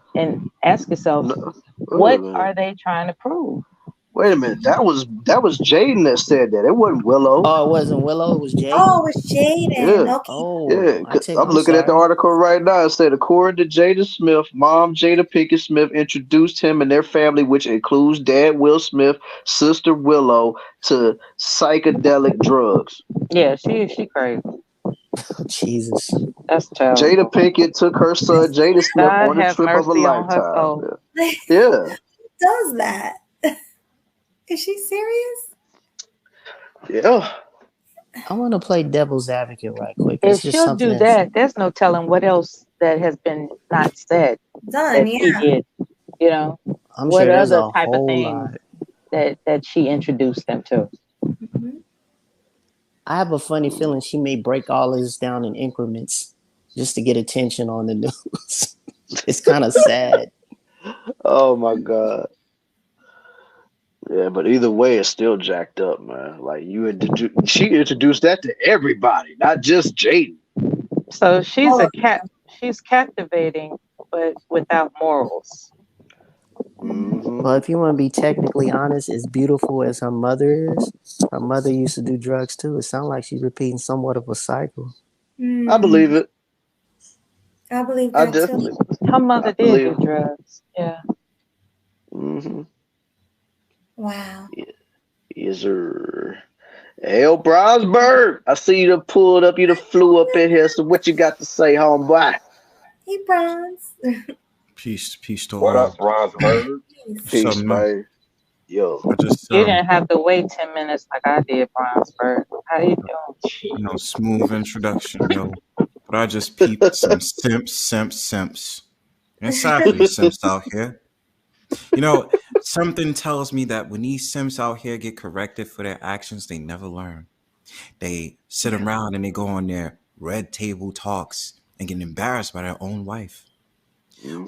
ask yourself, what are they trying to prove? Wait a minute. That was Jaden that said that. It wasn't Willow. Oh, it wasn't Willow. It was Jaden. Oh, it was Jaden. Yeah. Okay. Oh, Yeah. I'm looking at the article right now. It said, according to Jada Smith, mom Jada Pinkett-Smith introduced him and their family, which includes dad Will Smith, sister Willow, to psychedelic drugs. Yeah, she crazy. Jesus. That's terrible. Jada Pinkett took her son Jada Smith on the trip of a lifetime. Yeah. Who does that? Is she serious? Yeah. I want to play devil's advocate right quick. If she'll do that, there's no telling what else that has been not said. Done, She did, you know. I'm what sure there's other a type of whole thing lot. that she introduced them to? I have a funny feeling she may break all of this down in increments just to get attention on the news. It's kind of sad. Oh my God. Yeah, but either way, it's still jacked up, man. Like she introduced that to everybody, not just Jaden. So she's she's captivating, but without morals. Well, if you want to be technically honest, as beautiful as her mother is, her mother used to do drugs too. It sounds like she's repeating somewhat of a cycle. I believe it. I believe I that definitely. too. Her mother did do drugs. Yeah. Mm-hmm. Wow. Yes, sir. Hey, Brownsburg, I see you done pulled up, you done flew up in here. So what you got to say, homeboy? Hey, Browns. Peace to what up, Brownsburg? Peace, man. Yo. I just, you didn't have to wait 10 minutes like I did, Brownsburg. How you doing? Smooth introduction, yo. But I just peeped some simps. And sadly, simps out here. Something tells me that when these simps out here get corrected for their actions, they never learn. They sit around and they go on their red table talks and get embarrassed by their own wife.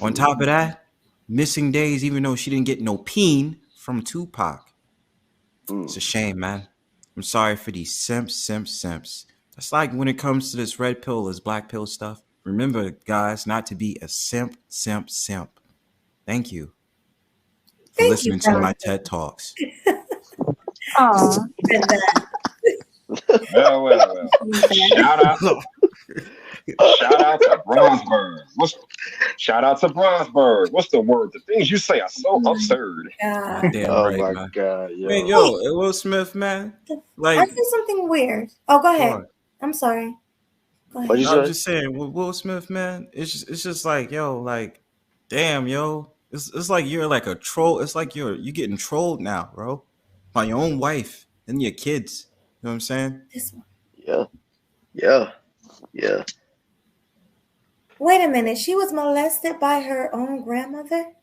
On top of that, missing days, even though she didn't get no peen from Tupac. It's a shame, man. I'm sorry for these simps. That's like when it comes to this red pill, this black pill stuff. Remember, guys, not to be a simp. Thank you for listening to my TED Talks. Aww. Well. Shout out to Brownsburg. Shout out to Brownsburg. What's the word? The things you say are so absurd. Damn oh right, my man. God, yo. Man, Will Smith, man. I did something weird. Oh, go ahead. What? I'm sorry. Go ahead. What'd you I was say? just saying, with Will Smith, man, it's just like, damn, yo. It's like you're like a troll. It's like you're getting trolled now, bro. By your own wife and your kids. You know what I'm saying? This one. Yeah. Wait a minute. She was molested by her own grandmother?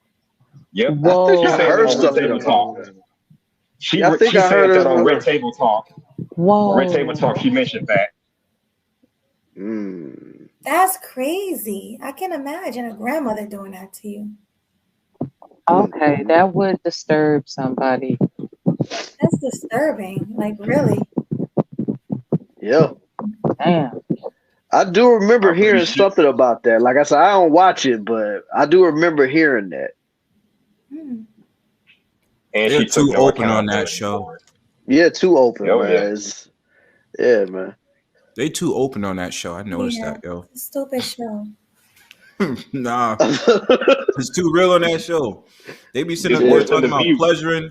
Yep. Whoa. She said that on Red Table Talk. She said that on Red Table Talk. Whoa. Red Table Talk, she mentioned that. That's crazy. I can imagine a grandmother doing that to you. Okay, that would disturb somebody. That's disturbing. Like, really? Yeah. Damn. I do remember hearing something about that. Like I said, I don't watch it, but I do remember hearing that. And they're too open on that show. Yeah, too open, Oh, man. Yeah, man. They too open on that show. I noticed that, yo. Stupid show. Nah. It's too real on that show. They be sitting up there talking about pleasuring,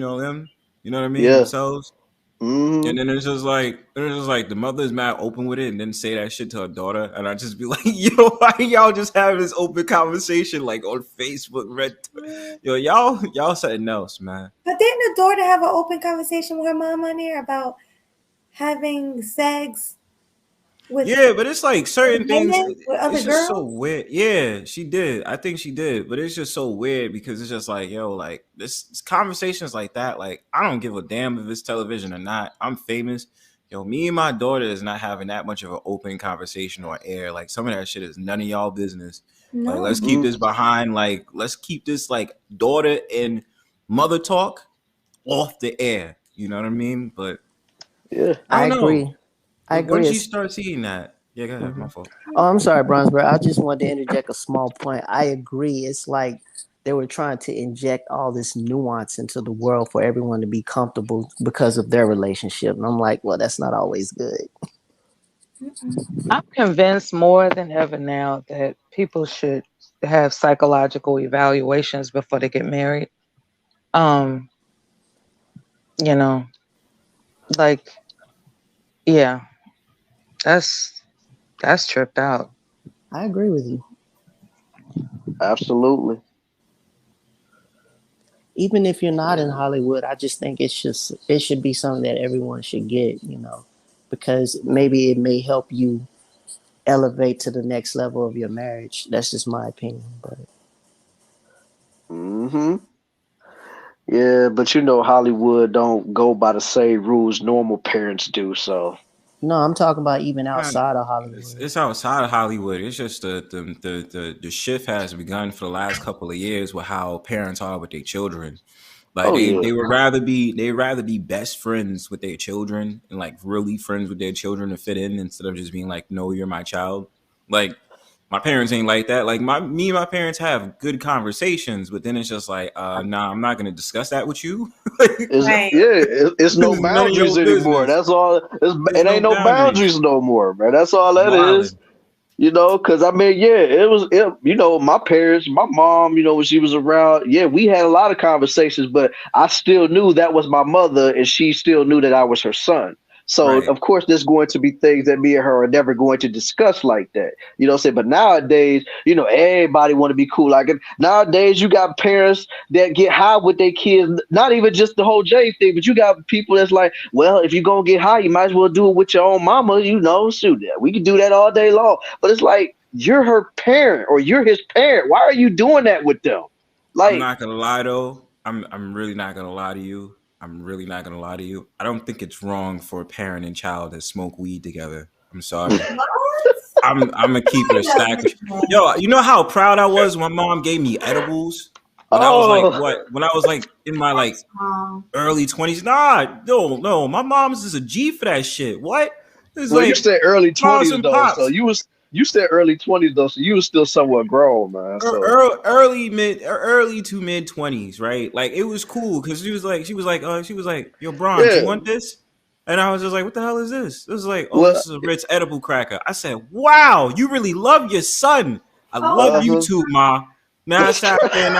them, you know what I mean, themselves. And then it's just like the mother's mad open with it and then say that shit to her daughter. And I just be like, yo, why y'all just having this open conversation like on Facebook? Y'all something else, man. But didn't the daughter have an open conversation with her mom on there about having sex? Yeah, but it's like certain things. With other It's just so girls? weird. Yeah, she did. I think she did, but it's just so weird because it's just like, yo, like this conversations like that. Like, I don't give a damn if it's television or not. I'm famous. Yo, me and my daughter is not having that much of an open conversation or air. Like, some of that shit is none of y'all business. Like, No. let's keep this behind. Like, let's keep this like daughter and mother talk off the air. You know what I mean? But Yeah, I don't agree. know. I agree. Once you start seeing that, yeah, go ahead. My fault. Oh, I'm sorry, Bronsberg. I just wanted to interject a small point. I agree. It's like they were trying to inject all this nuance into the world for everyone to be comfortable because of their relationship. And I'm like, well, that's not always good. I'm convinced more than ever now that people should have psychological evaluations before they get married. Um, you know, like, yeah, that's tripped out. I agree with you. absolutely. Even if you're not in Hollywood, I just think it should be something that everyone should get, because maybe it may help you elevate to the next level of your marriage. That's just my opinion. But Hmm. Yeah, but Hollywood don't go by the same rules normal parents do. So no, I'm talking about even Man, outside of Hollywood. it's outside of Hollywood. It's just the shift has begun for the last couple of years with how parents are with their children. Like oh they yeah, would rather be best friends with their children and like really friends with their children to fit in instead of just being like, no, you're my child. Like my parents ain't like that. Like me and my parents have good conversations, but then it's just like, nah, I'm not gonna discuss that with you. Right. it's no It's none of boundaries your anymore. business. That's all. There's It no ain't no boundaries. boundaries no more, man. That's all It's that is. wilding. Because I mean, yeah, my parents, my mom, when she was around, yeah, we had a lot of conversations, but I still knew that was my mother and she still knew that I was her son. So, Right. of course, there's going to be things that me and her are never going to discuss like that. You know what I'm saying? But nowadays, everybody want to be cool. Like nowadays, you got parents that get high with their kids, not even just the whole J thing, but you got people that's like, well, if you're going to get high, you might as well do it with your own mama, shoot, we can do that all day long. But it's like you're her parent or you're his parent. Why are you doing that with them? I'm Like, not gonna lie though. I'm really not gonna lie to you. I'm really not gonna lie to you. I don't think it's wrong for a parent and child to smoke weed together. I'm sorry. I'm gonna keep it a stack. Yo, you know how proud I was when my mom gave me edibles when I was like oh, what? When I was like in my like early 20s. Nah, no. My mom's is a G for that shit. What? It's well, you like said early moms 20s and though, so pops. you said early 20s though, so you was still somewhat grown, man. So Early to mid 20s, right? Like it was cool because she was like, yo, Bronx, you yeah, want this? And I was just like, what the hell is this? It was like, oh, well, this is a Ritz edible cracker. I said, wow, you really love your son. I love you uh-huh. too, Ma. Now I sat there and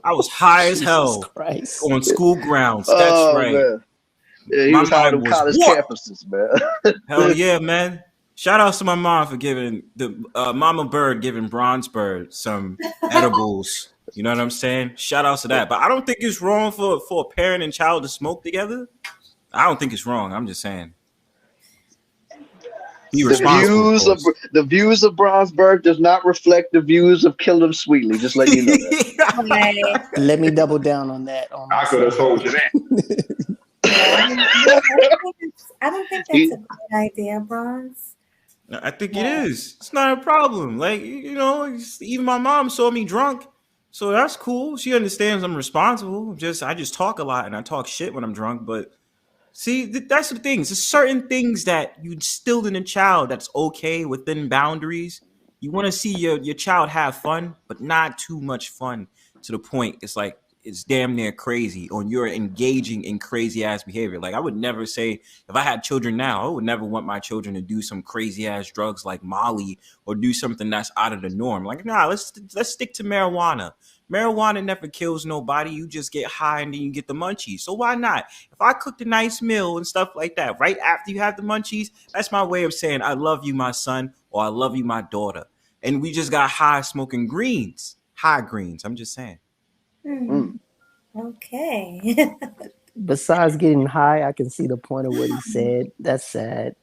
I was high as Jesus hell Christ. on school grounds. That's Oh right. man, yeah, he My was high on mind them was college warped. campuses, man. Hell yeah, man. Shout out to my mom for giving the Mama Bird giving Bronze Bird some edibles. You know what I'm saying? Shout out to that. But I don't think it's wrong for a parent and child to smoke together. I don't think it's wrong. I'm just saying. Be The responsible, of views of course. the views of Brownsburg does not reflect the views of KillinEmSweetly. Just letting you know that. Right. Let me double down on that. On I could have myself. told you that. I don't think that's He, a good idea, Bronze. I think it is. It's not a problem. Like, even my mom saw me drunk. So that's cool. She understands I'm responsible. I just talk a lot and I talk shit when I'm drunk, but see, that's the thing. There's certain things that you instill in a child that's okay within boundaries. You want to see your child have fun, but not too much fun to the point it's like it's damn near crazy or you're engaging in crazy ass behavior. Like I would never say if I had children now, I would never want my children to do some crazy ass drugs like Molly or do something that's out of the norm. Like, nah, let's stick to marijuana. Marijuana never kills nobody. You just get high and then you get the munchies. So why not? If I cooked a nice meal and stuff like that, right after you have the munchies, that's my way of saying I love you, my son, or I love you, my daughter. And we just got high smoking greens. High greens. I'm just saying. mm. Okay. Besides getting high, I can see the point of what he said. That's sad.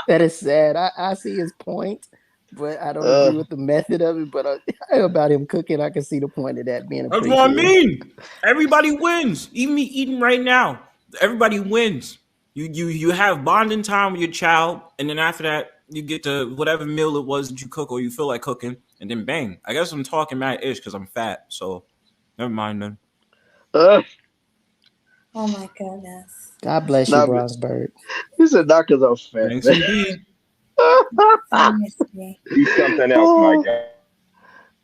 That is sad. I see his point, but I don't agree with the method of it. But about him cooking, I can see the point of that being That's what I appreciated. mean. Everybody wins. Even me eating right now, everybody wins. You have bonding time with your child, and then after that, you get to whatever meal it was that you cook or you feel like cooking, and then bang. I guess I'm talking mad ish because I'm fat, so never mind then. Oh my goodness. God bless you, Bronx Bird. He said, "Not because I'm fat." Thanks indeed. He's something else, my guy.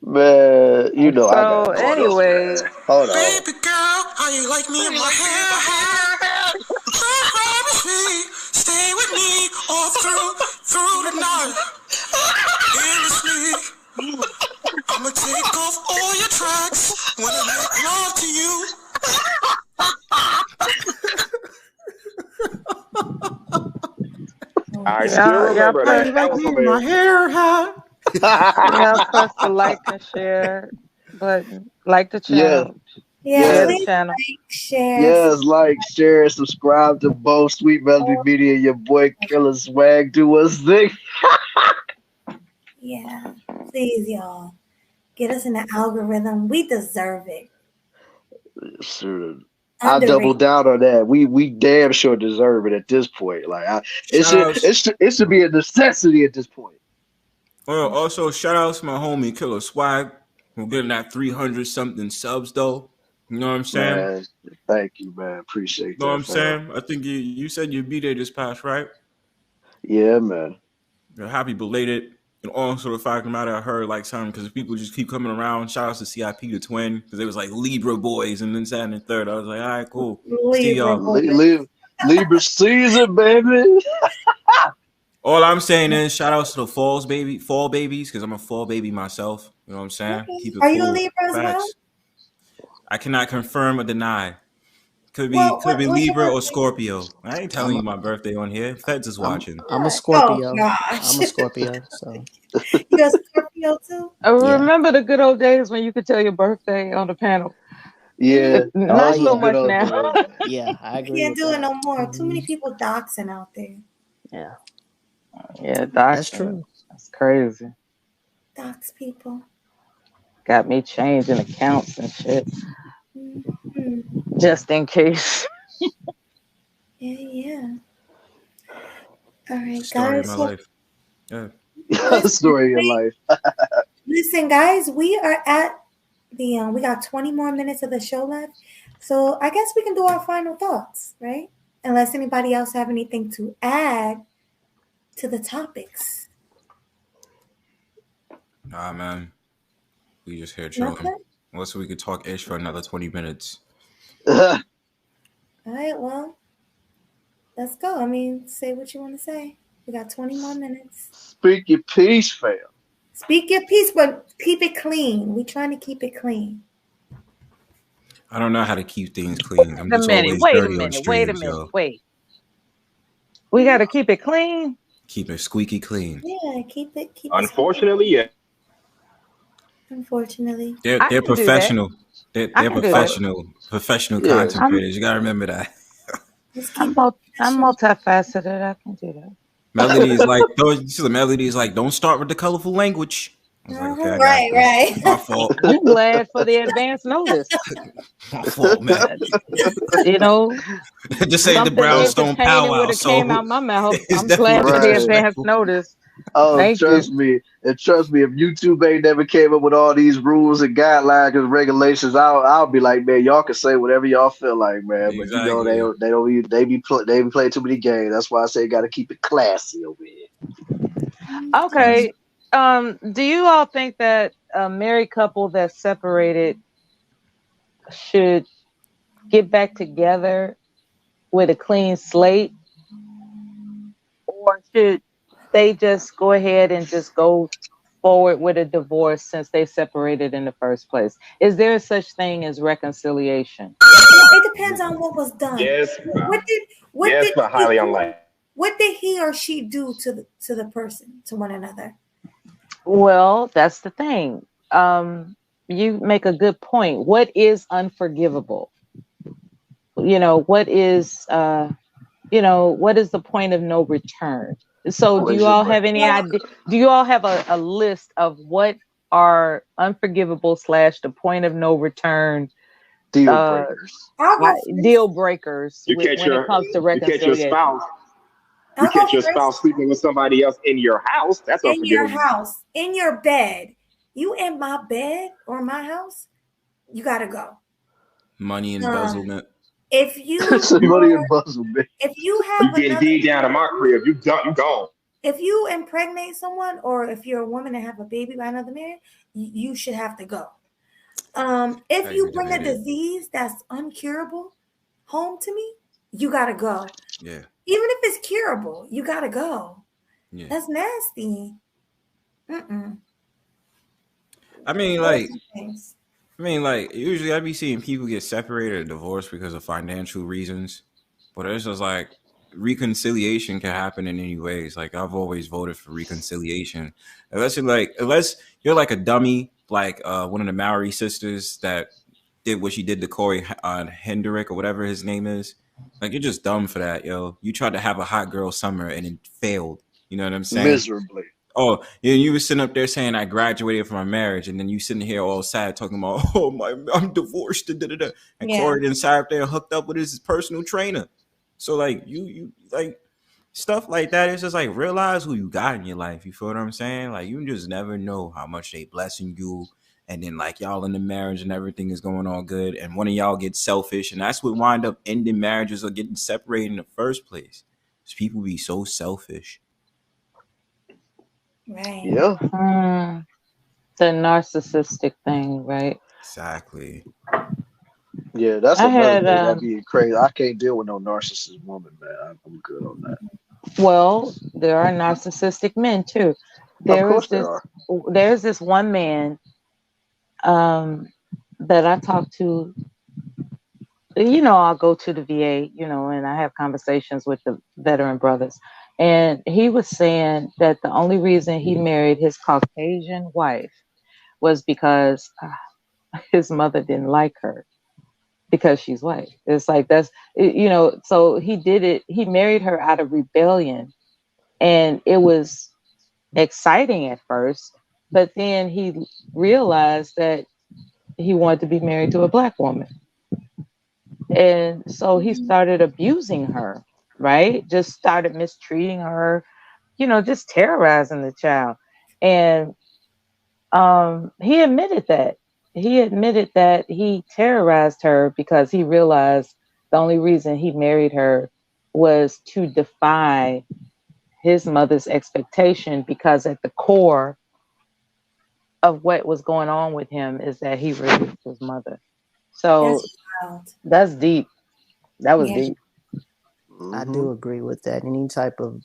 Man, you know I So, got anyway, hold on. Baby girl, how you like me in my hair? Promise me, stay with me all through the night. Endlessly, I'ma take off all your tracks when I make love to you. I still remember that. That was my hilarious. hair high. y'all press the like and share button. Like the Yeah. channel. Yeah, Share the please channel. like, share. Yes, like, share, subscribe to both Sweet Melody Media. Your boy Killa Swag do us thing. Yeah, please, y'all. Get us in the algorithm. We deserve it. Sure. I double down on that. We damn sure deserve it at this point. Like it should be a necessity at this point. Well, also shout out to my homie Killa Swag. We're getting that 300 something subs though. You know what I'm saying? Man, thank you, man. Appreciate You know what I'm that, fam. saying? I think you said your B-Day just passed, right? Yeah, man. You're happy belated. And also the fact of the matter, I heard like something because people just keep coming around. Shout out to CIP the twin because it was like Libra boys and then second and third. I was like, all right, cool. See y'all. Libra season, baby. All I'm saying is shout outs to the fall babies because I'm a fall baby myself. You know what I'm saying? Okay. Keep it Are cool. you a Libra as well? I cannot confirm or deny. Could be Well, could be what's your Libra or birthday? Scorpio. I ain't telling you my birthday on here. Feds is watching. I'm a Scorpio. Oh, gosh. I'm a Scorpio. So You a Scorpio too? Remember the good old days when you could tell your birthday on the panel? Yeah. Not so Good much old now. days. Yeah, I agree. Can't with do that. it no more. Too many people doxing out there. Yeah. Yeah, That's true. That's crazy. Dox people. Got me changing accounts and shit. Mm-hmm. Just in case. Yeah. All right, Story guys. of my life. Yeah. Story of your life. Listen, guys, we are at the we got 20 more minutes of the show left. So I guess we can do our final thoughts, right? Unless anybody else have anything to add to the topics. Nah, man. We just here chilling. Nothing? Unless we could talk ish for another 20 minutes. All right, well, let's go. I mean, say what you want to say. We got 20 more minutes. Speak your piece, fam. Speak your piece, but keep it clean. We're trying to keep it clean. I don't know how to keep things clean. I'm just always dirty on streams, yo. Wait. We got to keep it clean. Keep it squeaky clean. Yeah, keep it. Unfortunately, yeah. Unfortunately. They're professional. They're professional Yeah. content creators. You gotta remember that. I'm multifaceted. I can do that. Melody is like, don't start with the colorful language. I was like, okay, I got Right. this. My fault. I'm glad for the advance notice. My fault, man. You know, Just say the brownstone powwow. Would have came out my mouth. It's I'm glad for the definitely advance notice. Oh, Thank trust me. And trust me, if YouTube ain't never came up with all these rules and guidelines and regulations, I'll be like, man, y'all can say whatever y'all feel like, man. But you know they be playing too many games. That's why I say got to keep it classy over here. Okay. Do you all think that a married couple that's separated should get back together with a clean slate, or should they just go ahead and just go forward with a divorce since they separated in the first place? Is there such thing as reconciliation? It depends on what was done. Yes. What did but highly unlikely. What did he or she do to the person, to one another? Well, that's the thing. You make a good point. What is unforgivable? You know, what is what is the point of no return? So do you Prison all break. have any idea? Do you all have a list of what are unforgivable / the point of no return Deal breakers. I'll go first. deal breakers You catch when it comes to you catch your reconciliation? spouse. You I'll go catch your first. spouse sleeping with somebody else in your house. That's In your unforgivable. house, in your bed. You in my bed or my house, you gotta go. Money embezzlement. If you Money embezzlement. if you You have getting another, deed down to my crib, you gone. if you impregnate someone, or if you're a woman and have a baby by another man, you should have to go. If you bring a disease that's uncurable home to me, you gotta go. Yeah. Even if it's curable, you gotta go. Yeah. That's nasty. Mm-mm. I mean, like usually I be seeing people get separated or divorced because of financial reasons, but it's just like reconciliation can happen in any ways. Like I've always voted for reconciliation, unless you're like a dummy, like one of the Maori sisters that did what she did to Corey Hendrick or whatever his name is. Like you're just dumb for that, yo. You tried to have a hot girl summer and it failed. You know what I'm saying? Miserably. Oh, you were sitting up there saying I graduated from my marriage, and then you sitting here all sad talking about, I'm divorced, and Corey then sat up there and hooked up with his personal trainer. So like you like stuff like that. It's just like realize who you got in your life. You feel what I'm saying? Like you just never know how much they blessing you, and then like y'all in the marriage and everything is going all good, and one of y'all gets selfish, and that's what wind up ending marriages or getting separated in the first place. Because people be so selfish. Right. Yeah. The narcissistic thing, right? Exactly. Yeah, that's I another had, thing that be crazy. I can't deal with no narcissist woman, man. I'm good on that. Well, there are narcissistic men too. Of course there are. There's this one man that I talked to. I'll go to the VA, and I have conversations with the veteran brothers. And he was saying that the only reason he married his Caucasian wife was because his mother didn't like her because she's white. It's like so he did it. He married her out of rebellion, and it was exciting at first, but then he realized that he wanted to be married to a black woman. And so he started abusing her, right? Just started mistreating her, just terrorizing the child. And he admitted that. He admitted that he terrorized her because he realized the only reason he married her was to defy his mother's expectation, because at the core of what was going on with him is that he raised his mother. So that's deep. That was deep. I do agree with that. Any type of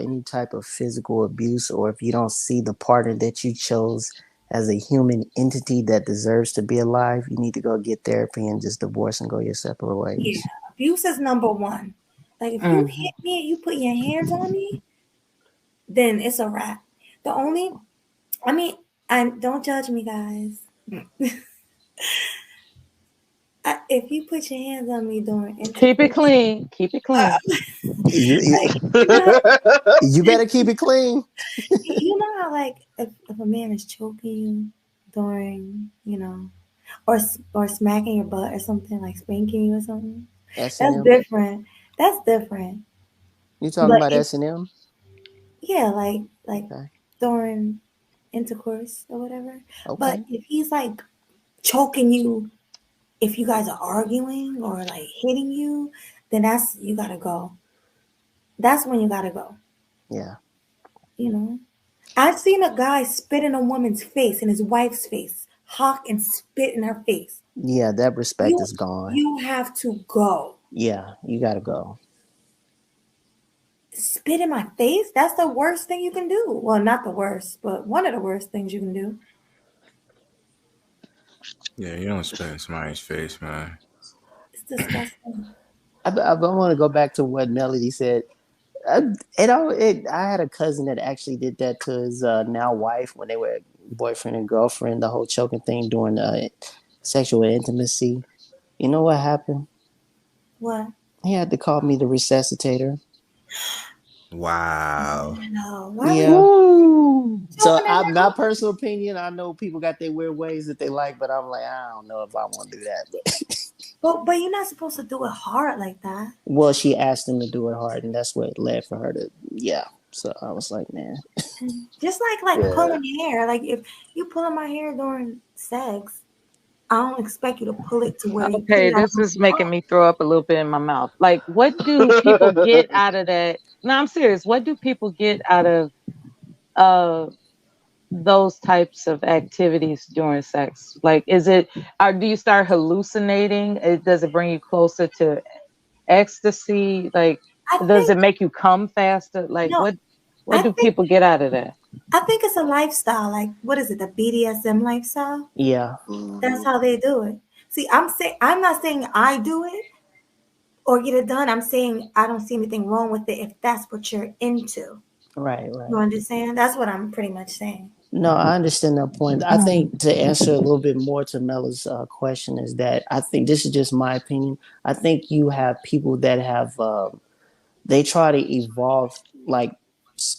any type of physical abuse, or if you don't see the partner that you chose as a human entity that deserves to be alive, you need to go get therapy and just divorce and go your separate ways. Yeah, abuse is number one. Like if you hit me and you put your hands on me, then it's a wrap. Don't judge me, guys. If you put your hands on me during keep it clean. Keep it clean. You better keep it clean. You know how like if a man is choking you during, or smacking your butt or something, like spanking you or something. S&M. That's different. That's different. You talking about S&M? Yeah, like during intercourse or whatever. Okay. But if he's like choking you, if you guys are arguing or like hitting you, then you gotta go. That's when you gotta go. Yeah. I've seen a guy spit in a woman's face, in his wife's face, hawk and spit in her face. Yeah, that respect is gone. You have to go. Yeah, you gotta go. Spit in my face? That's the worst thing you can do. Well, not the worst, but one of the worst things you can do. Yeah, you don't spit in somebody's face, man. It's disgusting. I want to go back to what Melody said. I had a cousin that actually did that to his now wife when they were boyfriend and girlfriend, the whole choking thing during sexual intimacy. You know what happened? What? He had to call me the resuscitator. Wow. Yeah. Ooh. So, my personal opinion, I know people got their weird ways that they like, but I'm like, I don't know if I want to do that. But you're not supposed to do it hard like that. Well, she asked him to do it hard, and that's what led for her to, yeah. So I was like, man. Just like pulling hair. Like if you pulling my hair during sex, I don't expect you to pull it to where you Okay, this is making me throw up a little bit in my mouth. Like, what do people get out of that? No, I'm serious. What do people get out of those types of activities during sex? Like, is it, or do you start hallucinating? Does it bring you closer to ecstasy? Like, does it make you come faster? Like, No, what do people get out of that? I think it's a lifestyle. Like, what is it? The BDSM lifestyle? Yeah. That's how they do it. See, I'm not saying I do it or get it done. I'm saying I don't see anything wrong with it if that's what you're into. Right. You understand? That's what I'm pretty much saying. No, I understand that point. I think to answer a little bit more to Mella's question is that I think this is just my opinion. I think you have people that have they try to evolve like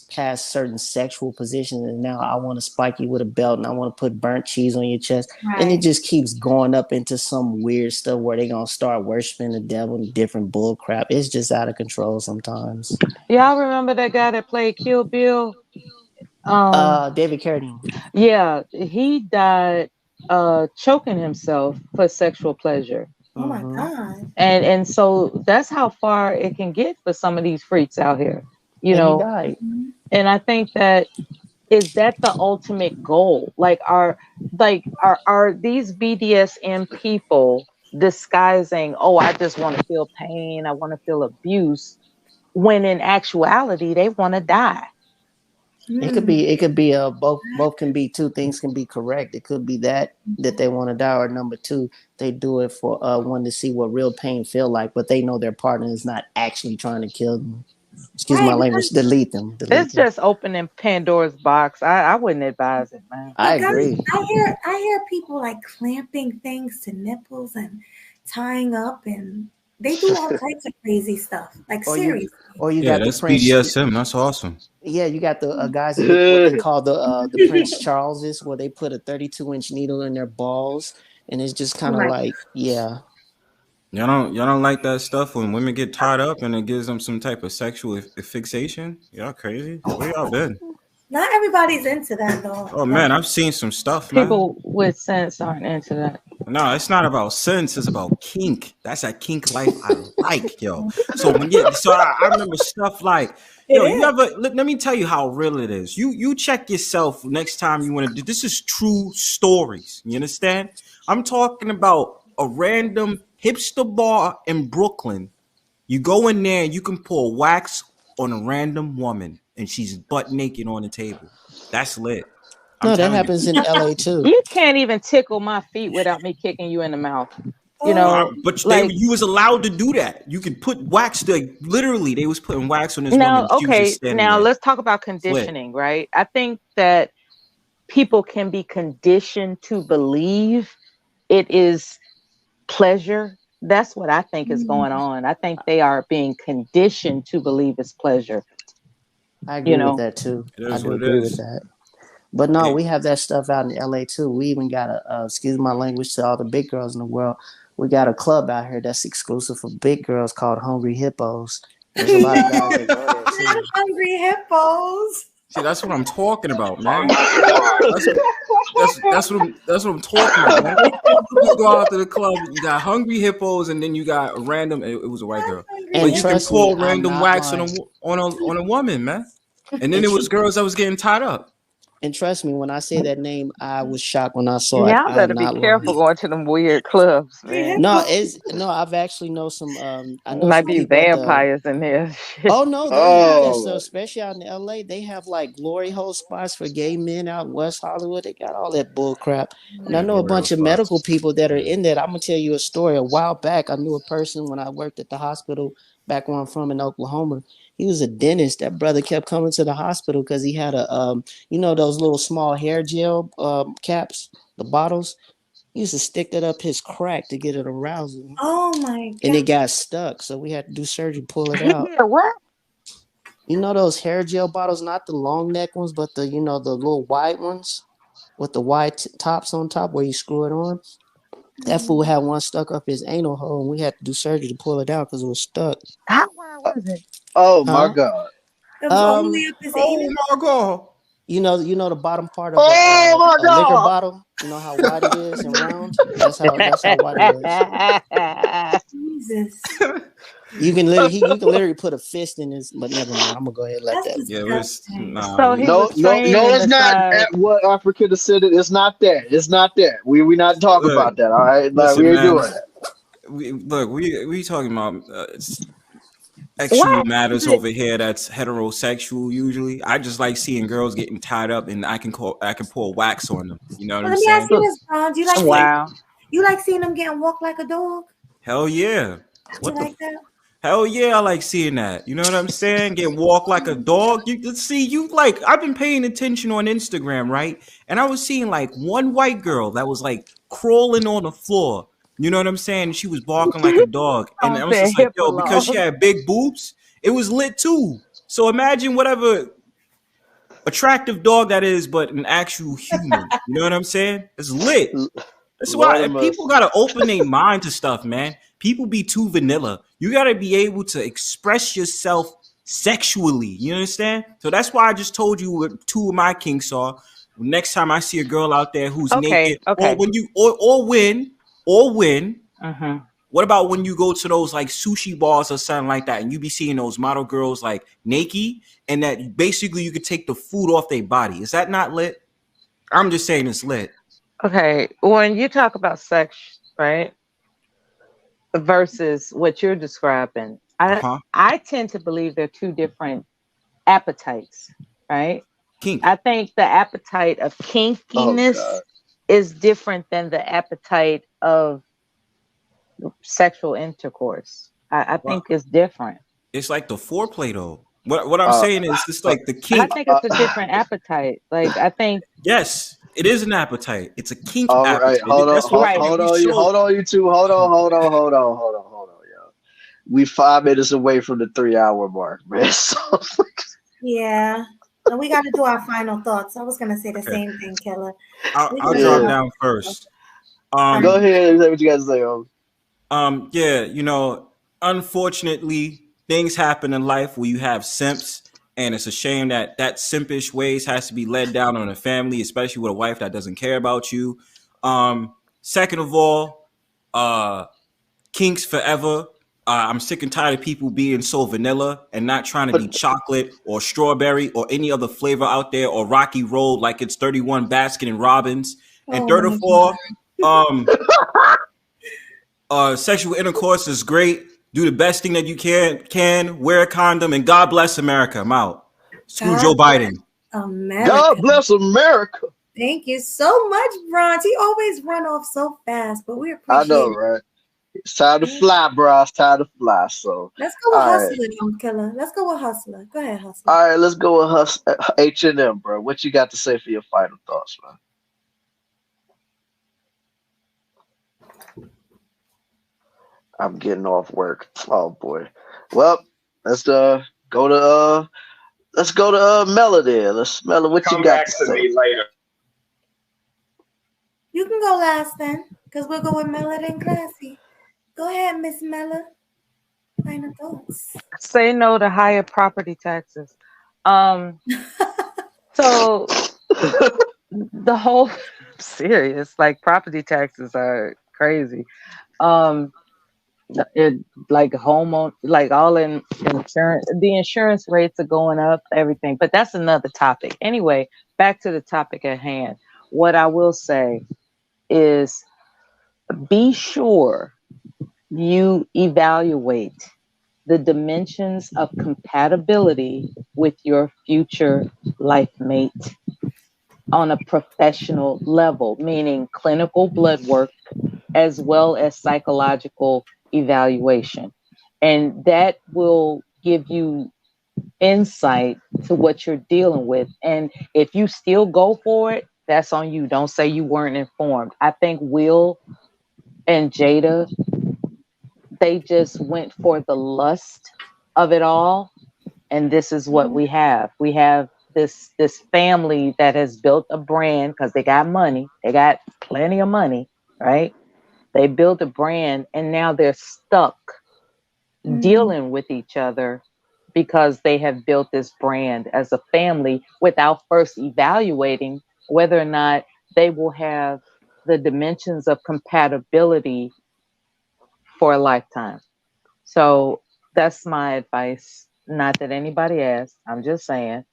past certain sexual positions, and now I want to spike you with a belt and I want to put burnt cheese on your chest, and it just keeps going up into some weird stuff where they're gonna start worshiping the devil and different bull crap. It's just out of control sometimes. Y'all remember that guy that played Kill Bill? David Carradine. Yeah, he died choking himself for sexual pleasure. Oh my God. And so that's how far it can get for some of these freaks out here. You And know, he died. and I think that is that the ultimate goal? Like are these BDSM people disguising, oh, I just want to feel pain, I want to feel abuse, when in actuality they want to die. It could be both can be, two things can be correct. It could be that they want to die, or number two, they do it for one to see what real pain feel like, but they know their partner is not actually trying to kill them. Excuse my language. Delete them. It's just opening Pandora's box. I wouldn't advise it, man. I agree. I hear people like clamping things to nipples and tying up, and they do all types of crazy stuff. Like seriously. Yeah, that's BDSM. That's awesome. Yeah, you got the guys that do what they call the Prince Charleses, where they put a 32-inch needle in their balls, and it's just kind of like, yeah. Y'all don't like that stuff when women get tied up and it gives them some type of sexual fixation? Y'all crazy? Where y'all been? Not everybody's into that though. Oh man, I've seen some stuff, man. People with sense aren't into that. No, it's not about sense. It's about kink. That's a kink life I like, yo. So I remember stuff like, yo, you ever let me tell you how real it is. You check yourself next time you want to do. This is true stories. You understand? I'm talking about a random hipster bar in Brooklyn. You go in there and you can pour wax on a random woman and she's butt naked on the table. That's lit. No, that happens in LA too. You can't even tickle my feet without me kicking you in the mouth. You know, but you was allowed to do that. You could put wax there. Literally, they was putting wax on this now, woman. Okay, now let's talk about conditioning, right? I think that people can be conditioned to believe it is pleasure. That's what I think is going on. I think they are being conditioned to believe it's pleasure. I agree with that too. I do agree with that. But no, we have that stuff out in LA too. We even got excuse my language to all the big girls in the world. We got a club out here that's exclusive for big girls called Hungry Hippos. There's a lot of guys that go there too. Hungry Hippos. See, that's what I'm talking about, man. That's what I'm talking about, man. You go out to the club, you got Hungry Hippos, and then you got a random. It was a white girl, but you can pour random wax on a woman, man. And then it was girls that was getting tied up. And trust me, when I say that name, I was shocked when I saw it. Y'all better be careful going to them weird clubs, man. I've actually know some. I know might be vampires in there. Oh no, they have that stuff, especially out in LA. They have like glory hole spots for gay men out in West Hollywood. They got all that bull crap. And I know a bunch of medical people that are in that. I'm gonna tell you a story. A while back, I knew a person when I worked at the hospital back where I'm from in Oklahoma. He was a dentist. That brother kept coming to the hospital because he had a, those little small hair gel caps, the bottles. He used to stick that up his crack to get it arousal. Oh my god. And it got stuck, so we had to do surgery, pull it He out. did what? You know those hair gel bottles, not the long neck ones, but the the little wide ones with the wide tops on top where you screw it on. That fool had one stuck up his anal hole, and we had to do surgery to pull it out because it was stuck. How wide was it? Oh my god. It was all the way up his anus. my god. You know the bottom part of Oh a my liquor god. bottle. You know how wide it is and round. That's how wide it is. Jesus. You can literally put a fist in his. But never mind. I'm gonna go ahead and let that. Yeah, it was, nah, So he was trained no, in it's the not side. at what Africa considered. It's not that. It's not that. We not talking Look, about that. All right, listen, we ain't man. doing that. We talking about sexual matters over here. That's heterosexual. Usually, I just like seeing girls getting tied up, and I can pour wax on them. You know what Well, I'm let me saying? ask you this, Ron. Do you like Wow. you like seeing them getting walked like a dog? Hell yeah! You like that? Hell yeah, I like seeing that. You know what I'm saying? Get walked like a dog. I've been paying attention on Instagram, right? And I was seeing like one white girl that was like crawling on the floor. You know what I'm saying? She was barking like a dog. And I was just like, yo, because she had big boobs, it was lit too. So imagine whatever attractive dog that is, but an actual human. You know what I'm saying? It's lit. That's why people gotta open their mind to stuff, man. People be too vanilla. You gotta be able to express yourself sexually. You understand? So that's why I just told you what two of my kinks are. Next time I see a girl out there who's naked, or when you or when. What about when you go to those like sushi bars or something like that, and you be seeing those model girls like naked, and that basically you could take the food off their body? Is that not lit? I'm just saying it's lit. Okay, when you talk about sex, right, versus what you're describing, I tend to believe they're two different appetites, right? Kink. I think the appetite of kinkiness is different than the appetite of sexual intercourse. I think it's different. It's like the foreplay though. What I'm saying is it's like the kink. I think it's a different appetite. Like I think yes, it is an appetite. It's a kink All appetite. right, hold on, you two. Hold on, y'all. We 5 minutes away from the 3-hour mark, man. So, yeah. So we got to do our final thoughts. I was gonna say the same thing, Killa. I'll drop down first. Go ahead and say what you guys say. Yeah, unfortunately, things happen in life where you have simps, and it's a shame that simpish ways has to be led down on a family, especially with a wife that doesn't care about you. Second of all, kinks forever. I'm sick and tired of people being so vanilla and not trying to be chocolate or strawberry or any other flavor out there, or Rocky Road like it's 31 Baskin and Robbins. And third of all, sexual intercourse is great. Do the best thing that you can. Wear a condom, and God bless America. I'm out. Screw Joe Biden. America. God bless America. Thank you so much, Bronze. He always run off so fast, but we appreciate I know, right? It's time to fly, bro. It's time to fly. So let's go with Hustler, Killa. Let's go with Hustler. Go ahead, Hustler. All right, let's go with H&M, bro. What you got to say for your final thoughts, man? I'm getting off work. Oh boy. Well, let's go to Melody. Let's smell it. What you got to say? Me later. You can go last then, because we'll go with Melody and Classy. Go ahead, Miss Mella. Final thoughts. Say no to higher property taxes. So the whole serious, like property taxes are crazy. Like homeowner, like all in insurance, the insurance rates are going up, everything. But that's another topic. Anyway, back to the topic at hand. What I will say is be sure you evaluate the dimensions of compatibility with your future life mate on a professional level, meaning clinical blood work as well as psychological evaluation. And that will give you insight to what you're dealing with. And if you still go for it, that's on you. Don't say you weren't informed. I think Will and Jada, they just went for the lust of it all, and this is what we have. We have this family that has built a brand because they got money. They got plenty of money, right? They built a brand, and now they're stuck dealing with each other because they have built this brand as a family without first evaluating whether or not they will have the dimensions of compatibility for a lifetime. So that's my advice. Not that anybody asked, I'm just saying.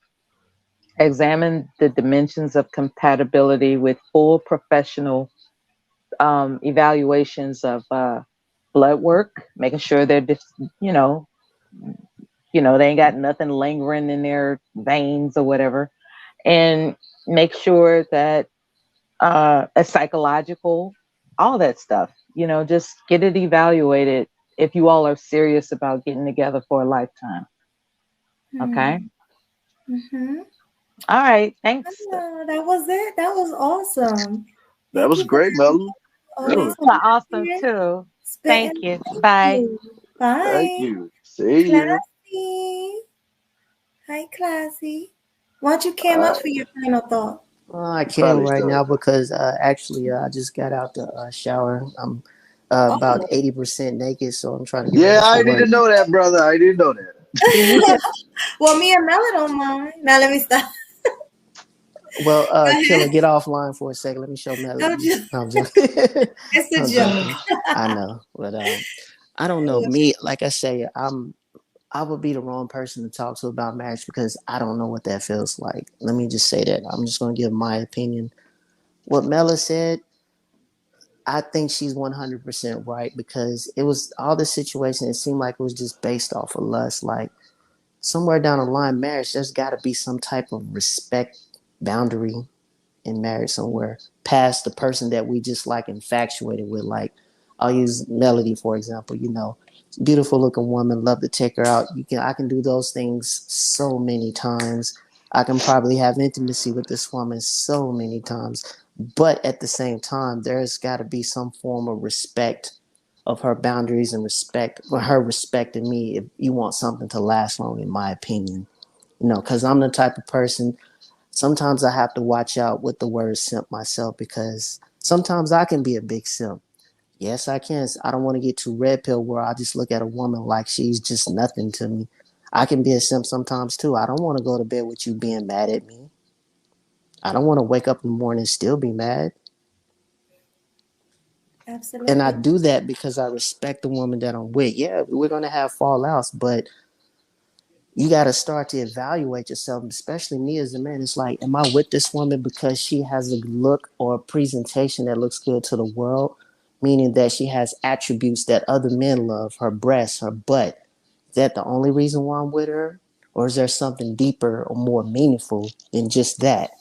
Examine the dimensions of compatibility with full professional evaluations of blood work, making sure they're, you know, they ain't got nothing lingering in their veins or whatever, and make sure that a psychological, all that stuff, just get it evaluated if you all are serious about getting together for a lifetime. Okay. All right. Thanks. That was it. That was awesome. That was great, Melanie. Always awesome too. Thank you. Bye. Bye. Thank you. See you. Classy. Hi, Classy. Why don't you came up for your final thought? I can't right now because actually I just got out the shower. I'm about 80% naked, so I'm trying to get ready for I work. didn't know that, brother. I didn't know that. Well, me and Mella don't mind. Now let me stop. Well, Killa, get offline for a second. Let me show Melody. I'm joking. It's a joke. I know, but I don't know. Me, like I say, I would be the wrong person to talk to about marriage because I don't know what that feels like. Let me just say that. I'm just going to give my opinion. What Mella said, I think she's 100% right because it was all the situation. It seemed like it was just based off of lust. Like somewhere down the line, marriage, there's got to be some type of respect boundary in marriage somewhere past the person that we just like infatuated with. Like I'll use Melody, for example, beautiful looking woman, love to take her out. I can do those things so many times. I can probably have intimacy with this woman so many times. But at the same time, there's got to be some form of respect of her boundaries and respect for her respecting me if you want something to last long, in my opinion. Because I'm the type of person, sometimes I have to watch out with the word simp myself because sometimes I can be a big simp. Yes, I can. I don't want to get too red pill where I just look at a woman like she's just nothing to me. I can be a simp sometimes too. I don't want to go to bed with you being mad at me. I don't want to wake up in the morning and still be mad. Absolutely. And I do that because I respect the woman that I'm with. Yeah, we're going to have fallouts, but you got to start to evaluate yourself, especially me as a man. It's like, am I with this woman because she has a look or a presentation that looks good to the world? Meaning that she has attributes that other men love, her breasts, her butt. Is that the only reason why I'm with her? Or is there something deeper or more meaningful than just that?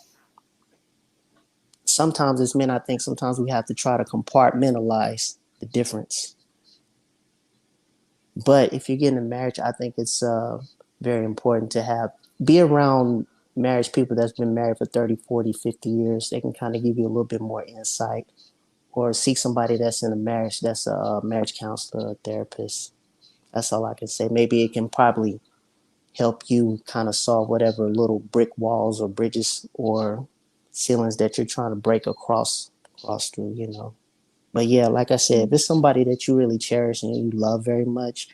Sometimes as men, I think sometimes we have to try to compartmentalize the difference. But if you're getting a marriage, I think it's very important to be around marriage people that's been married for 30, 40, 50 years. They can kind of give you a little bit more insight. Or seek somebody that's in a marriage, that's a marriage counselor or therapist. That's all I can say. Maybe it can probably help you kind of solve whatever little brick walls or bridges or ceilings that you're trying to break across through. But yeah, like I said, if it's somebody that you really cherish and you love very much,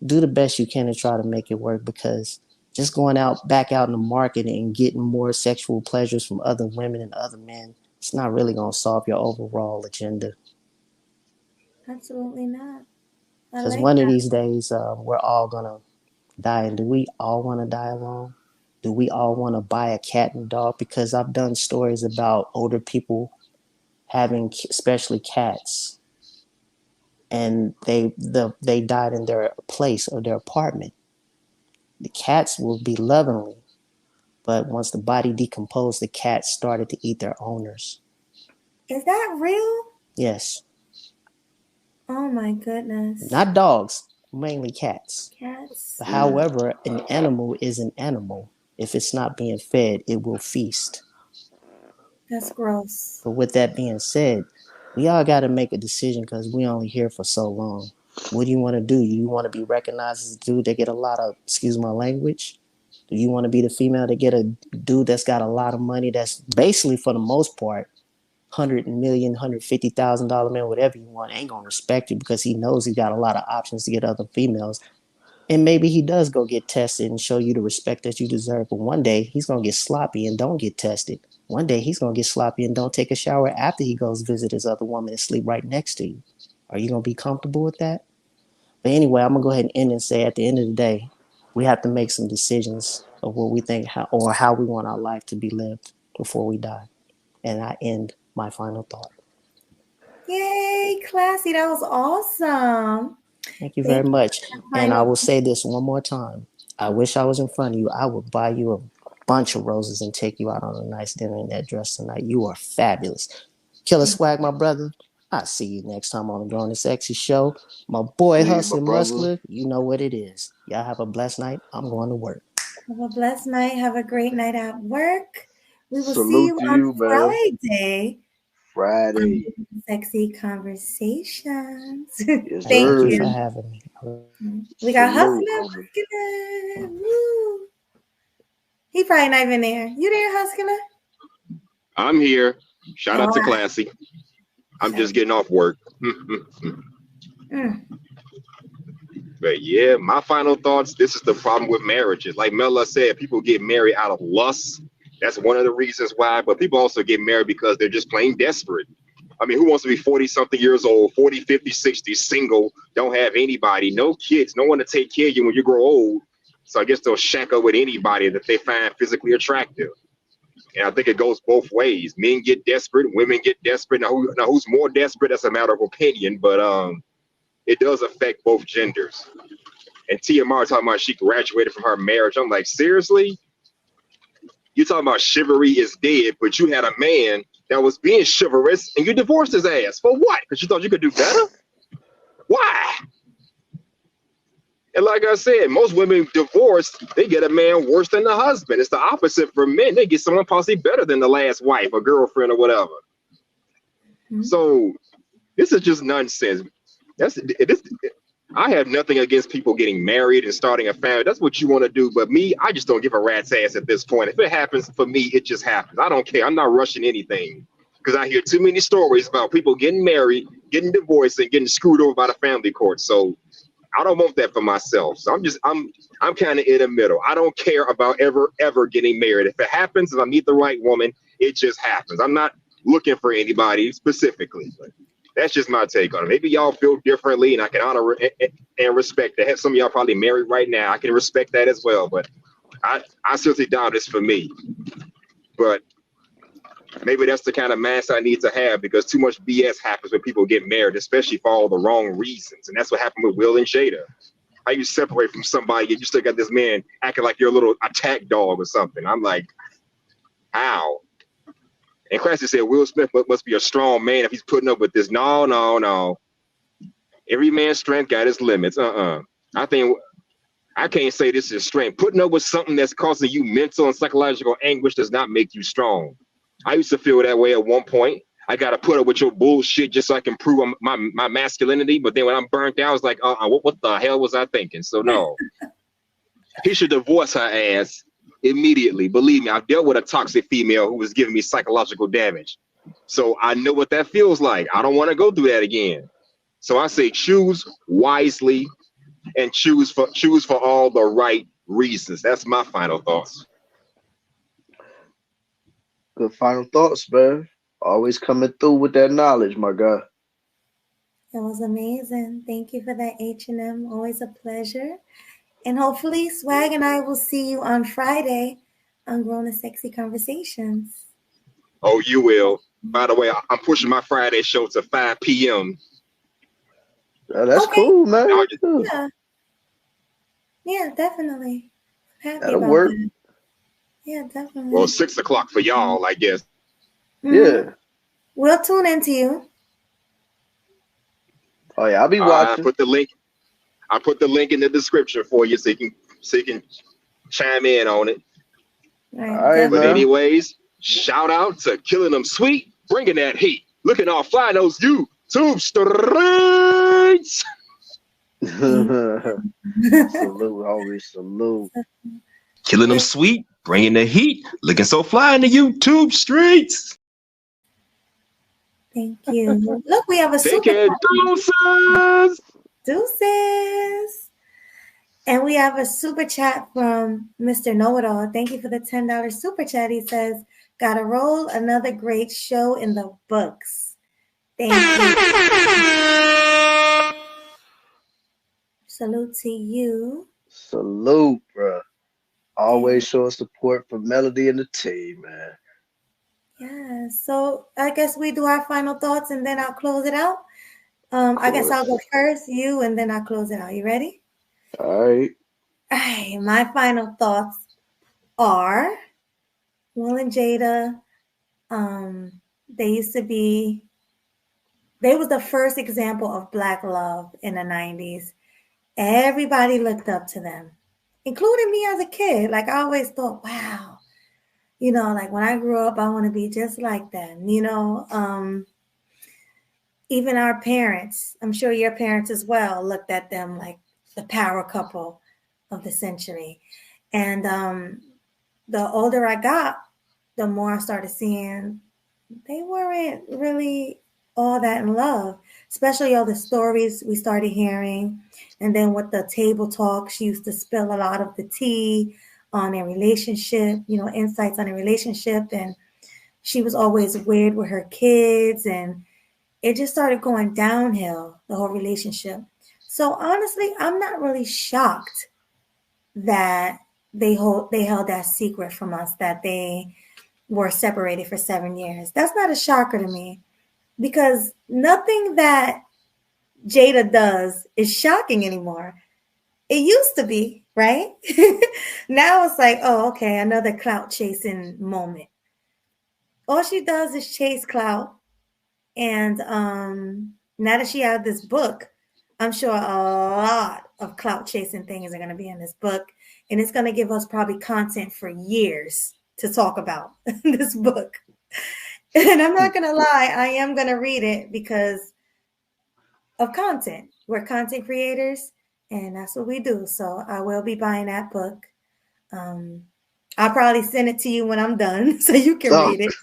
do the best you can to try to make it work, because just going back out in the market and getting more sexual pleasures from other women and other men, it's not really going to solve your overall agenda. Absolutely not. Because one of these days, we're all going to die. And do we all want to die alone? Do we all want to buy a cat and dog? Because I've done stories about older people having, especially cats, and they died in their place or their apartment. The cats will be lovingly, but once the body decomposed, the cats started to eat their owners. Is that real? Yes. Oh my goodness. Not dogs, mainly cats. Cats. But however, an animal is an animal. If it's not being fed, it will feast. That's gross. But with that being said, we all got to make a decision because we only here for so long. What do you want to do? You want to be recognized as a dude that get a lot of, excuse my language? Do you want to be the female that get a dude that's got a lot of money that's basically, for the most part, $100 million, $150,000 man, whatever you want, ain't going to respect you because he knows he got a lot of options to get other females. And maybe he does go get tested and show you the respect that you deserve. But one day he's going to get sloppy and don't get tested. One day he's going to get sloppy and don't take a shower after he goes visit his other woman and sleep right next to you. Are you going to be comfortable with that? But anyway, I'm going to go ahead and end and say at the end of the day, we have to make some decisions of what we think how we want our life to be lived before we die. And I end my final thought. Yay, classy. That was awesome. Thank you very much. And I will say this one more time. I wish I was in front of you. I would buy you a bunch of roses and take you out on a nice dinner in that dress tonight. You are fabulous. Killa Swag, my brother. I'll see you next time on the Grown and Sexy Show. My boy, Hustling Muscular, you know what it is. Y'all have a blessed night. I'm going to work. Have a blessed night. Have a great night at work. We will Salute see you to on you, man. Friday. Friday. Sexy Conversations. Yes, Thank sir. you for having me. We got Salute, Hustler. Woo. He probably not even there. You there, Hustler? I'm here. Shout out to All right. Classy. I'm just getting off work. But yeah, my final thoughts. This is the problem with marriages. Like Mela said, people get married out of lust. That's one of the reasons why. But people also get married because they're just plain desperate. I mean, who wants to be 40-something years old, 40, 50, 60, single, don't have anybody, no kids, no one to take care of you when you grow old. So I guess they'll shack up with anybody that they find physically attractive. And I think it goes both ways. Men get desperate, women get desperate. Now who's more desperate? That's a matter of opinion, but it does affect both genders. And TMR talking about she graduated from her marriage. I'm like, seriously? You talking about chivalry is dead, but you had a man that was being chivalrous and you divorced his ass. For what? Because you thought you could do better? Why? And like I said, most women divorced, they get a man worse than the husband. It's the opposite for men. They get someone possibly better than the last wife or girlfriend or whatever. So this is just nonsense. I have nothing against people getting married and starting a family. That's what you want to do. But me, I just don't give a rat's ass at this point. If it happens for me, it just happens. I don't care. I'm not rushing anything because I hear too many stories about people getting married, getting divorced, and getting screwed over by the family court. So I don't want that for myself. So I'm kind of in the middle. I don't care about ever getting married. If it happens, if I meet the right woman, it just happens. I'm not looking for anybody specifically. But that's just my take on it. Maybe y'all feel differently, and I can honor and respect that. Some of y'all probably married right now. I can respect that as well. But I seriously doubt this for me. But maybe that's the kind of mass I need to have because too much BS happens when people get married, especially for all the wrong reasons. And that's what happened with Will and Jada. How you separate from somebody, you still got this man acting like you're a little attack dog or something. I'm like, how? And Classy said Will Smith must be a strong man if he's putting up with this. No. Every man's strength got his limits. I think I can't say this is strength. Putting up with something that's causing you mental and psychological anguish does not make you strong. I used to feel that way at one point. I got to put up with your bullshit just so I can prove my masculinity. But then when I'm burnt out, I was like, what the hell was I thinking? So no. He should divorce her ass immediately. Believe me, I've dealt with a toxic female who was giving me psychological damage. So I know what that feels like. I don't want to go through that again. So I say choose wisely and choose for all the right reasons. That's my final thoughts. Good final thoughts, man. Always coming through with that knowledge, my guy. That was amazing. Thank you for that, H&M. Always a pleasure. And hopefully Swag and I will see you on Friday on Grown and Sexy Conversations. Oh, you will. By the way, I'm pushing my Friday show to 5 p.m. That's cool, man. Yeah, definitely. Happy That'll about work. that. Yeah, definitely. Well, 6 o'clock for y'all, I guess. Yeah. We'll tune into you. Oh yeah, I'll be watching. I put the link in the description for you so you can chime in on it. Right, but anyways, Shout out to Killing Them Sweet, bringing that heat. Looking all fly in those YouTube streets. Salute, always salute. Killing Them Sweet, bringing the heat. Looking so fly in the YouTube streets. Thank you. Look, we have a Take super care, chat. Deuces. And we have a super chat from Mr. Know-It-All. Thank you for the $10 super chat. He says, gotta roll, another great show in the books. Thank you. Salute to you. Salute, bro. Always showing support for Melody and the team, man. Yeah, so I guess we do our final thoughts and then I'll close it out. I guess I'll go first, you, and then I'll close it out. You ready? All right. All right, my final thoughts are Will and Jada, they was the first example of Black love in the 90s. Everybody looked up to them, including me as a kid. Like, I always thought, wow, you know, like when I grew up, I want to be just like them, you know. Even our parents, I'm sure your parents as well, looked at them like the power couple of the century. And the older I got, the more I started seeing they weren't really all that in love, especially all the stories we started hearing. And then with the table talk, she used to spill a lot of the tea on their relationship, you know, insights on a relationship. And she was always weird with her kids. And it just started going downhill, the whole relationship. So honestly, I'm not really shocked that they held that secret from us, that they were separated for 7 years. That's not a shocker to me, because nothing that Jada does is shocking anymore. It used to be, right? Now it's like, oh, okay, another clout chasing moment. All she does is chase clout. And now that she has this book, I'm sure a lot of clout chasing things are going to be in this book. And it's going to give us probably content for years to talk about this book. And I'm not going to lie, I am going to read it because of content. We're content creators, and that's what we do. So I will be buying that book. I'll probably send it to you when I'm done so you can read it.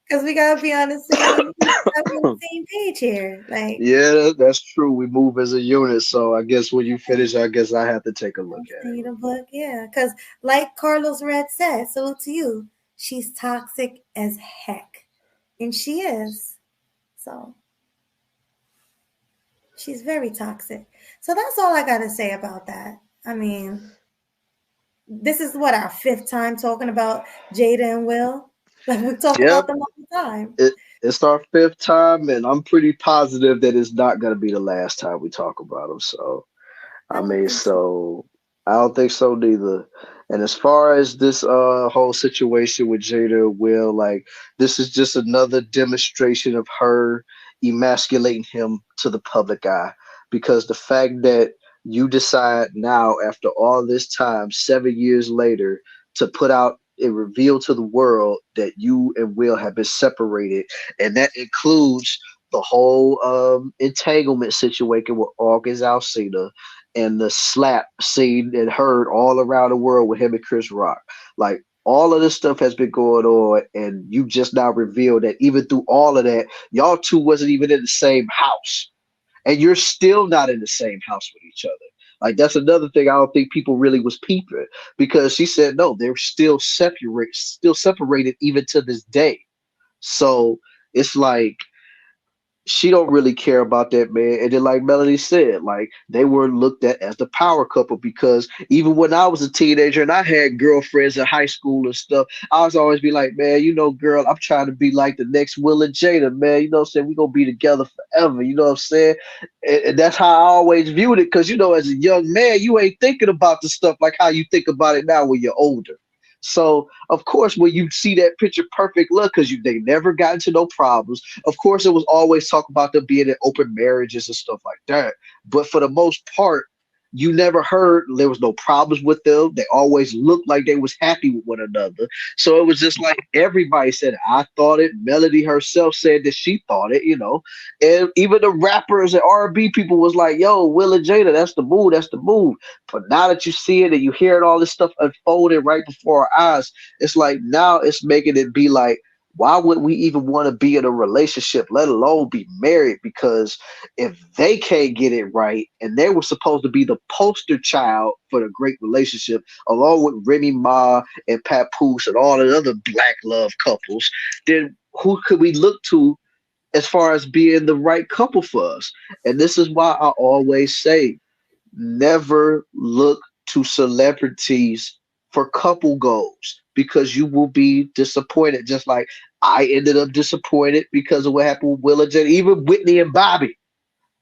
Because we gotta be on the same page here. Like, yeah, that's true. We move as a unit. So I guess when you finish, I guess I have to take a look at it. The book, yeah. Because like Carlos Red said, salute to you. She's toxic as heck, and she is. So she's very toxic. So that's all I gotta say about that. I mean, this is what, our 5th time talking about Jada and Will. Like, we talk about them all the time. It's our 5th time, and I'm pretty positive that it's not going to be the last time we talk about them. So, I don't think so neither. And as far as this whole situation with Jada and Will, like, this is just another demonstration of her emasculating him to the public eye. Because the fact that you decide now, after all this time, 7 years later, to put out and reveal to the world that you and Will have been separated, and that includes the whole entanglement situation with August Alsina and the slap seen and heard all around the world with him and Chris Rock. Like, all of this stuff has been going on, and you just now revealed that even through all of that, y'all two wasn't even in the same house, and you're still not in the same house with each other. Like, that's another thing I don't think people really was peeping, because she said, no, they're still separated even to this day. So it's like, she don't really care about that, man. And then, like Melody said, like, they were looked at as the power couple, because even when I was a teenager and I had girlfriends in high school and stuff, I was always be like, man, you know, girl, I'm trying to be like the next Will and Jada, man. You know what I'm saying? We're going to be together forever. You know what I'm saying? And that's how I always viewed it, because, you know, as a young man, you ain't thinking about the stuff like how you think about it now when you're older. So, of course, when you see that picture perfect look, because they never got into no problems, of course, it was always talk about them being in open marriages and stuff like that. But for the most part, you never heard there was no problems with them. They always looked like they was happy with one another. So it was just like everybody said, I thought it. Melody herself said that she thought it, and even the rappers and R&B people was like, yo, Will and Jada, that's the move, that's the move. But now that you see it and you hearing all this stuff unfolding right before our eyes, it's like now it's making it be like, why would we even want to be in a relationship, let alone be married? Because if they can't get it right, and they were supposed to be the poster child for the great relationship, along with Remy Ma and Papoose and all the other black love couples, then who could we look to as far as being the right couple for us? And this is why I always say, never look to celebrities for couple goals, because you will be disappointed. Just like I ended up disappointed because of what happened with Will and Jada, even Whitney and Bobby.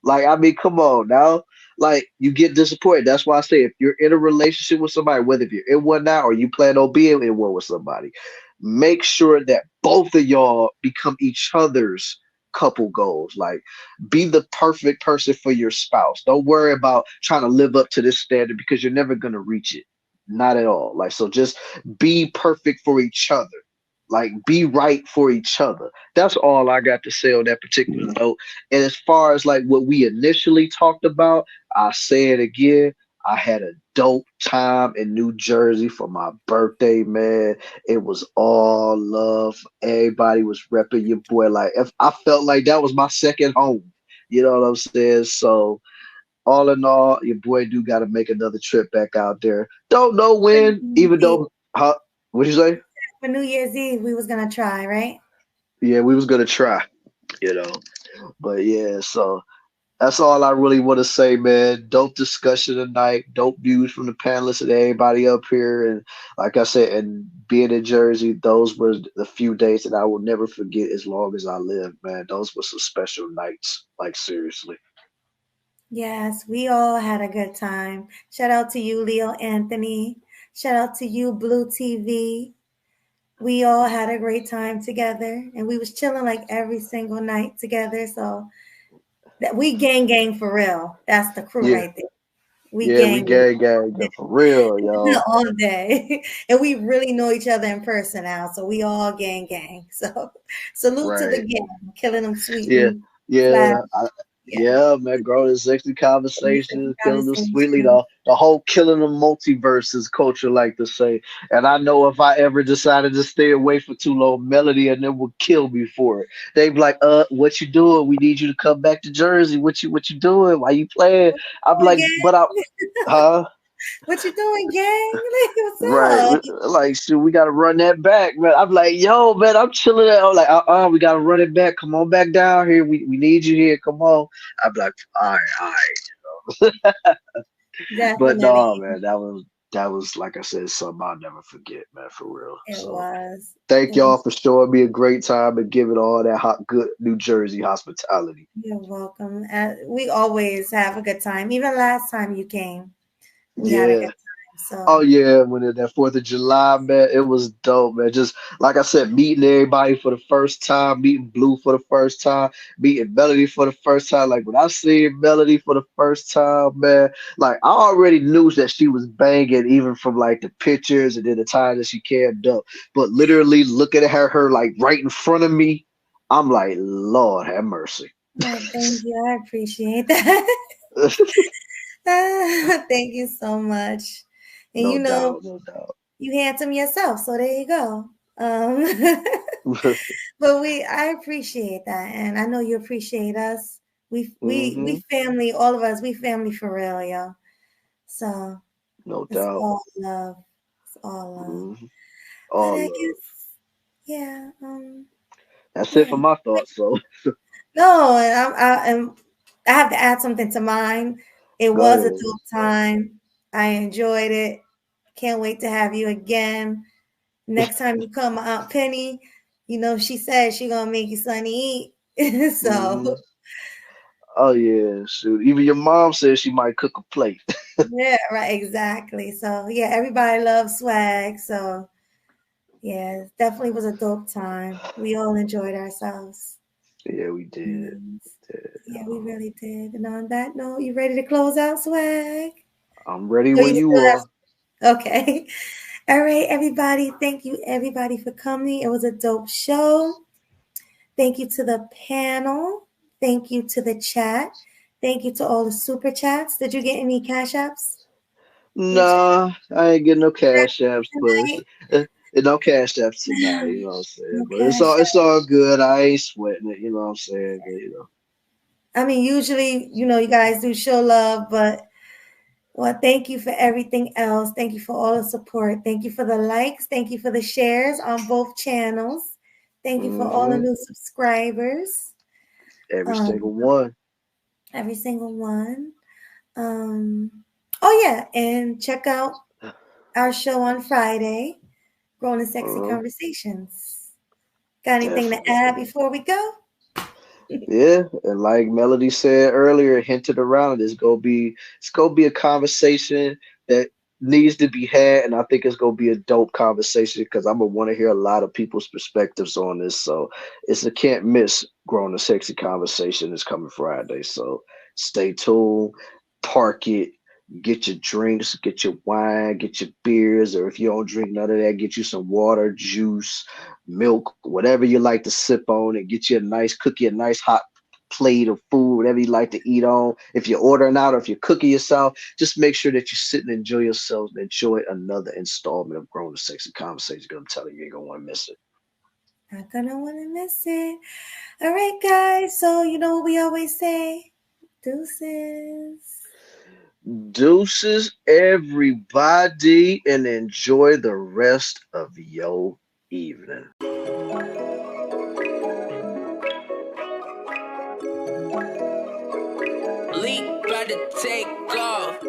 Like, I mean, come on now. Like, you get disappointed. That's why I say, if you're in a relationship with somebody, whether if you're in one now or you plan on being in one with somebody, make sure that both of y'all become each other's couple goals. Like, be the perfect person for your spouse. Don't worry about trying to live up to this standard, because you're never going to reach it. Not at all. Like, so just be perfect for each other. Like, be right for each other. That's all I got to say on that particular note. And as far as like what we initially talked about, I say it again. I had a dope time in New Jersey for my birthday, man. It was all love. Everybody was repping your boy. Like, if I felt like that was my second home. You know what I'm saying? So all in all, your boy do got to make another trip back out there. Don't know when, even though, what'd you say? For New Year's Eve, we was gonna try, right? Yeah, we was gonna try, you know. But yeah, so that's all I really want to say, man. Dope discussion tonight, dope views from the panelists and everybody up here. And like I said, and being in Jersey, those were the few days that I will never forget as long as I live, man. Those were some special nights, like seriously. Yes, we all had a good time. Shout out to you, Leo Anthony. Shout out to you, Blue TV. We all had a great time together, and we was chilling like every single night together. So that we gang for real. That's the crew Yeah, right there. We yeah, we gang gang for real, y'all. all day, and we really know each other in person now. So we all gang. So salute to the Right. gang, killing them Yeah, sweetly. yeah, Yeah. yeah, man. Growing in sexy conversations, killing them sweetly. Conversation. The whole killing the multiverse, as culture like to say. And I know if I ever decided to stay away for too long, Melody and them would kill me for it. They'd be like, what you doing? We need you to come back to Jersey. What you doing? Why you playing? I'm Oh, like, but I, huh? what you doing, gang? Like, what's Right, up? like, shoot, we gotta run that back, man. I'm like, yo, man, I'm chilling. I'm like, we gotta run it back. Come on back down here. We need you here. Come on. I'm like, all right. But Definitely. no, man, that was like I said, something I'll never forget, man, for real. It So was. thank It y'all was. for showing me a great time and giving all that hot, good New Jersey hospitality. You're welcome. We always have a good time. Even last time you came, we had a good Yeah. time. Oh So yeah, when that 4th of July, man, it was dope, man. Just like I said, meeting everybody for the first time, meeting Blue for the first time, meeting Melody for the first time. Like when I seen Melody for the first time, man, like I already knew that she was banging, even from like the pictures and then the time that she cammed up. But literally looking at her like right in front of me, I'm like, Lord have mercy. well, thank you. I appreciate that. Thank you so much. And No doubt, no doubt. you handsome yourself, so there you go. But I appreciate that, and I know you appreciate us. We family, all of us. We family for real, yo. So No it's doubt. all love. It's all love. But All I love. guess, yeah, That's it yeah. for my thoughts. So No, and I have to add something to mine. It go was a ahead. dope time. I enjoyed it. Can't wait to have you again. Next time you come, my Aunt Penny, she said she gonna make you something to eat. So Oh yeah, shoot. Even your mom says she might cook a plate. yeah, right, exactly. So yeah, everybody loves swag. So yeah, it definitely was a dope time. We all enjoyed ourselves. Yeah, we did. Yes. Yeah, we really did. And on that note, you ready to close out, swag? I'm ready So when you you still are. have okay. All right, everybody. Thank you, everybody, for coming. It was a dope show. Thank you to the panel. Thank you to the chat. Thank you to all the super chats. Did you get any cash apps? Nah, I ain't getting no cash apps, but Tonight? no cash apps tonight. You know what I'm saying? No But cash it's apps. all good. I ain't sweating it. You know what I'm saying? But, you know. I mean, usually, you guys do show love, but well, thank you for everything else. Thank you for all the support. Thank you for the likes. Thank you for the shares on both channels. Thank you for all the new subscribers. Every single one. Every single one. Oh yeah, and check out our show on Friday, Grown and Sexy Conversations. Got anything to add before we go? Yeah, and like Melody said earlier, hinted around it's gonna be a conversation that needs to be had, and I think it's gonna be a dope conversation because I'm gonna want to hear a lot of people's perspectives on this. So it's a can't miss Grown and Sexy Conversation is coming Friday. So stay tuned, park it, get your drinks, get your wine, get your beers, or if you don't drink none of that, get you some water, juice, milk, whatever you like to sip on, and get you a nice cookie, a nice hot plate of food, whatever you like to eat on. If you're ordering out or if you're cooking yourself, just make sure that you sit and enjoy yourselves and enjoy another installment of Grown and Sexy Conversation, because I'm telling you, you ain't gonna want to miss it. Not gonna want to miss it. All right, guys. So you know what we always say? Deuces. Deuces, everybody, and enjoy the rest of your evening. Leak about to take off.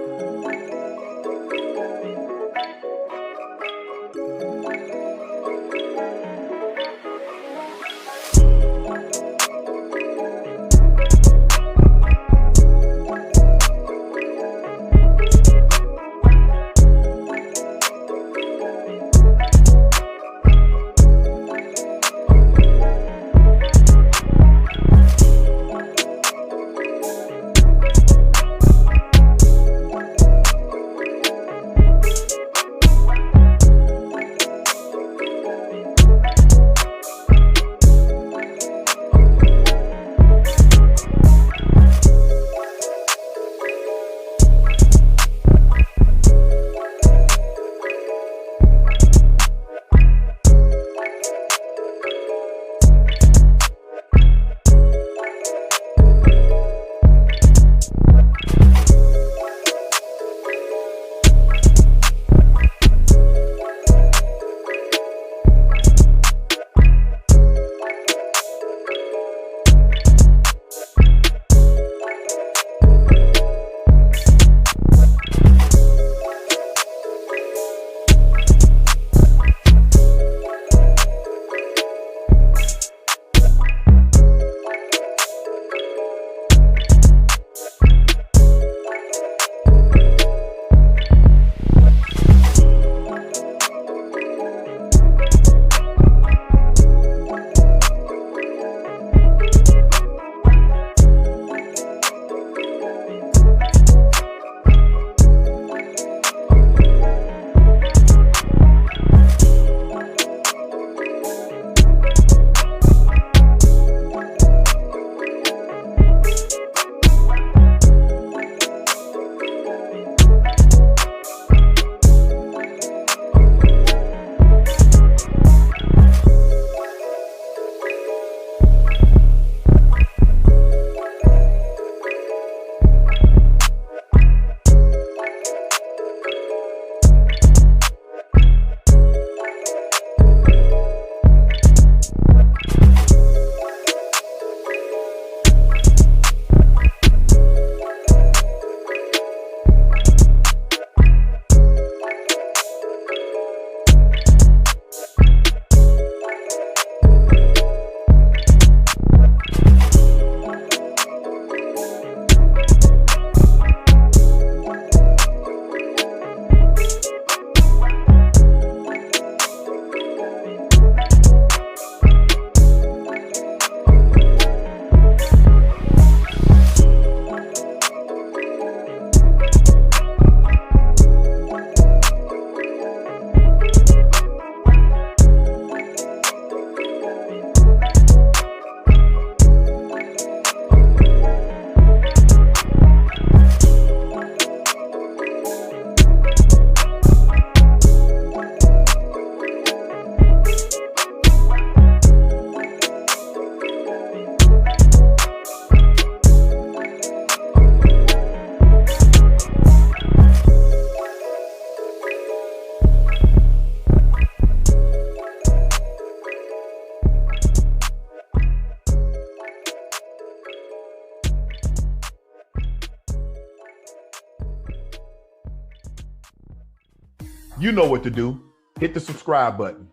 You know what to do. Hit the subscribe button.